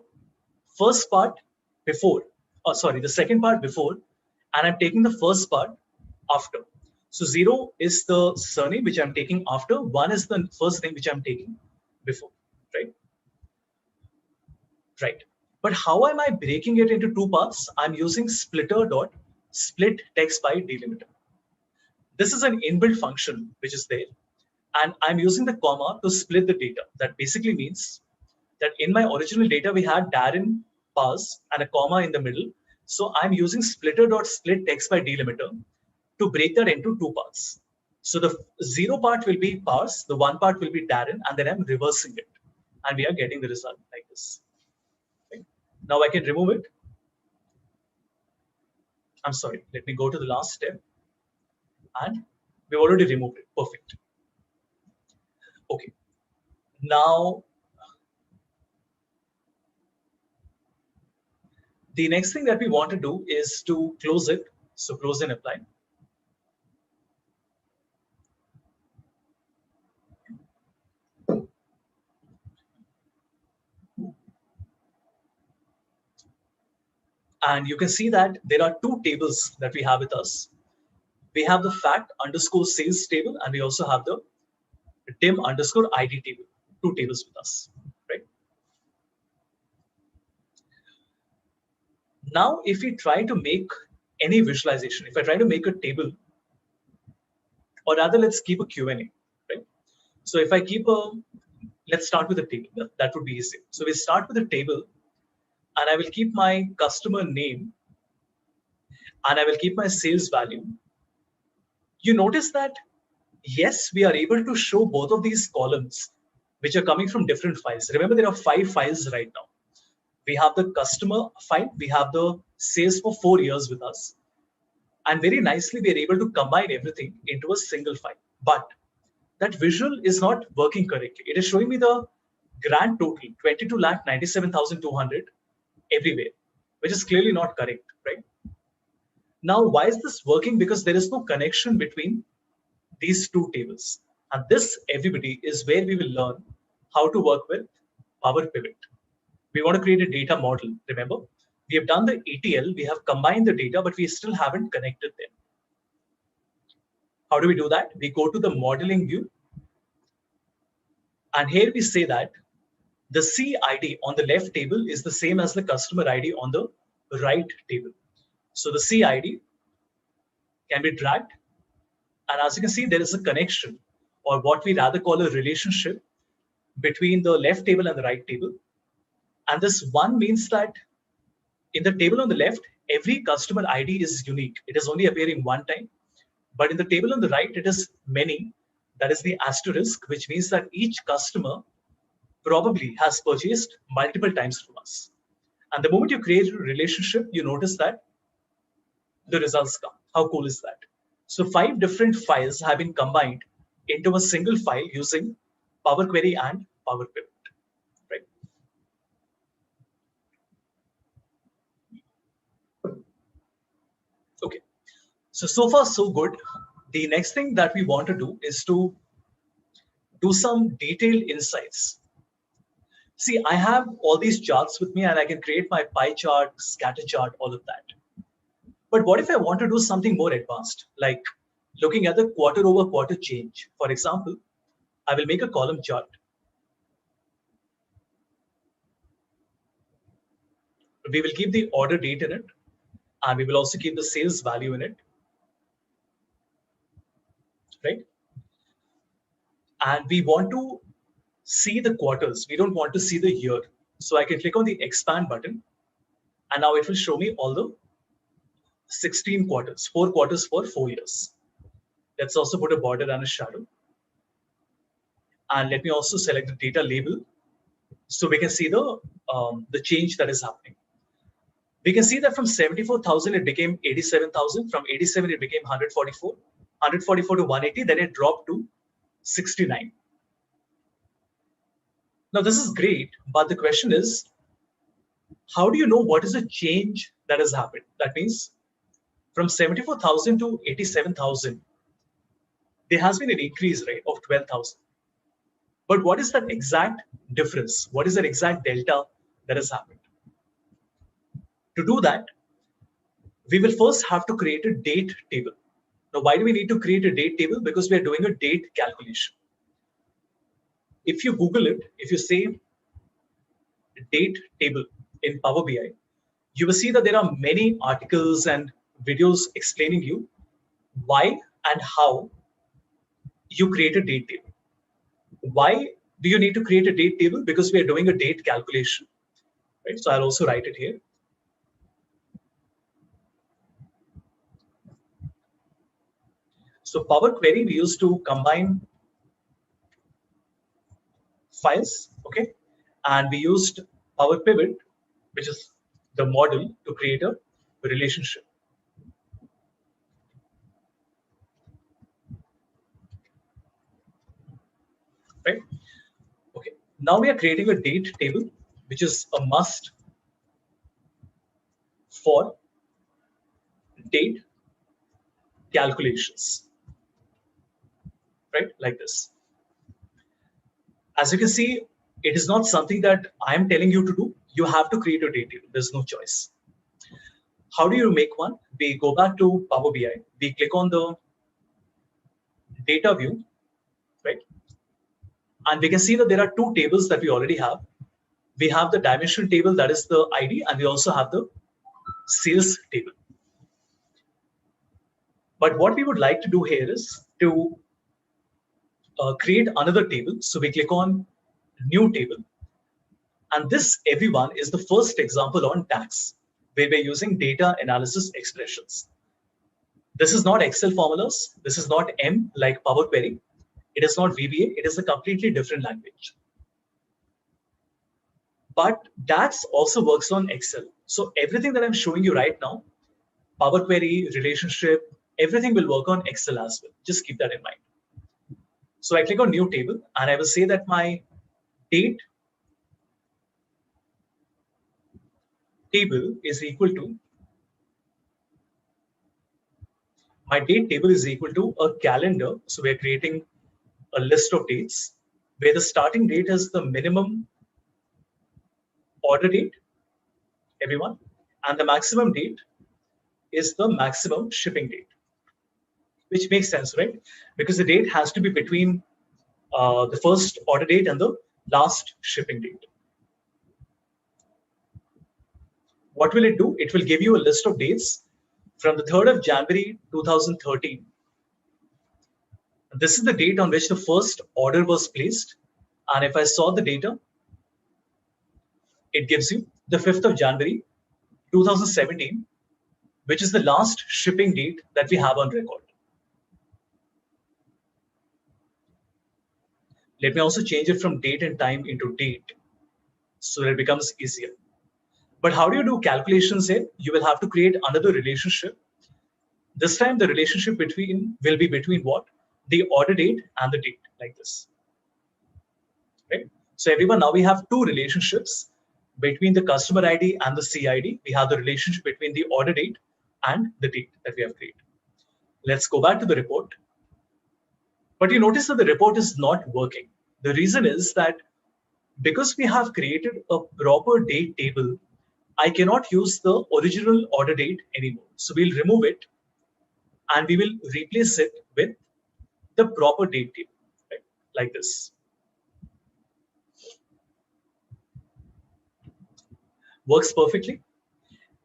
first part before, the second part before, and I'm taking the first part after. So 0 is the surname, which I'm taking after. 1 is the first name, which I'm taking before, right? Right. But how am I breaking it into two parts? I'm using splitter.split text by delimiter. This is an inbuilt function which is there. And I'm using the comma to split the data. That basically means that in my original data, we had Darren parse and a comma in the middle. So I'm using splitter.split text by delimiter to break that into two parts. So the 0 part will be parse, the 1 part will be Darren, and then I'm reversing it. And we are getting the result like this. Okay. Now I can remove it. I'm sorry, let me go to the last step. And we've already removed it. Perfect. Okay. Now, the next thing that we want to do is to close it. So close and apply. And you can see that there are two tables that we have with us. We have the fact underscore sales table, and we also have the dim underscore ID table, two tables with us, right? Now, if we try to make any visualization, if I try to make a table, or rather, let's keep a Q&A, right? So if I keep let's start with a table. That would be easy. So we start with a table, and I will keep my customer name, and I will keep my sales value. You notice that, yes, we are able to show both of these columns, which are coming from different files. Remember, there are 5 files right now. We have the customer file, we have the sales for 4 years with us. And very nicely, we are able to combine everything into a single file. But that visual is not working correctly. It is showing me the grand total, 22,97,200 everywhere, which is clearly not correct, right? Now, why is this working? Because there is no connection between these two tables. And this, everybody, is where we will learn how to work with Power Pivot. We want to create a data model, remember? We have done the ETL, we have combined the data, but we still haven't connected them. How do we do that? We go to the modeling view. And here we say that the CID on the left table is the same as the customer ID on the right table. So the CID can be dragged. And as you can see, there is a connection, or what we rather call a relationship, between the left table and the right table. And this one means that in the table on the left, every customer ID is unique. It is only appearing one time. But in the table on the right, it is many. That is the asterisk, which means that each customer probably has purchased multiple times from us. And the moment you create a relationship, you notice that the results come. How cool is that? So 5 different files have been combined into a single file using Power Query and Power Pivot, right? Okay, so far so good. The next thing that we want to do is to do some detailed insights. See, I have all these charts with me and I can create my pie chart, scatter chart, all of that. But what if I want to do something more advanced, like looking at the quarter over quarter change? For example, I will make a column chart. We will keep the order date in it, and we will also keep the sales value in it, right? And we want to see the quarters. We don't want to see the year. So I can click on the expand button, and now it will show me all the 16 quarters, 4 quarters for 4 years. Let's also put a border and a shadow. And let me also select the data label so we can see the change that is happening. We can see that from 74,000, it became 87,000. From 87, it became 144. 144 to 180, then it dropped to 69. Now, this is great, but the question is, how do you know what is the change that has happened? That means from 74,000 to 87,000, there has been an increase, right, of 12,000. But what is that exact difference? What is that exact delta that has happened? To do that, we will first have to create a date table. Now, why do we need to create a date table? Because we are doing a date calculation. If you Google it, if you say date table in Power BI, you will see that there are many articles and videos explaining you why and how you create a date table. Why do you need to create a date table? Because we are doing a date calculation, right? So I'll also write it here. So Power Query, we used to combine files, okay? And we used Power Pivot, which is the model, to create a relationship. Right? Okay. Now we are creating a date table, which is a must for date calculations. Right? Like this. As you can see, it is not something that I am telling you to do. You have to create a date table. There's no choice. How do you make one? We go back to Power BI. We click on the data view, right? And we can see that there are 2 tables that we already have. We have the dimension table, that is the ID, and we also have the sales table. But what we would like to do here is to create another table. So we click on new table. And this, everyone, is the first example on tax, where we're using data analysis expressions. This is not Excel formulas. This is not M like Power Query. It is not VBA. It is a completely different language. But DAX also works on Excel. So everything that I'm showing you right now, Power Query, relationship, everything will work on Excel as well. Just keep that in mind. So I click on new table and I will say that my date table is equal to a calendar. So we're creating a list of dates where the starting date is the minimum order date, everyone, and the maximum date is the maximum shipping date, which makes sense, right? Because the date has to be between the first order date and the last shipping date. What will it do? It will give you a list of dates from the 3rd of January 2013. This is the date on which the first order was placed. And if I saw the data, it gives you the 5th of January 2017, which is the last shipping date that we have on record. Let me also change it from date and time into date so that it becomes easier. But how do you do calculations here? You will have to create another relationship. This time the relationship will be between what? The order date and the date, like this. Right? So everyone, now we have two relationships between the customer ID and the CID. We have the relationship between the order date and the date that we have created. Let's go back to the report. But you notice that the report is not working. The reason is that because we have created a proper date table, I cannot use the original order date anymore. So we'll remove it and we will replace it with the proper date table, right? Like this. Works perfectly.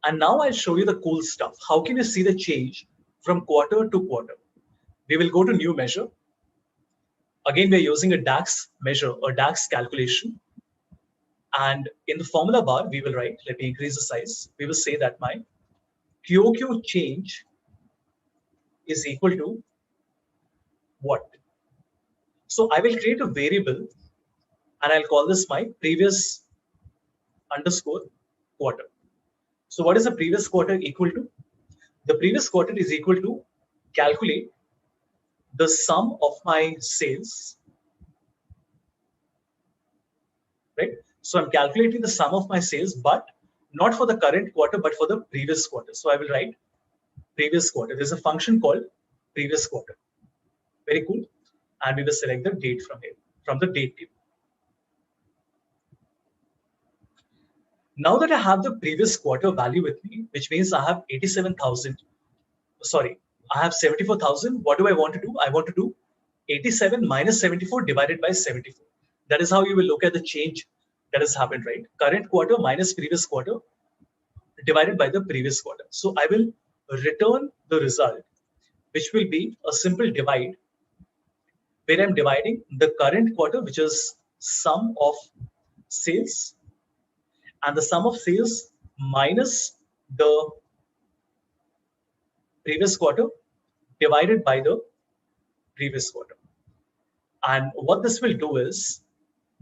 And now I'll show you the cool stuff. How can you see the change from quarter to quarter? We will go to new measure. Again, we're using a DAX measure or DAX calculation. And in the formula bar, we will write, let me increase the size. We will say that my QOQ change is equal to what? So I will create a variable and I'll call this my previous underscore quarter. So what is the previous quarter equal to? The previous quarter is equal to calculate the sum of my sales, right? So I'm calculating the sum of my sales, but not for the current quarter, but for the previous quarter. So I will write previous quarter. There's a function called previous quarter. Very cool. And we will select the date from here, from the date table. Now that I have the previous quarter value with me, which means I have 87,000, sorry, I have 74,000. What do I want to do? I want to do 87 minus 74 divided by 74. That is how you will look at the change that has happened, right? Current quarter minus previous quarter divided by the previous quarter. So I will return the result, which will be a simple divide, where I'm dividing the current quarter, which is sum of sales, and the sum of sales minus the previous quarter divided by the previous quarter. And what this will do is,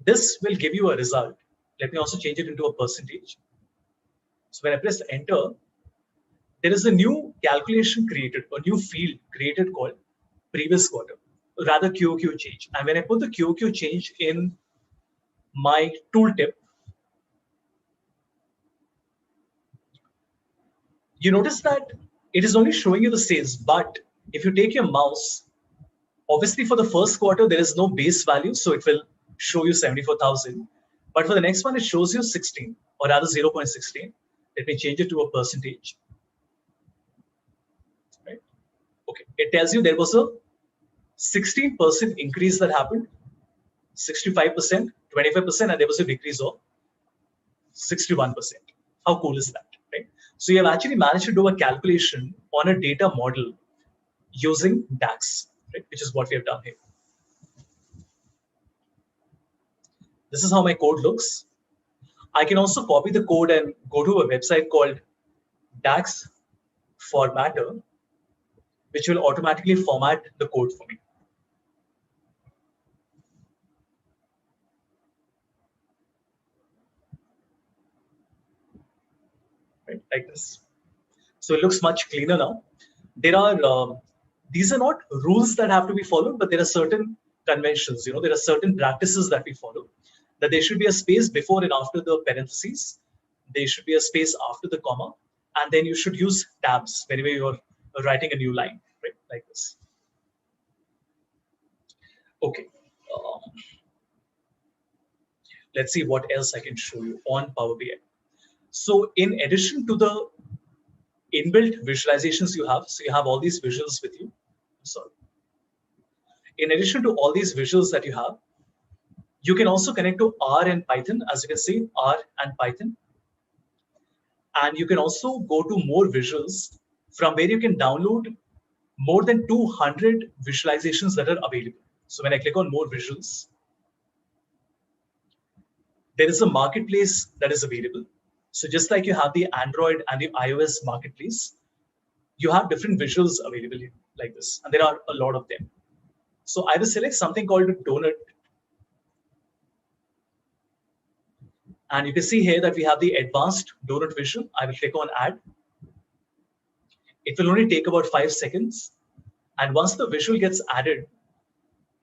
this will give you a result. Let me also change it into a percentage. So when I press enter, there is a new calculation created, a new field created called previous quarter, rather QOQ change. And when I put the QOQ change in my tooltip, you notice that it is only showing you the sales. But if you take your mouse, obviously for the first quarter, there is no base value, so it will show you 74,000. But for the next one, it shows you 16, or rather 0.16. Let me change it to a percentage. Right? Okay, it tells you there was a 16% increase that happened, 65%, 25%, and there was a decrease of 61%. How cool is that? Right? So you have actually managed to do a calculation on a data model using DAX, right? Which is what we have done here. This is how my code looks. I can also copy the code and go to a website called DAX Formatter, which will automatically format the code for me. Right, like this. So it looks much cleaner now. There are these are not rules that have to be followed, but there are certain conventions. You know, there are certain practices that we follow. That there should be a space before and after the parentheses. There should be a space after the comma, and then you should use tabs whenever you're writing a new line, right? Like this. Okay. Let's see what else I can show you on Power BI. So in addition to the inbuilt visualizations you have, so you have all these visuals with you. Sorry. In addition to all these visuals that you have, you can also connect to R and Python. As you can see, R and Python. And you can also go to more visuals from where you can download more than 200 visualizations that are available. So when I click on more visuals, there is a marketplace that is available. So just like you have the Android and the iOS marketplace, you have different visuals available like this, and there are a lot of them. So I will select something called a donut. And you can see here that we have the advanced donut visual. I will click on add. It will only take about 5 seconds. And once the visual gets added,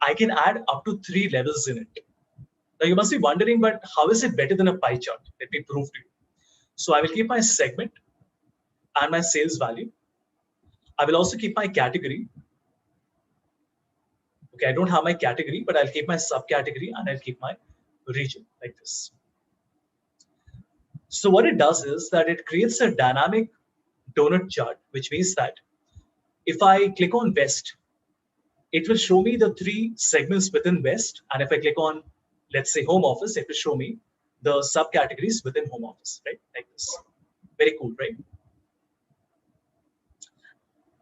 I can add up to 3 levels in it. Now you must be wondering, but how is it better than a pie chart? Let me prove to you. So I will keep my segment and my sales value. I will also keep my category. Okay, I don't have my category, but I'll keep my subcategory and I'll keep my region like this. So what it does is that it creates a dynamic donut chart, which means that if I click on West, it will show me the 3 segments within West. And if I click on, let's say, Home Office, it will show me the subcategories within Home Office, right? Like this. Very cool, right?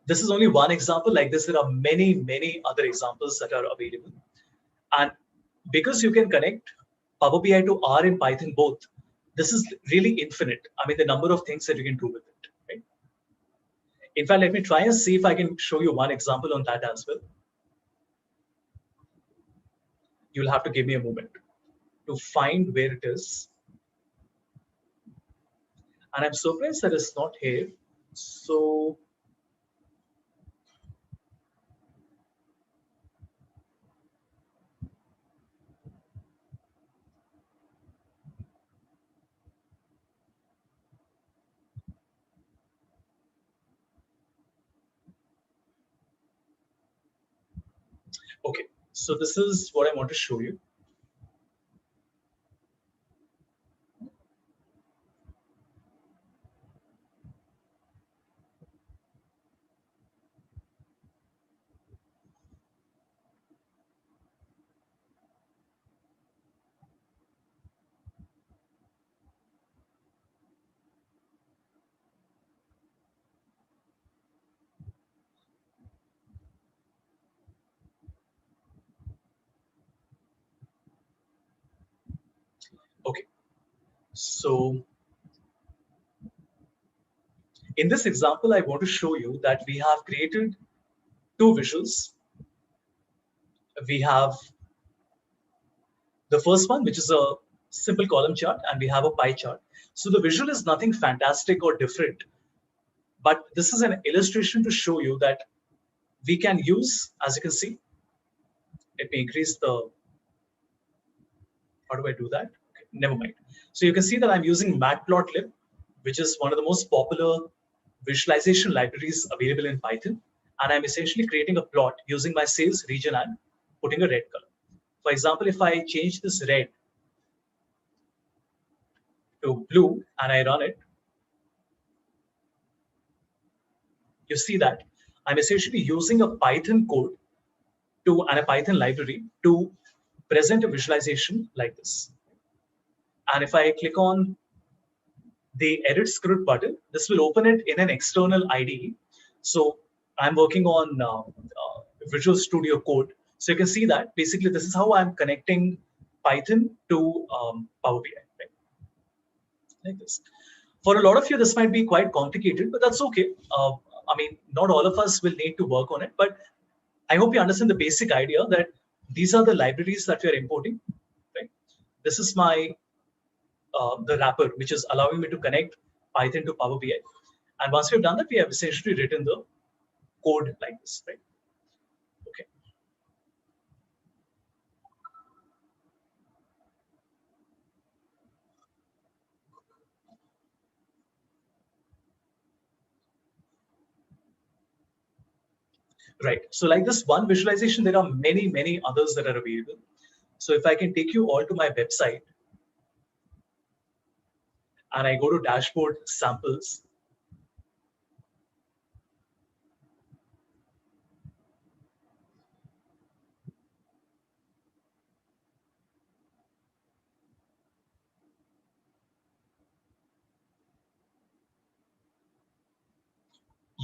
This is only one example. Like this, there are many, many other examples that are available. And because you can connect Power BI to R and Python both, this is really infinite. I mean, the number of things that you can do with it, right? In fact, let me try and see if I can show you one example on that as well. You'll have to give me a moment to find where it is. And I'm surprised that it's not here. So okay, so this is what I want to show you. Okay, so in this example, I want to show you that we have created 2 visuals. We have the first one, which is a simple column chart, and we have a pie chart. So the visual is nothing fantastic or different, but this is an illustration to show you that we can use, as you can see, let me increase the, how do I do that? Okay, never mind. So you can see that I'm using Matplotlib, which is one of the most popular visualization libraries available in Python. And I'm essentially creating a plot using my sales region and putting a red color. For example, if I change this red to blue and I run it, you see that I'm essentially using a Python code and a Python library to present a visualization like this. And if I click on the edit script button, this will open it in an external IDE. So I'm working on Visual Studio Code. So you can see that basically this is how I'm connecting Python to Power BI, right? Like this. For a lot of you, this might be quite complicated, but that's okay. I mean, not all of us will need to work on it, but I hope you understand the basic idea that these are the libraries that we are importing, right? This is my the wrapper, which is allowing me to connect Python to Power BI. And once we've done that, we have essentially written the code like this, right? Okay. Right. So like this one visualization, there are many, many others that are available. So if I can take you all to my website and I go to dashboard samples,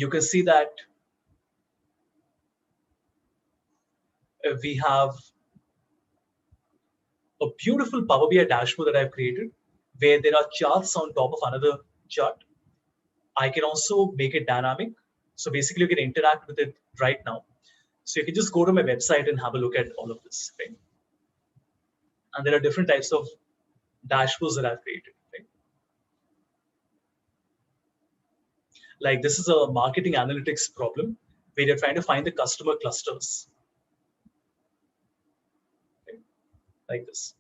you can see that we have a beautiful Power BI dashboard that I've created where there are charts on top of another chart. I can also make it dynamic. So basically you can interact with it right now. So you can just go to my website and have a look at all of this. Right? And there are different types of dashboards that I've created. Right? Like this is a marketing analytics problem where you're trying to find the customer clusters. Right? Like this.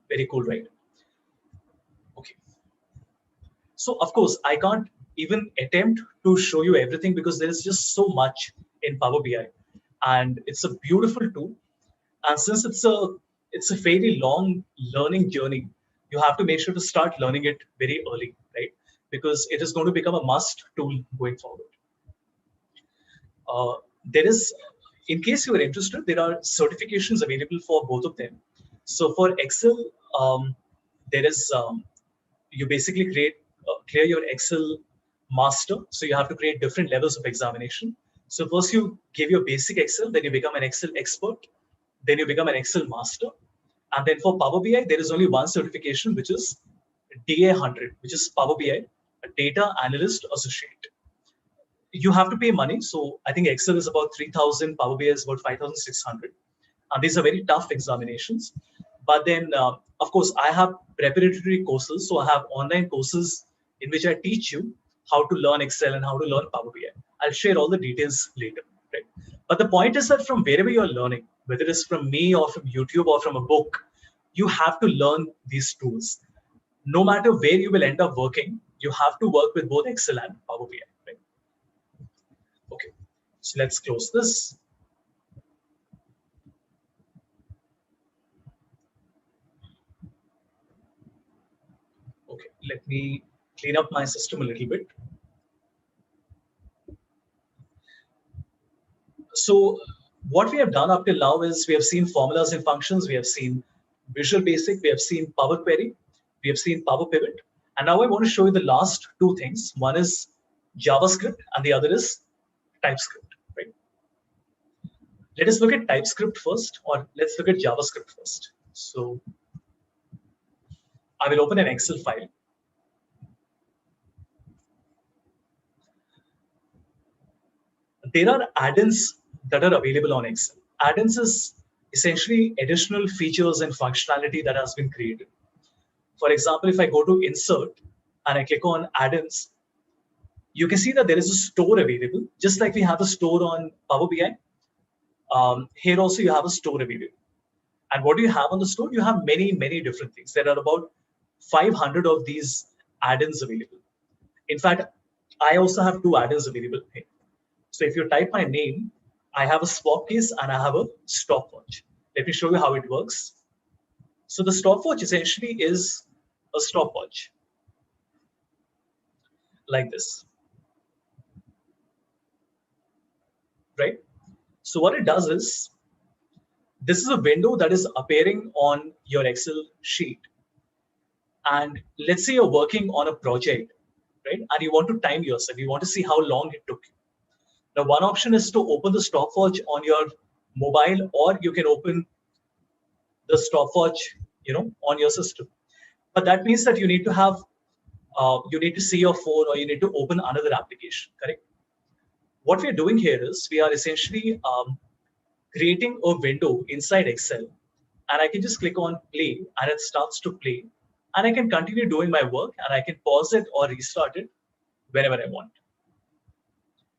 Very cool, right? Okay. So of course, I can't even attempt to show you everything because there is just so much in Power BI, and it's a beautiful tool. And since it's a fairly long learning journey, you have to make sure to start learning it very early, right? Because it is going to become a must tool going forward. There is, in case you are interested, there are certifications available for both of them. So for Excel, there is you basically clear your Excel master. So you have to create different levels of examination. So first you give your basic Excel, then you become an Excel expert, then you become an Excel master. And then for Power BI, there is only one certification, which is DA100, which is Power BI, a Data Analyst Associate. You have to pay money. So I think Excel is about 3,000, Power BI is about 5,600. And these are very tough examinations. But then, of course, I have preparatory courses. So I have online courses in which I teach you how to learn Excel and how to learn Power BI. I'll share all the details later. Right? But the point is that from wherever you're learning, whether it's from me or from YouTube or from a book, you have to learn these tools. No matter where you will end up working, you have to work with both Excel and Power BI. Right? Okay, so let's close this. Okay, let me clean up my system a little bit. So what we have done up till now is we have seen formulas and functions, we have seen Visual Basic, we have seen Power Query, we have seen Power Pivot. And now I want to show you the last two things. One is JavaScript and the other is TypeScript. Right? Let us look at TypeScript first, or let's look at JavaScript first. So I will open an Excel file. There are add-ins that are available on Excel. Add-ins is essentially additional features and functionality that has been created. For example, if I go to Insert and I click on Add-ins, you can see that there is a store available, just like we have a store on Power BI. Here also you have a store available. And what do you have on the store? You have many, many different things. There are about 500 of these add-ins available. In fact, I also have two add-ins available here. So if you type my name, I have a swap case and I have a stopwatch. Let me show you how it works. So the stopwatch essentially is a stopwatch like this, right? So what it does is, this is a window that is appearing on your Excel sheet. And let's say you're working on a project, right? And you want to time yourself. You want to see how long it took you. Now, one option is to open the stopwatch on your mobile, or you can open the stopwatch, on your system. But that means that you need to have, you need to see your phone, or you need to open another application, correct? What we're doing here is we are essentially creating a window inside Excel, and I can just click on play, and it starts to play, and I can continue doing my work, and I can pause it or restart it whenever I want.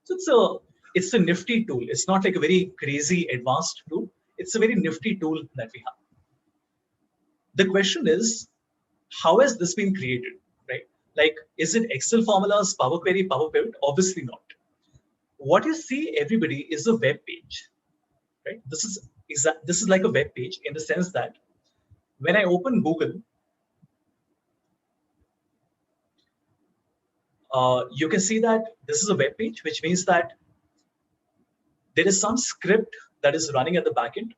So it's a nifty tool. It's not like a very crazy advanced tool. It's a very nifty tool that we have. The question is, how has this been created, right? Like, is it Excel formulas, Power Query, Power Pivot? Obviously not. What you see, everybody, is a web page, right? This is like a web page in the sense that when I open Google, you can see that this is a web page, which means that there is some script that is running at the backend.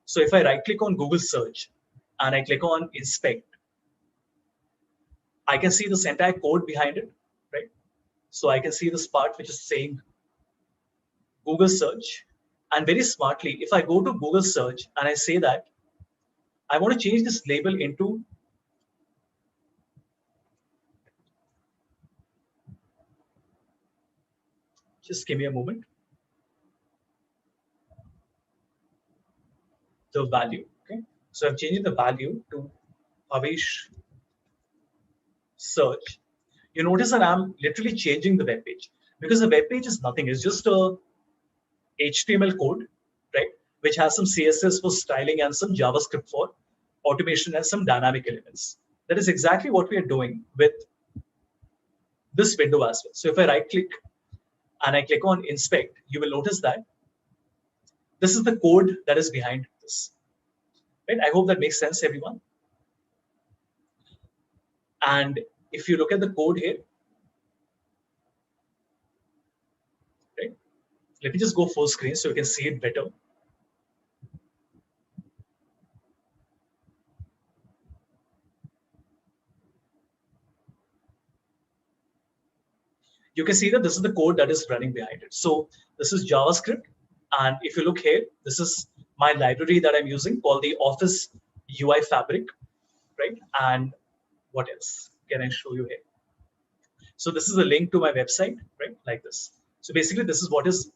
So if I right click on Google search and I click on inspect, I can see this entire code behind it, right? So I can see this part which is saying Google search. And very smartly, if I go to Google search and I say that I want to change this label into just give me a moment. The value. Okay. So I'm changing the value to Bhavesh search. You notice that I'm literally changing the web page because the web page is nothing. It's just a HTML code, right? Which has some CSS for styling and some JavaScript for automation and some dynamic elements. That is exactly what we are doing with this window as well. So if I right click and I click on inspect, you will notice that this is the code that is behind this. Right? I hope that makes sense, everyone. And if you look at the code here, right? Let me just go full screen so you can see it better. You can see that this is the code that is running behind it. So this is JavaScript. And if you look here, this is my library that I'm using called the Office UI Fabric, right? And what else can I show you here? So this is a link to my website, right? Like this. So basically, this is what is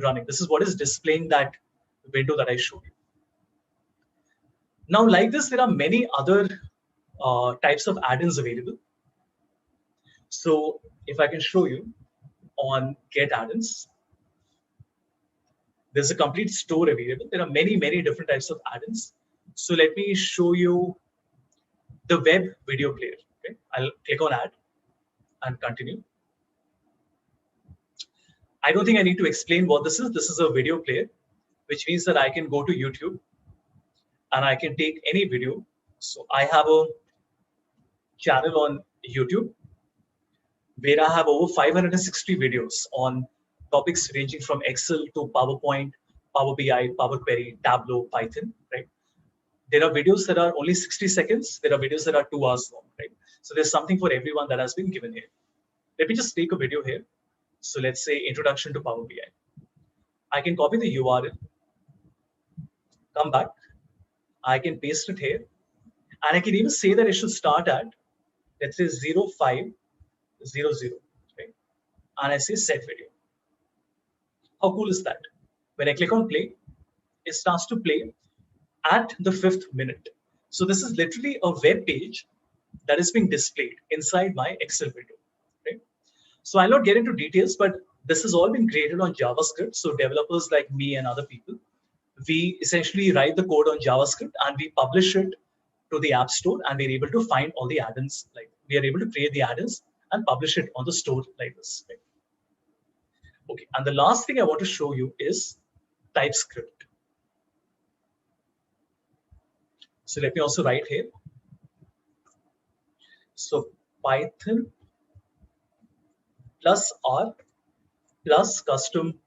running. This is what is displaying that window that I showed you. Now, like this, there are many other types of add-ins available. So if I can show you on Get Add-ins, there's a complete store available. There are many, many different types of add-ins. So let me show you the web video player. Okay, I'll click on Add and continue. I don't think I need to explain what this is. This is a video player, which means that I can go to YouTube and I can take any video. So I have a channel on YouTube where I have over 560 videos on topics ranging from Excel to PowerPoint, Power BI, Power Query, Tableau, Python, right? There are videos that are only 60 seconds. There are videos that are 2 hours long, right? So there's something for everyone that has been given here. Let me just take a video here. So let's say Introduction to Power BI. I can copy the URL, come back. I can paste it here. And I can even say that it should start at, let's say 0500, right? And I say set video. How cool is that? When I click on play, it starts to play at the 5th minute. So this is literally a web page that is being displayed inside my Excel window. Right? So I'll not get into details, but this has all been created on JavaScript. So developers like me and other people, we essentially write the code on JavaScript and we publish it to the App Store, and we're able to find all the add-ins. Like we are able to create the add-ins and publish it on the store like this. Right? Okay, and the last thing I want to show you is TypeScript. So let me also write here. So Python plus R plus custom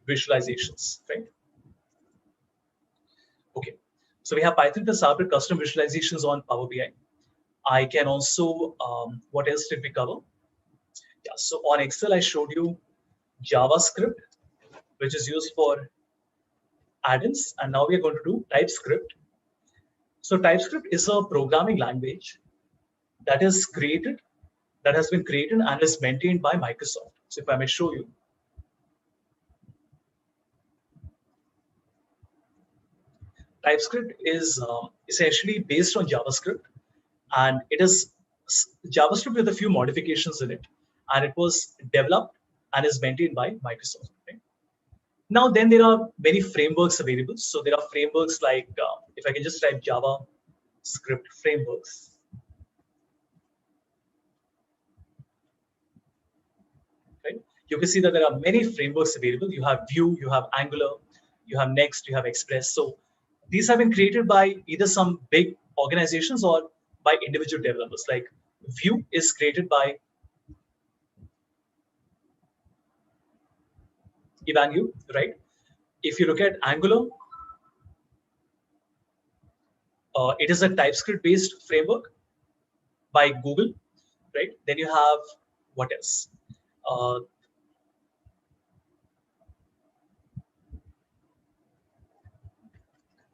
visualizations, right? Okay, so we have Python plus R plus custom visualizations on Power BI. I can also, what else did we cover? Yeah, so on Excel, I showed you JavaScript, which is used for add-ins, and now we are going to do TypeScript. So TypeScript is a programming language that is created, that has been created and is maintained by Microsoft. So if I may show you, TypeScript is essentially based on JavaScript, and it is JavaScript with a few modifications in it, and it was developed and is maintained by Microsoft. Right? Now, then there are many frameworks available. So there are frameworks like, if I can just type JavaScript frameworks. Right? You can see that there are many frameworks available. You have Vue, you have Angular, you have Next, you have Express. So these have been created by either some big organizations or by individual developers. Like Vue is created by Ivan, right? If you look at Angular, It is a TypeScript-based framework by Google, right? Then you have what else?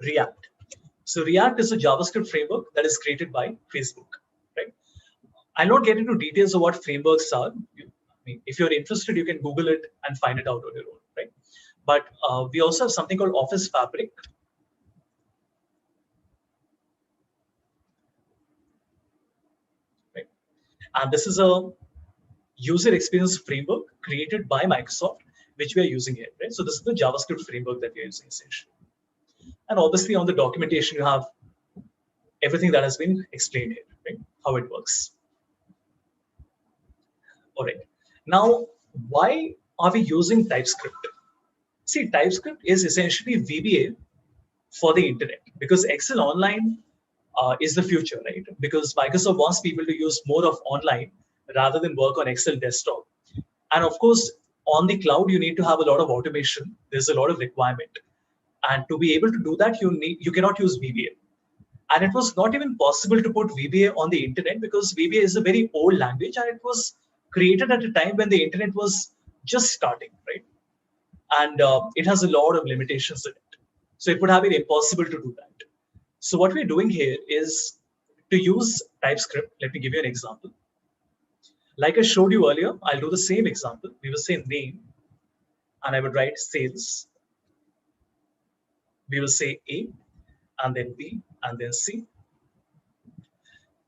React. So React is a JavaScript framework that is created by Facebook, right? I'll not get into details of what frameworks are. If you're interested, you can Google it and find it out on your own, right? But we also have something called Office Fabric. Right? And this is a user experience framework created by Microsoft, which we are using here, right? So this is the JavaScript framework that we are using essentially. And obviously on the documentation, you have everything that has been explained here, right? How it works. All right. Now, why are we using TypeScript? See, TypeScript is essentially VBA for the internet because Excel Online is the future, right? Because Microsoft wants people to use more of online rather than work on Excel desktop. And of course, on the cloud, you need to have a lot of automation. There's a lot of requirement. And to be able to do that, you cannot use VBA. And it was not even possible to put VBA on the internet because VBA is a very old language and it was created at a time when the internet was just starting, right? And it has a lot of limitations in it. So it would have been impossible to do that. So what we're doing here is to use TypeScript. Let me give you an example. Like I showed you earlier, I'll do the same example. We will say name, and I would write sales. We will say A, and then B, and then C.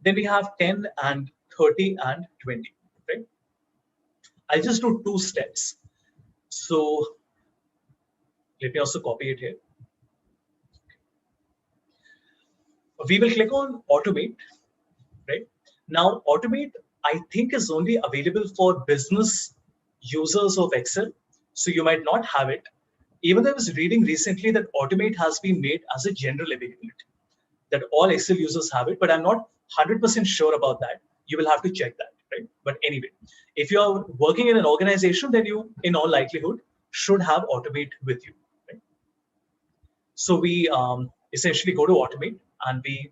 Then we have 10 and 30 and 20, right? I'll just do 2 steps. So let me also copy it here. We will click on automate, right? Now automate, I think is only available for business users of Excel. So you might not have it. Even though I was reading recently that automate has been made as a general availability, that all Excel users have it, but I'm not 100% sure about that. You will have to check that, right? But anyway, if you are working in an organization, then you, in all likelihood, should have automate with you, right? So we essentially go to automate and we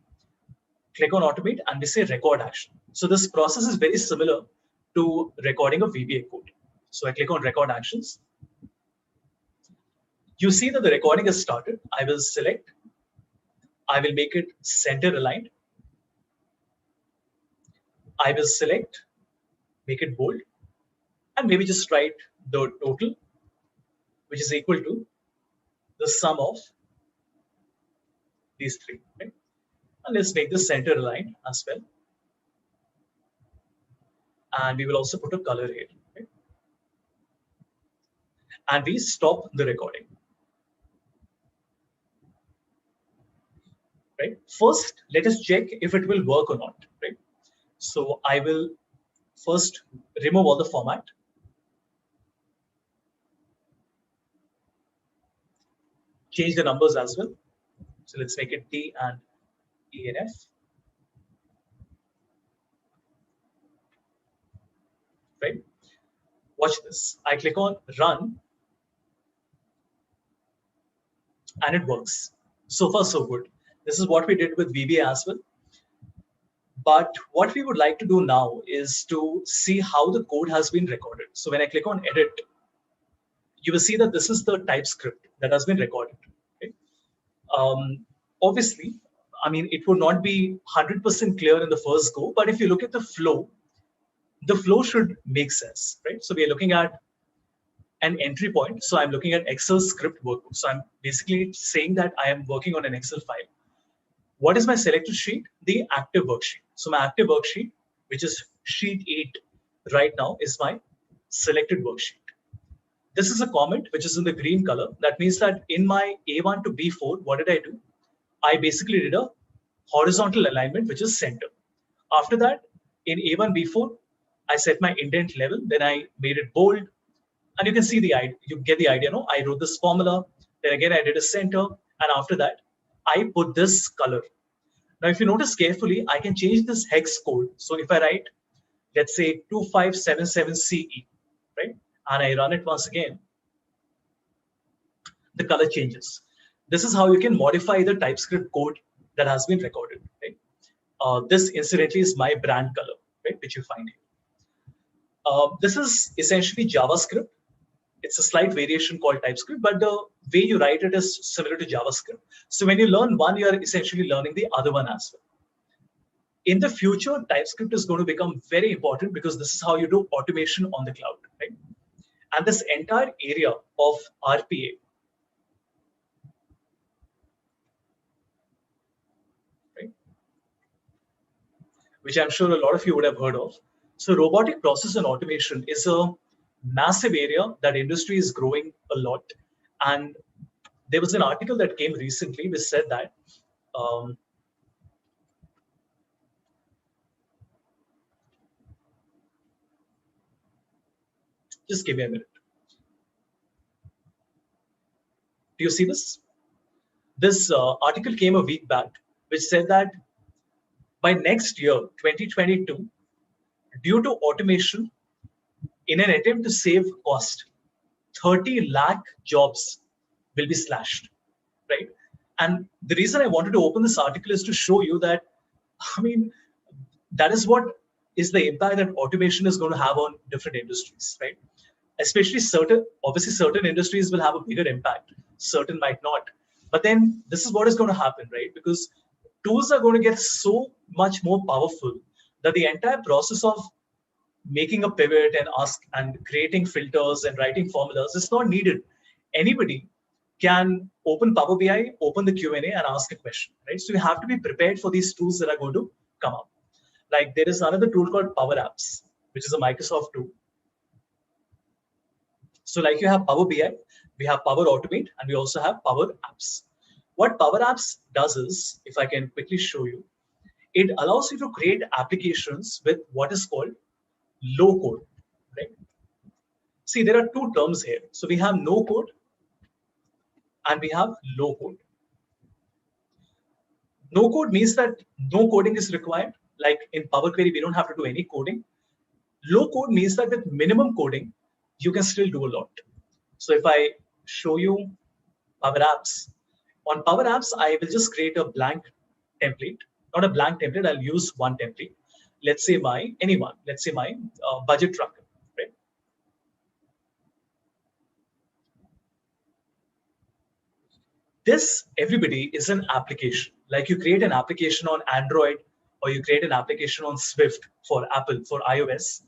click on automate and we say record action. So this process is very similar to recording a VBA code. So I click on record actions. You see that the recording has started. I will select. I will make it center aligned. I will select, make it bold, and maybe just write the total, which is equal to the sum of these 3. Right? And let's make this center aligned as well. And we will also put a color here. Right? And we stop the recording. Right? First, let us check if it will work or not. Right? So I will first remove all the format. Change the numbers as well. So let's make it T and E and F. Right? Watch this. I click on run and it works. So far, so good. This is what we did with VBA as well. But what we would like to do now is to see how the code has been recorded. So when I click on edit, you will see that this is the TypeScript that has been recorded. Okay? Obviously, I mean, it would not be 100% clear in the first go, but if you look at the flow should make sense, right? So we are looking at an entry point. So I'm looking at Excel script workbook. So I'm basically saying that I am working on an Excel file. What is my selected sheet? The active worksheet. So my active worksheet, which is sheet 8 right now, is my selected worksheet. This is a comment which is in the green color. That means that in my A1 to B4, what did I do? I basically did a horizontal alignment, which is center. After that, in A1, B4, I set my indent level. Then I made it bold. And you can see the idea. You get the idea, no? I wrote this formula. Then again, I did a center. And after that, I put this color. Now, if you notice carefully, I can change this hex code. So if I write, let's say 2577CE, right? And I run it once again, the color changes. This is how you can modify the TypeScript code that has been recorded. Right? This incidentally is my brand color, right, which you find here. This is essentially JavaScript. It's a slight variation called TypeScript, but the way you write it is similar to JavaScript. So when you learn one, you are essentially learning the other one as well. In the future, TypeScript is going to become very important because this is how you do automation on the cloud, right? And this entire area of RPA, right, which I'm sure a lot of you would have heard of. So robotic process and automation is a massive area that industry is growing a lot. And there was an article that came recently which said that just give me a minute. Do you see this? This article came a week back, which said that by next year, 2022, due to automation, in an attempt to save cost, 30 lakh jobs will be slashed, right? And the reason I wanted to open this article is to show you that, I mean, that is what is the impact that automation is going to have on different industries, right? Especially obviously certain industries will have a bigger impact, certain might not. But then this is what is going to happen, right? Because tools are going to get so much more powerful that the entire process of making a pivot and creating filters and writing formulas is not needed. Anybody can open Power BI, open the Q&A and ask a question, right? So you have to be prepared for these tools that are going to come up. Like there is another tool called Power Apps, which is a Microsoft tool. So like you have Power BI, we have Power Automate, and we also have Power Apps. What Power Apps does is, if I can quickly show you, it allows you to create applications with what is called low code, right? See, there are two terms here. So we have no code and we have low code. No code means that no coding is required. Like in Power Query, we don't have to do any coding. Low code means that with minimum coding, you can still do a lot. So if I show you Power Apps, on Power Apps, I will just create a blank template, not a blank template. I'll use one template. Let's say my budget tracker, right? This, everybody, is an application. Like you create an application on Android or you create an application on Swift for Apple, for iOS.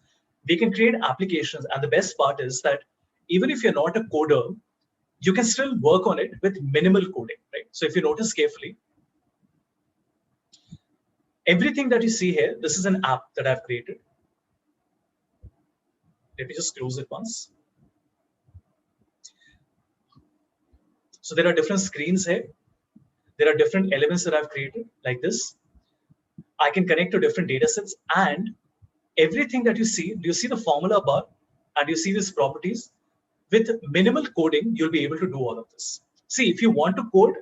We can create applications. And the best part is that even if you're not a coder, you can still work on it with minimal coding, right? So if you notice carefully, everything that you see here, this is an app that I've created. Let me just close it once. So there are different screens here. There are different elements that I've created like this. I can connect to different data sets, and everything that you see, do you see the formula bar and you see these properties? With minimal coding, you'll be able to do all of this. See, if you want to code,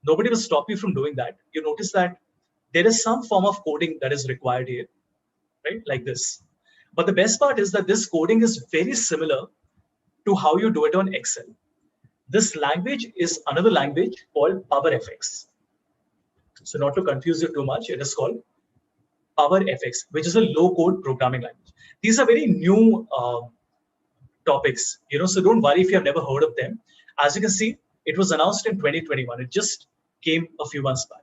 nobody will stop you from doing that. You notice that there is some form of coding that is required here, right? Like this. But the best part is that this coding is very similar to how you do it on Excel. This language is another language called PowerFX. So not to confuse you too much, it is called PowerFX, which is a low-code programming language. These are very new topics, so don't worry if you have never heard of them. As you can see, it was announced in 2021. It just came a few months back.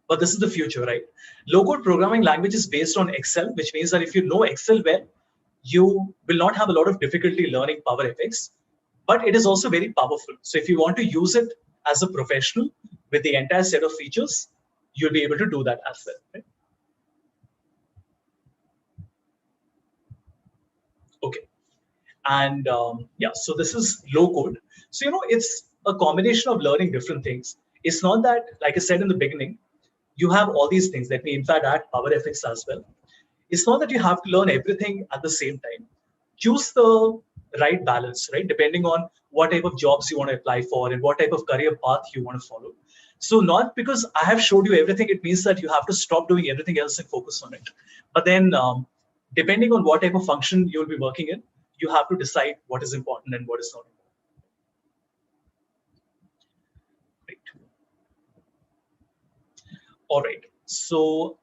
But this is the future, right? Low-code programming language is based on Excel, which means that if you know Excel well, you will not have a lot of difficulty learning PowerFX, but it is also very powerful. So if you want to use it as a professional with the entire set of features, you'll be able to do that as well, right? Okay. And yeah, so this is low code. So, it's a combination of learning different things. It's not that, like I said in the beginning, you have all these things. Let me, in fact, add PowerFX as well. It's not that you have to learn everything at the same time. Choose the right balance, right? Depending on what type of jobs you want to apply for and what type of career path you want to follow. So not because I have showed you everything, it means that you have to stop doing everything else and focus on it. But then depending on what type of function you'll be working in, you have to decide what is important and what is not important. Right. All right. So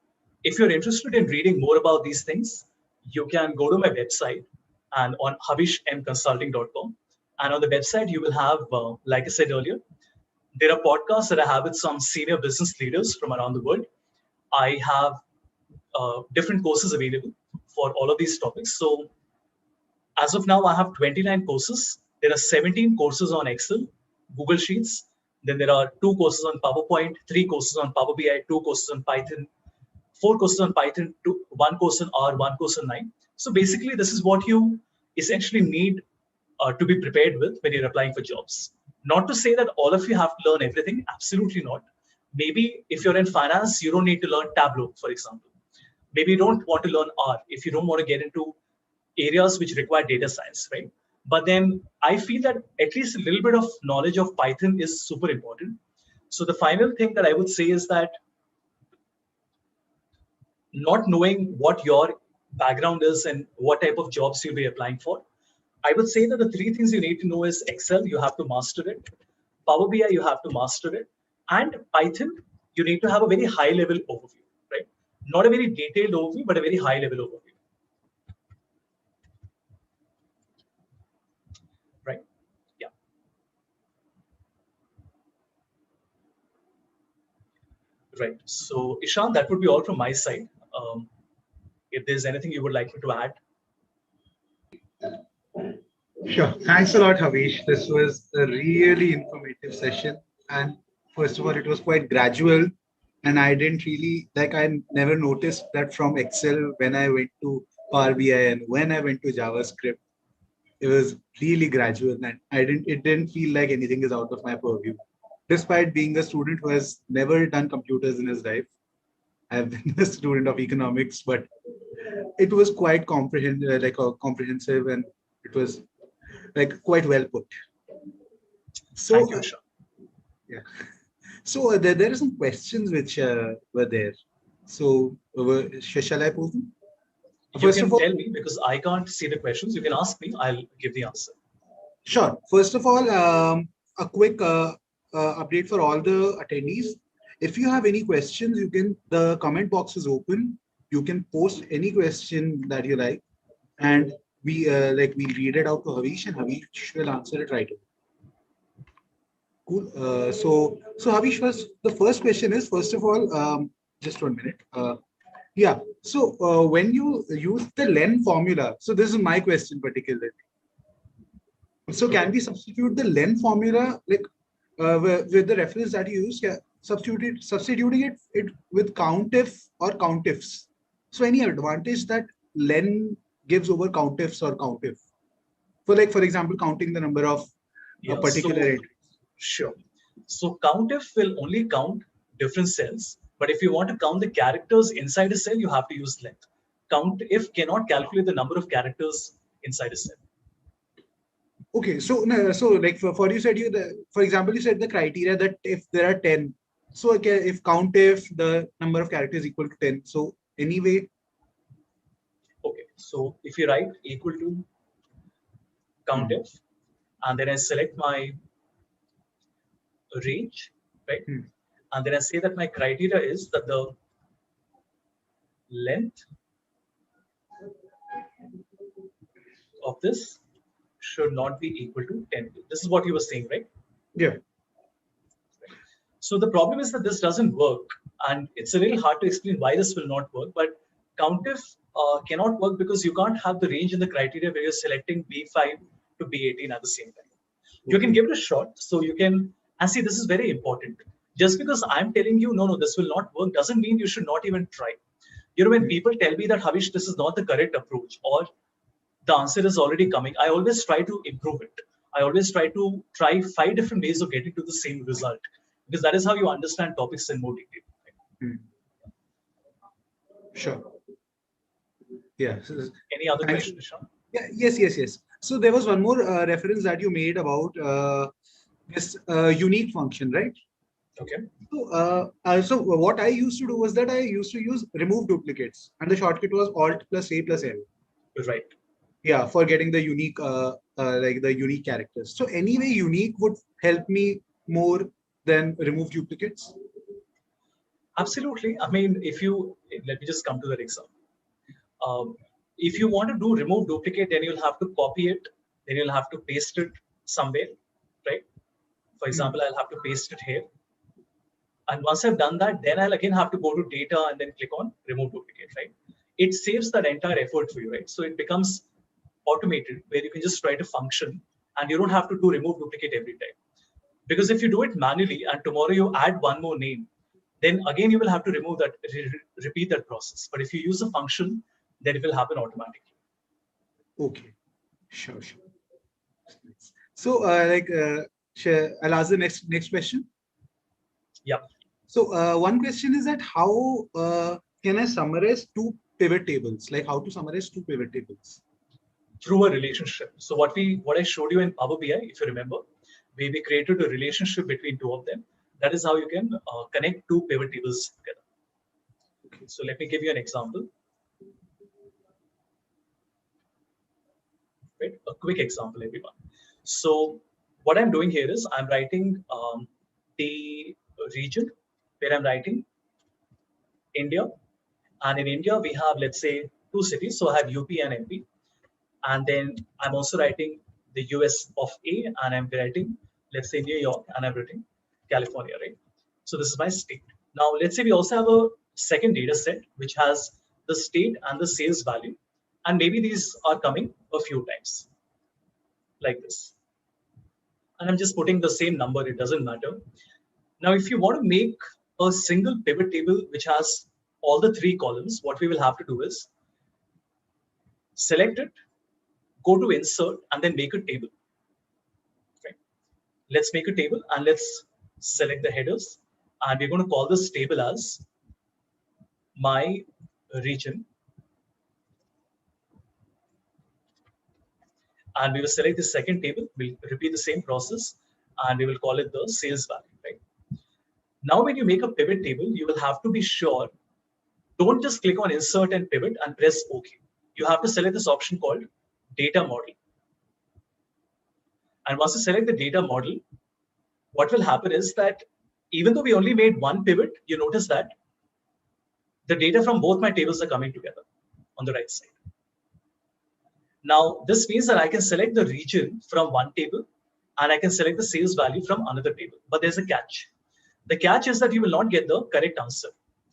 if you're interested in reading more about these things, you can go to my website and on havishmconsulting.com. And on the website, you will have, like I said earlier, there are podcasts that I have with some senior business leaders from around the world. I have different courses available for all of these topics. So as of now, I have 29 courses. There are 17 courses on Excel, Google Sheets. Then there are 2 courses on PowerPoint, 3 courses on Power BI, 2 courses on Python, 4 courses on Python, 1 course on R, 1 course on 9. So basically, this is what you essentially need to be prepared with when you're applying for jobs. Not to say that all of you have to learn everything, absolutely not. Maybe if you're in finance, you don't need to learn Tableau, for example. Maybe you don't want to learn R if you don't want to get into areas which require data science, right? But then I feel that at least a little bit of knowledge of Python is super important. So the final thing that I would say is that not knowing what your background is and what type of jobs you'll be applying for, I would say that the 3 things you need to know is Excel, you have to master it. Power BI, you have to master it. And Python, you need to have a very high level overview, right? Not a very detailed overview, but a very high level overview. Right? Yeah. Right. So Ishan, that would be all from my side. If there's anything you would like me to add. Sure. Thanks a lot, Havish. This was a really informative session. And first of all, it was quite gradual. And I didn't really, like, I never noticed that from Excel when I went to Power BI and when I went to JavaScript, it was really gradual. And it didn't feel like anything is out of my purview. Despite being a student who has never done computers in his life, I've been a student of economics, but it was quite comprehensive, and it was like quite well put. So, Thank you, Ishan. Yeah. So there are some questions which were there. So shall I pose them? You can tell me because I can't see the questions. You can ask me. I'll give the answer. Sure. First of all, a quick update for all the attendees. If you have any questions, the comment box is open. You can post any question that you like, and we read it out to Havish, and Havish will answer it right away. Cool. So Havish, the first question is, first of all, just 1 minute. Yeah. So when you use the len formula, so this is my question particularly. So can we substitute the len formula with the reference that you use? Substituting it with countif or countifs. So any advantage that len gives over countifs or countif? For example, counting the number of a particular entry. Sure. So countif will only count different cells, but if you want to count the characters inside a cell, you have to use length. Countif cannot calculate the number of characters inside a cell. Okay, so like for you said for example, you said the criteria that if there are 10, so if countif the number of characters equal to 10, so anyway. Okay, so if you write equal to countif, and then I select my range, right? And then I say that my criteria is that the length of this should not be equal to 10. This is what you were saying, right? Yeah. So the problem is that this doesn't work, and it's a little hard to explain why this will not work. But countif cannot work because you can't have the range in the criteria where you're selecting B5 to B18 at the same time. You can give it a shot, so you can. And see, this is very important. Just because I'm telling you, no, this will not work, doesn't mean you should not even try. You know, when people tell me that, Havish, this is not the correct approach, or the answer is already coming, I always try to improve it. I always try 5 different ways of getting to the same result, because that is how you understand topics in more detail. Sure. Yeah. Any other question, Ishan? Yeah. Yes. So there was one more reference that you made about this unique function, right? Okay. So what I used to do was that I used to use remove duplicates, and the shortcut was Alt plus A plus L. Right. Yeah, for getting the unique, like the unique characters. So anyway, unique would help me more than remove duplicates. Absolutely. I mean, let me just come to that example. If you want to do remove duplicate, then you'll have to copy it, then you'll have to paste it somewhere, right? For example, I'll have to paste it here. And once I've done that, then I'll again have to go to data and then click on remove duplicate, right? It saves that entire effort for you, right? So it becomes automated where you can just write a function and you don't have to do remove duplicate every time. Because if you do it manually and tomorrow you add one more name, then again you will have to remove that, repeat that process. But if you use a function, then it will happen automatically. Okay, sure. So I'll ask the next question. Yeah. So one question is that how can I summarize two pivot tables? Like how to summarize two pivot tables? Through a relationship. So what I showed you in Power BI, if you remember, we created a relationship between two of them. That is how you can connect two pivot tables together. Okay. So let me give you an example. Right? A quick example, everyone. So what I'm doing here is I'm writing the region where I'm writing India. And in India, we have, let's say, two cities. So I have UP and MP. And then I'm also writing the US of A, and I'm writing, let's say, New York, and I'm writing California, right? So this is my state. Now, let's say we also have a second data set, which has the state and the sales value. And maybe these are coming a few times, like this. And I'm just putting the same number, it doesn't matter. Now, if you want to make a single pivot table, which has all the three columns, what we will have to do is select it, go to insert, and then make a table. Okay. Let's make a table and let's select the headers. And we're going to call this table as my region. And we will select the second table. We'll repeat the same process and we will call it the sales value. Right? Now, when you make a pivot table, you will have to be sure. Don't just click on insert and pivot and press OK. You have to select this option called data model. And once you select the data model, what will happen is that even though we only made one pivot, you notice that the data from both my tables are coming together on the right side. Now, this means that I can select the region from one table and I can select the sales value from another table. But there's a catch. The catch is that you will not get the correct answer.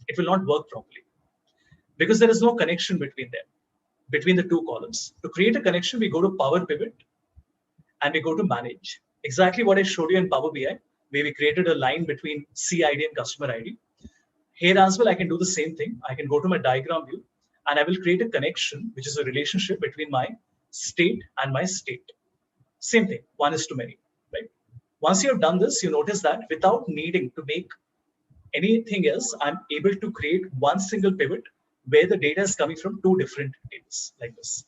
It will not work properly because there is no connection between them, between the two columns. To create a connection, we go to Power Pivot and we go to Manage. Exactly what I showed you in Power BI, where we created a line between CID and customer ID. Here as well, I can do the same thing. I can go to my diagram view and I will create a connection, which is a relationship between my state and my state. Same thing, 1:many, right? Once you have done this, you notice that without needing to make anything else, I'm able to create one single pivot where the data is coming from two different tables like this.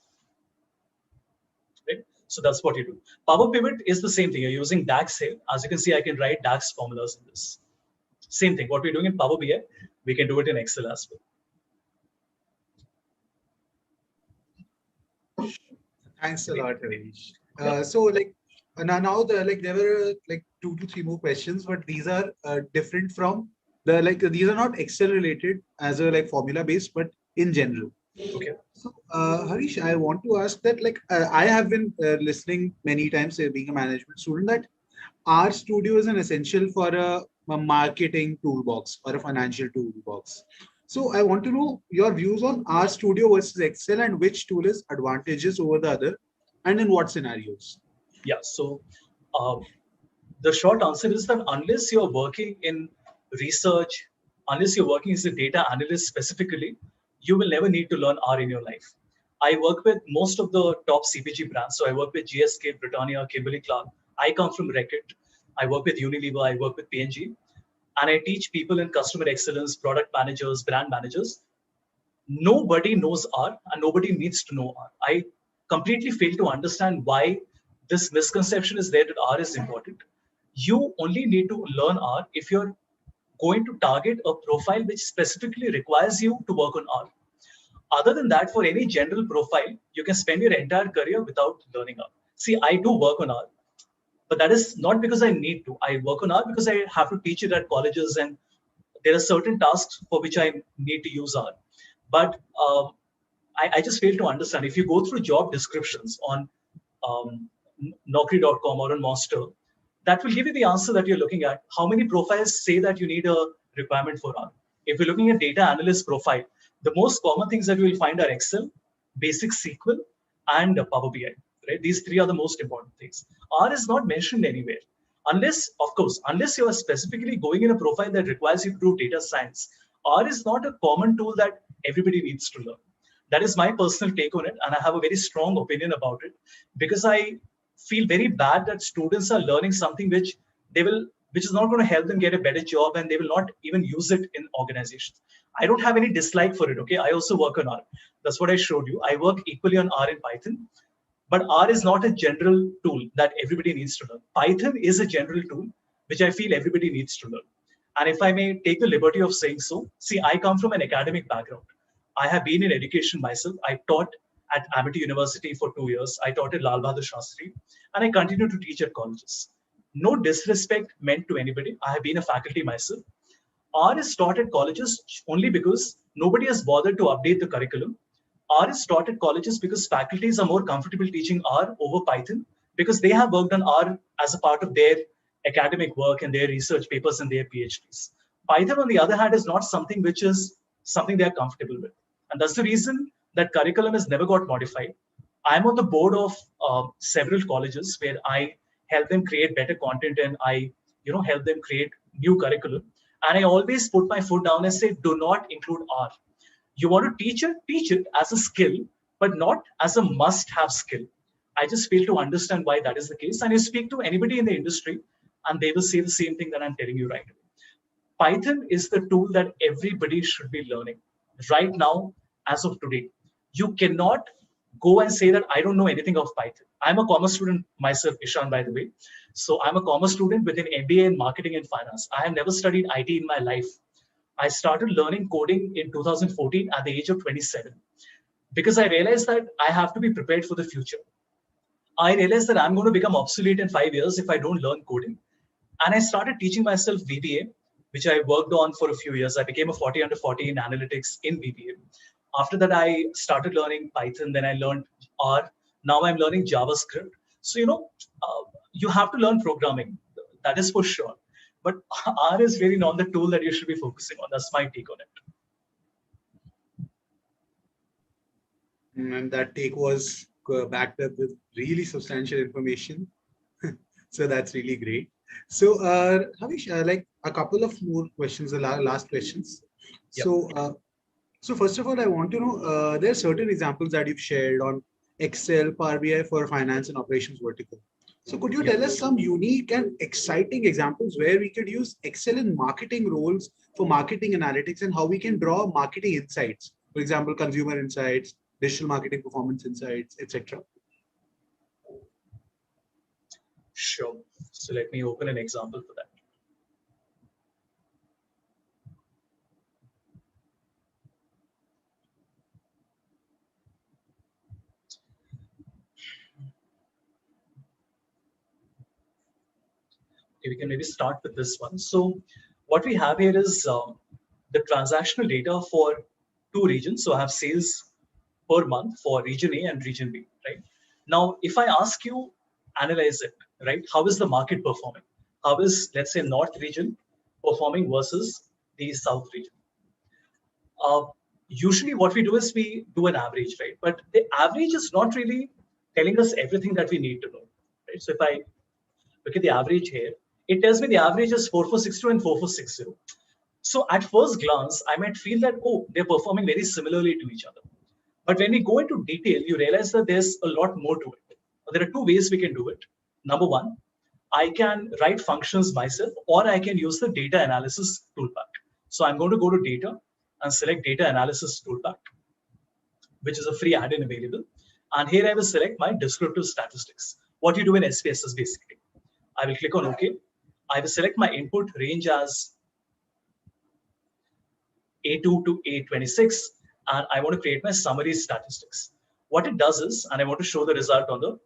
Right? So that's what you do. Power Pivot is the same thing. You're using DAX here. As you can see, I can write DAX formulas in this. Same thing. What we're doing in Power BI, we can do it in Excel as well. Thanks a lot, Ravish. So like now there were like 2 to 3 more questions, but these are different from these are not Excel related as a formula based, but in general. Okay. So Harish, I want to ask that I have been listening many times being a management student that RStudio is an essential for a marketing toolbox or a financial toolbox. So I want to know your views on RStudio versus Excel and which tool is advantageous over the other and in what scenarios? Yeah, so the short answer is that unless you're working in research, unless you're working as a data analyst specifically, you will never need to learn R in your life. I work with most of the top CPG brands. So I work with GSK, Britannia, Kimberly-Clark. I come from Reckitt. I work with Unilever. I work with P&G. And I teach people in customer excellence, product managers, brand managers. Nobody knows R and nobody needs to know R. I completely fail to understand why this misconception is there that R is important. You only need to learn R if you're going to target a profile which specifically requires you to work on R. Other than that, for any general profile, you can spend your entire career without learning R. See, I do work on R, but that is not because I need to. I work on R because I have to teach it at colleges and there are certain tasks for which I need to use R. But I just fail to understand. If you go through job descriptions on Naukri.com or on Monster, that will give you the answer that you're looking at. How many profiles say that you need a requirement for R? If you're looking at data analyst profile, the most common things that you will find are Excel, basic SQL, and Power BI. Right? These three are the most important things. R is not mentioned anywhere. Unless, of course, unless you are specifically going in a profile that requires you to do data science, R is not a common tool that everybody needs to learn. That is my personal take on it, and I have a very strong opinion about it, because I feel very bad that students are learning something which is not going to help them get a better job, and they will not even use it in organizations. I don't have any dislike for it. Okay, I also work on R. That's what I showed you. I work equally on R and Python. But R is not a general tool that everybody needs to learn. Python is a general tool which I feel everybody needs to learn. And if I may take the liberty of saying so, see, I come from an academic background. I have been in education myself. I taught at Amity University for 2 years. I taught at Lal Bahadur Shastri, and I continue to teach at colleges. No disrespect meant to anybody. I have been a faculty myself. R is taught at colleges only because nobody has bothered to update the curriculum. R is taught at colleges because faculties are more comfortable teaching R over Python, because they have worked on R as a part of their academic work and their research papers and their PhDs. Python, on the other hand, is not something which is something they are comfortable with. And that's the reason that curriculum has never got modified. I'm on the board of several colleges where I help them create better content, and I help them create new curriculum. And I always put my foot down and say, do not include R. You want to teach it as a skill, but not as a must-have skill. I just fail to understand why that is the case. And you speak to anybody in the industry, and they will say the same thing that I'm telling you right away. Python is the tool that everybody should be learning right now, as of today. You cannot go and say that I don't know anything of Python. I'm a commerce student myself, Ishan, by the way. So I'm a commerce student with an MBA in marketing and finance. I have never studied IT in my life. I started learning coding in 2014 at the age of 27, because I realized that I have to be prepared for the future. I realized that I'm going to become obsolete in 5 years if I don't learn coding. And I started teaching myself VBA, which I worked on for a few years. I became a 40 under 40 in analytics in VBA. After that, I started learning Python. Then I learned R. Now I'm learning JavaScript. So, you have to learn programming. That is for sure. But R is really not the tool that you should be focusing on. That's my take on it. And that take was backed up with really substantial information. So that's really great. So, Havish, like a couple of more questions, the last questions. Yep. So first of all, I want to know, there are certain examples that you've shared on Excel, Power BI for finance and operations vertical. So could you tell us some unique and exciting examples where we could use Excel in marketing roles for marketing analytics, and how we can draw marketing insights, for example, consumer insights, digital marketing performance insights, etc.? Sure. So let me open an example for that. We can maybe start with this one. So what we have here is the transactional data for two regions. So I have sales per month for region A and region B, right? Now, if I ask you, analyze it, right? How is the market performing? How is, let's say, North region performing versus the South region? Usually what we do is we do an average, right? But the average is not really telling us everything that we need to know, right? So if I look at the average here, it tells me the average is 4462 and 4460. So at first glance, I might feel that, oh, they're performing very similarly to each other. But when we go into detail, you realize that there's a lot more to it. There are two ways we can do it. Number one, I can write functions myself, or I can use the data analysis toolpack. So I'm going to go to data and select data analysis toolpack, which is a free add-in available. And here I will select my descriptive statistics. What you do in SPSS basically. I will click on OK. I will select my input range as A2 to A26, and I want to create my summary statistics. What it does is, and I want to show the result on the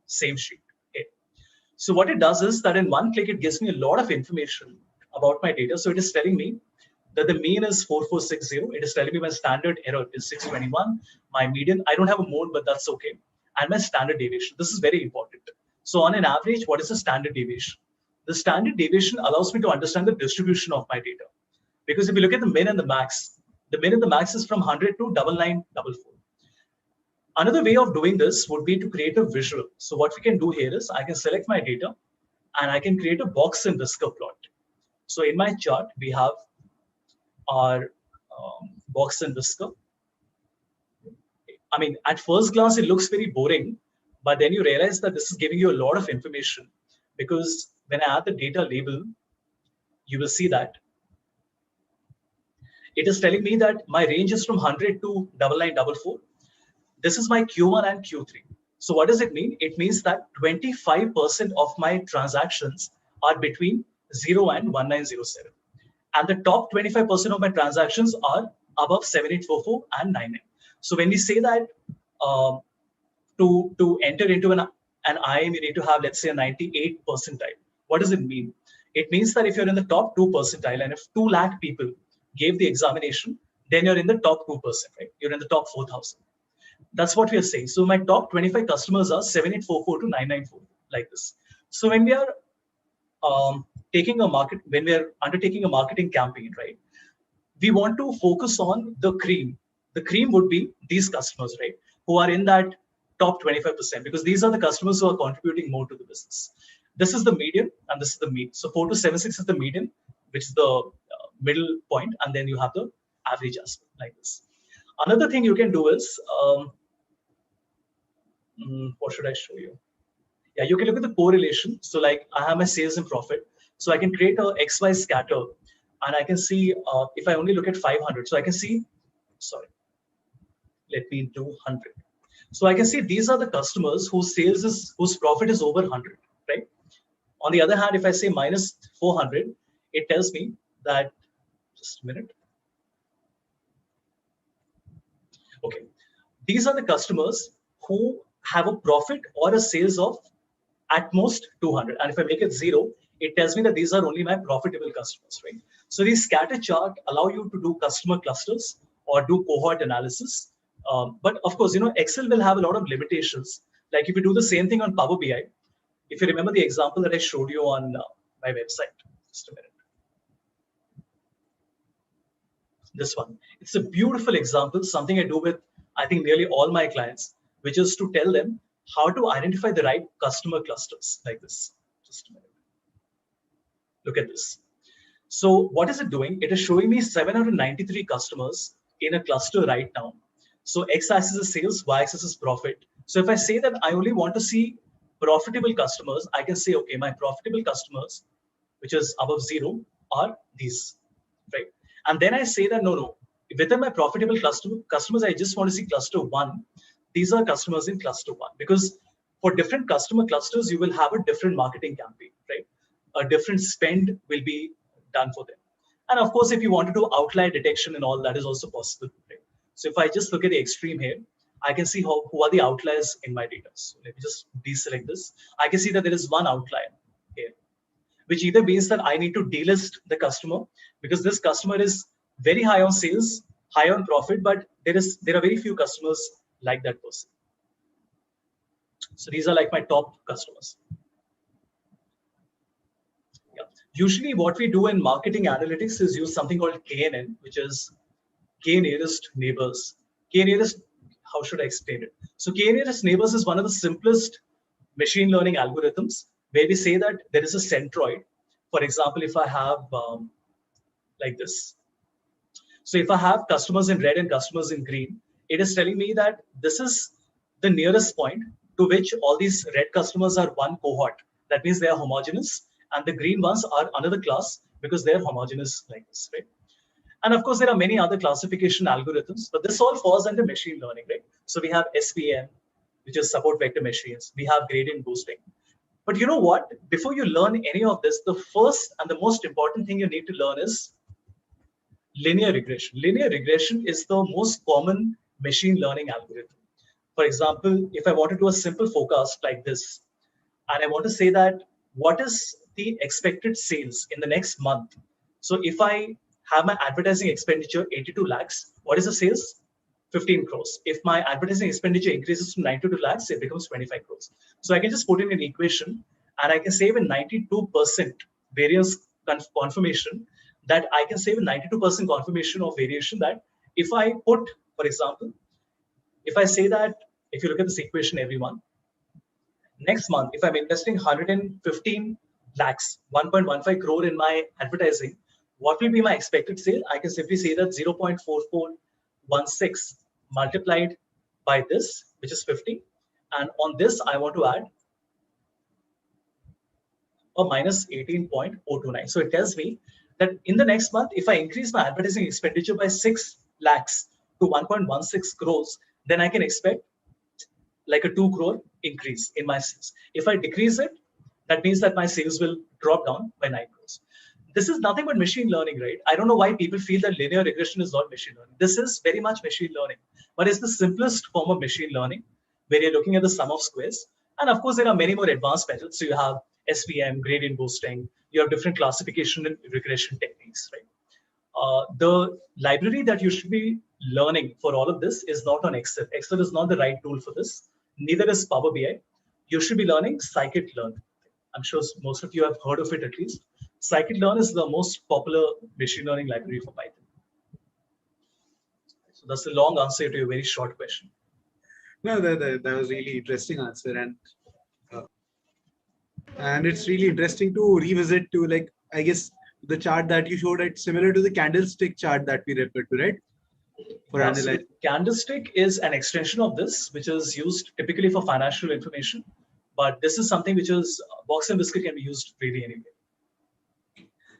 same sheet. Okay. So what it does is that in one click, it gives me a lot of information about my data. So it is telling me that the mean is 4460. It is telling me my standard error is 621. My median, I don't have a mode, but that's okay. And my standard deviation. This is very important. So on an average, what is the standard deviation? The standard deviation allows me to understand the distribution of my data. Because if you look at the min and the max is from 100 to 9944. Another way of doing this would be to create a visual. So what we can do here is I can select my data and I can create a box and whisker plot. So in my chart, we have our box and whisker. I mean, at first glance, it looks very boring, but then you realize that this is giving you a lot of information, because when I add the data label, you will see that it is telling me that my range is from 100 to 9944. This is my Q1 and Q3. So what does it mean? It means that 25% of my transactions are between 0 and 1907. And the top 25% of my transactions are above 7844 and 99. So when we say that to enter into an IIM, you need to have, let's say, a 98 percentile. What does it mean? It means that if you're in the top 2 percentile and if 2 lakh people gave the examination, then you're in the top 2%, right? You're in the top 4,000. That's what we are saying. So my top 25 customers are 7844 to 994, like this. So when we are when we are undertaking a marketing campaign, right, we want to focus on the cream. The cream would be these customers, right, who are in that top 25%, because these are the customers who are contributing more to the business. This is the median and this is the mean. So 4276 is the median, which is the middle point, and then you have the average aspect, like this. Another thing you can do is, what should I show you? Yeah, you can look at the correlation. So like I have my sales and profit. So I can create a XY scatter, and I can see if I only look at 500. So I can see, sorry, let me do 100. So I can see these are the customers whose profit is over 100, right? On the other hand, if I say minus 400, it tells me that, just a minute. Okay, these are the customers who have a profit or a sales of at most 200. And if I make it 0, it tells me that these are only my profitable customers, right? So these scatter chart allow you to do customer clusters or do cohort analysis. But of course, Excel will have a lot of limitations. Like if you do the same thing on Power BI, if you remember the example that I showed you on my website, just a minute. This one, it's a beautiful example, something I do with, I think, nearly all my clients, which is to tell them how to identify the right customer clusters, like this. Just a minute. Look at this. So what is it doing? It is showing me 793 customers in a cluster right now. So x-axis is sales, y-axis is profit. So if I say that I only want to see profitable customers, I can say, okay, my profitable customers, which is above 0, are these, right? And then I say that, no, within my profitable customers, I just want to see cluster 1. These are customers in cluster 1, because for different customer clusters, you will have a different marketing campaign, right? A different spend will be done for them. And of course, if you want to do outlier detection and all, that is also possible, right? So if I just look at the extreme here, I can see who are the outliers in my data. So let me just deselect this. I can see that there is one outlier here, which either means that I need to delist the customer because this customer is very high on sales, high on profit, but there are very few customers like that person. So these are like my top customers. Yeah. Usually what we do in marketing analytics is use something called KNN, which is K nearest neighbors. K nearest, how should I explain it? So K nearest neighbors is one of the simplest machine learning algorithms where we say that there is a centroid. For example, if I have like this. So if I have customers in red and customers in green, it is telling me that this is the nearest point to which all these red customers are one cohort. That means they are homogeneous, and the green ones are another class because they are homogeneous like this, right? And of course, there are many other classification algorithms, but this all falls under machine learning, right? So we have SVM, which is support vector machines. We have gradient boosting. But you know what? Before you learn any of this, the first and the most important thing you need to learn is linear regression. Linear regression is the most common machine learning algorithm. For example, if I want to do a simple forecast like this, and I want to say that what is the expected sales in the next month? So if I have my advertising expenditure 82 lakhs, what is the sales? 15 crores. If my advertising expenditure increases to 92 lakhs, it becomes 25 crores. So I can just put in an equation and I can save a 92% variance confirmation, that I can save a 92% confirmation of variation, that if I put, for example, if I say that, if you look at this equation, everyone, next month, if I'm investing 115 lakhs, 1.15 crore in my advertising, what will be my expected sale? I can simply say that 0.4416 multiplied by this, which is 50. And on this, I want to add a minus 18.029. So it tells me that in the next month, if I increase my advertising expenditure by 6 lakhs to 1.16 crores, then I can expect like a 2 crore increase in my sales. If I decrease it, that means that my sales will drop down by 9 crores. This is nothing but machine learning, right? I don't know why people feel that linear regression is not machine learning. This is very much machine learning, but it's the simplest form of machine learning where you're looking at the sum of squares. And of course, there are many more advanced methods. So you have SVM, gradient boosting, you have different classification and regression techniques, right? The library that you should be learning for all of this is not on Excel. Excel is not the right tool for this. Neither is Power BI. You should be learning scikit-learn. I'm sure most of you have heard of it at least. Scikit-learn is the most popular machine learning library for Python. So that's the long answer to a very short question. No, that was really interesting answer, and it's really interesting to revisit to, like, I guess the chart that you showed, it's similar to the candlestick chart that we referred to, right? For analyzing. So candlestick is an extension of this, which is used typically for financial information, but this is something which is box and whisker can be used really anywhere.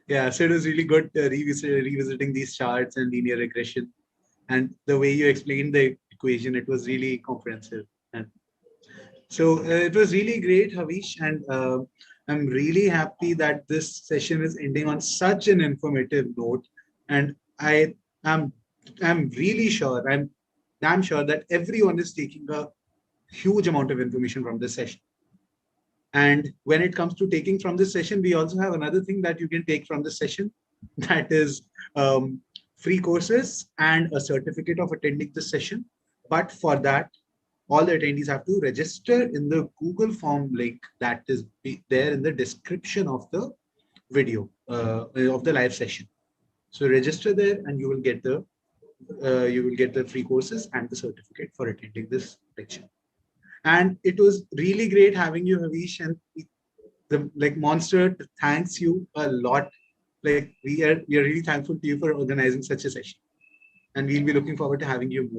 Yeah, so it was really good revisiting these charts and linear regression, and the way you explained the equation, it was really comprehensive. And so it was really great, Havish, and I'm really happy that this session is ending on such an informative note. And I'm really sure, I'm damn sure that everyone is taking a huge amount of information from this session. And when it comes to taking from this session, we also have another thing that you can take from this session, that is free courses and a certificate of attending this session. But for that, all the attendees have to register in the Google form link that is there in the description of the video of the live session. So register there, and you will get the free courses and the certificate for attending this lecture. And it was really great having you, Havish, and the Monster thanks you a lot. We are really thankful to you for organizing such a session, and we'll be looking forward to having you more.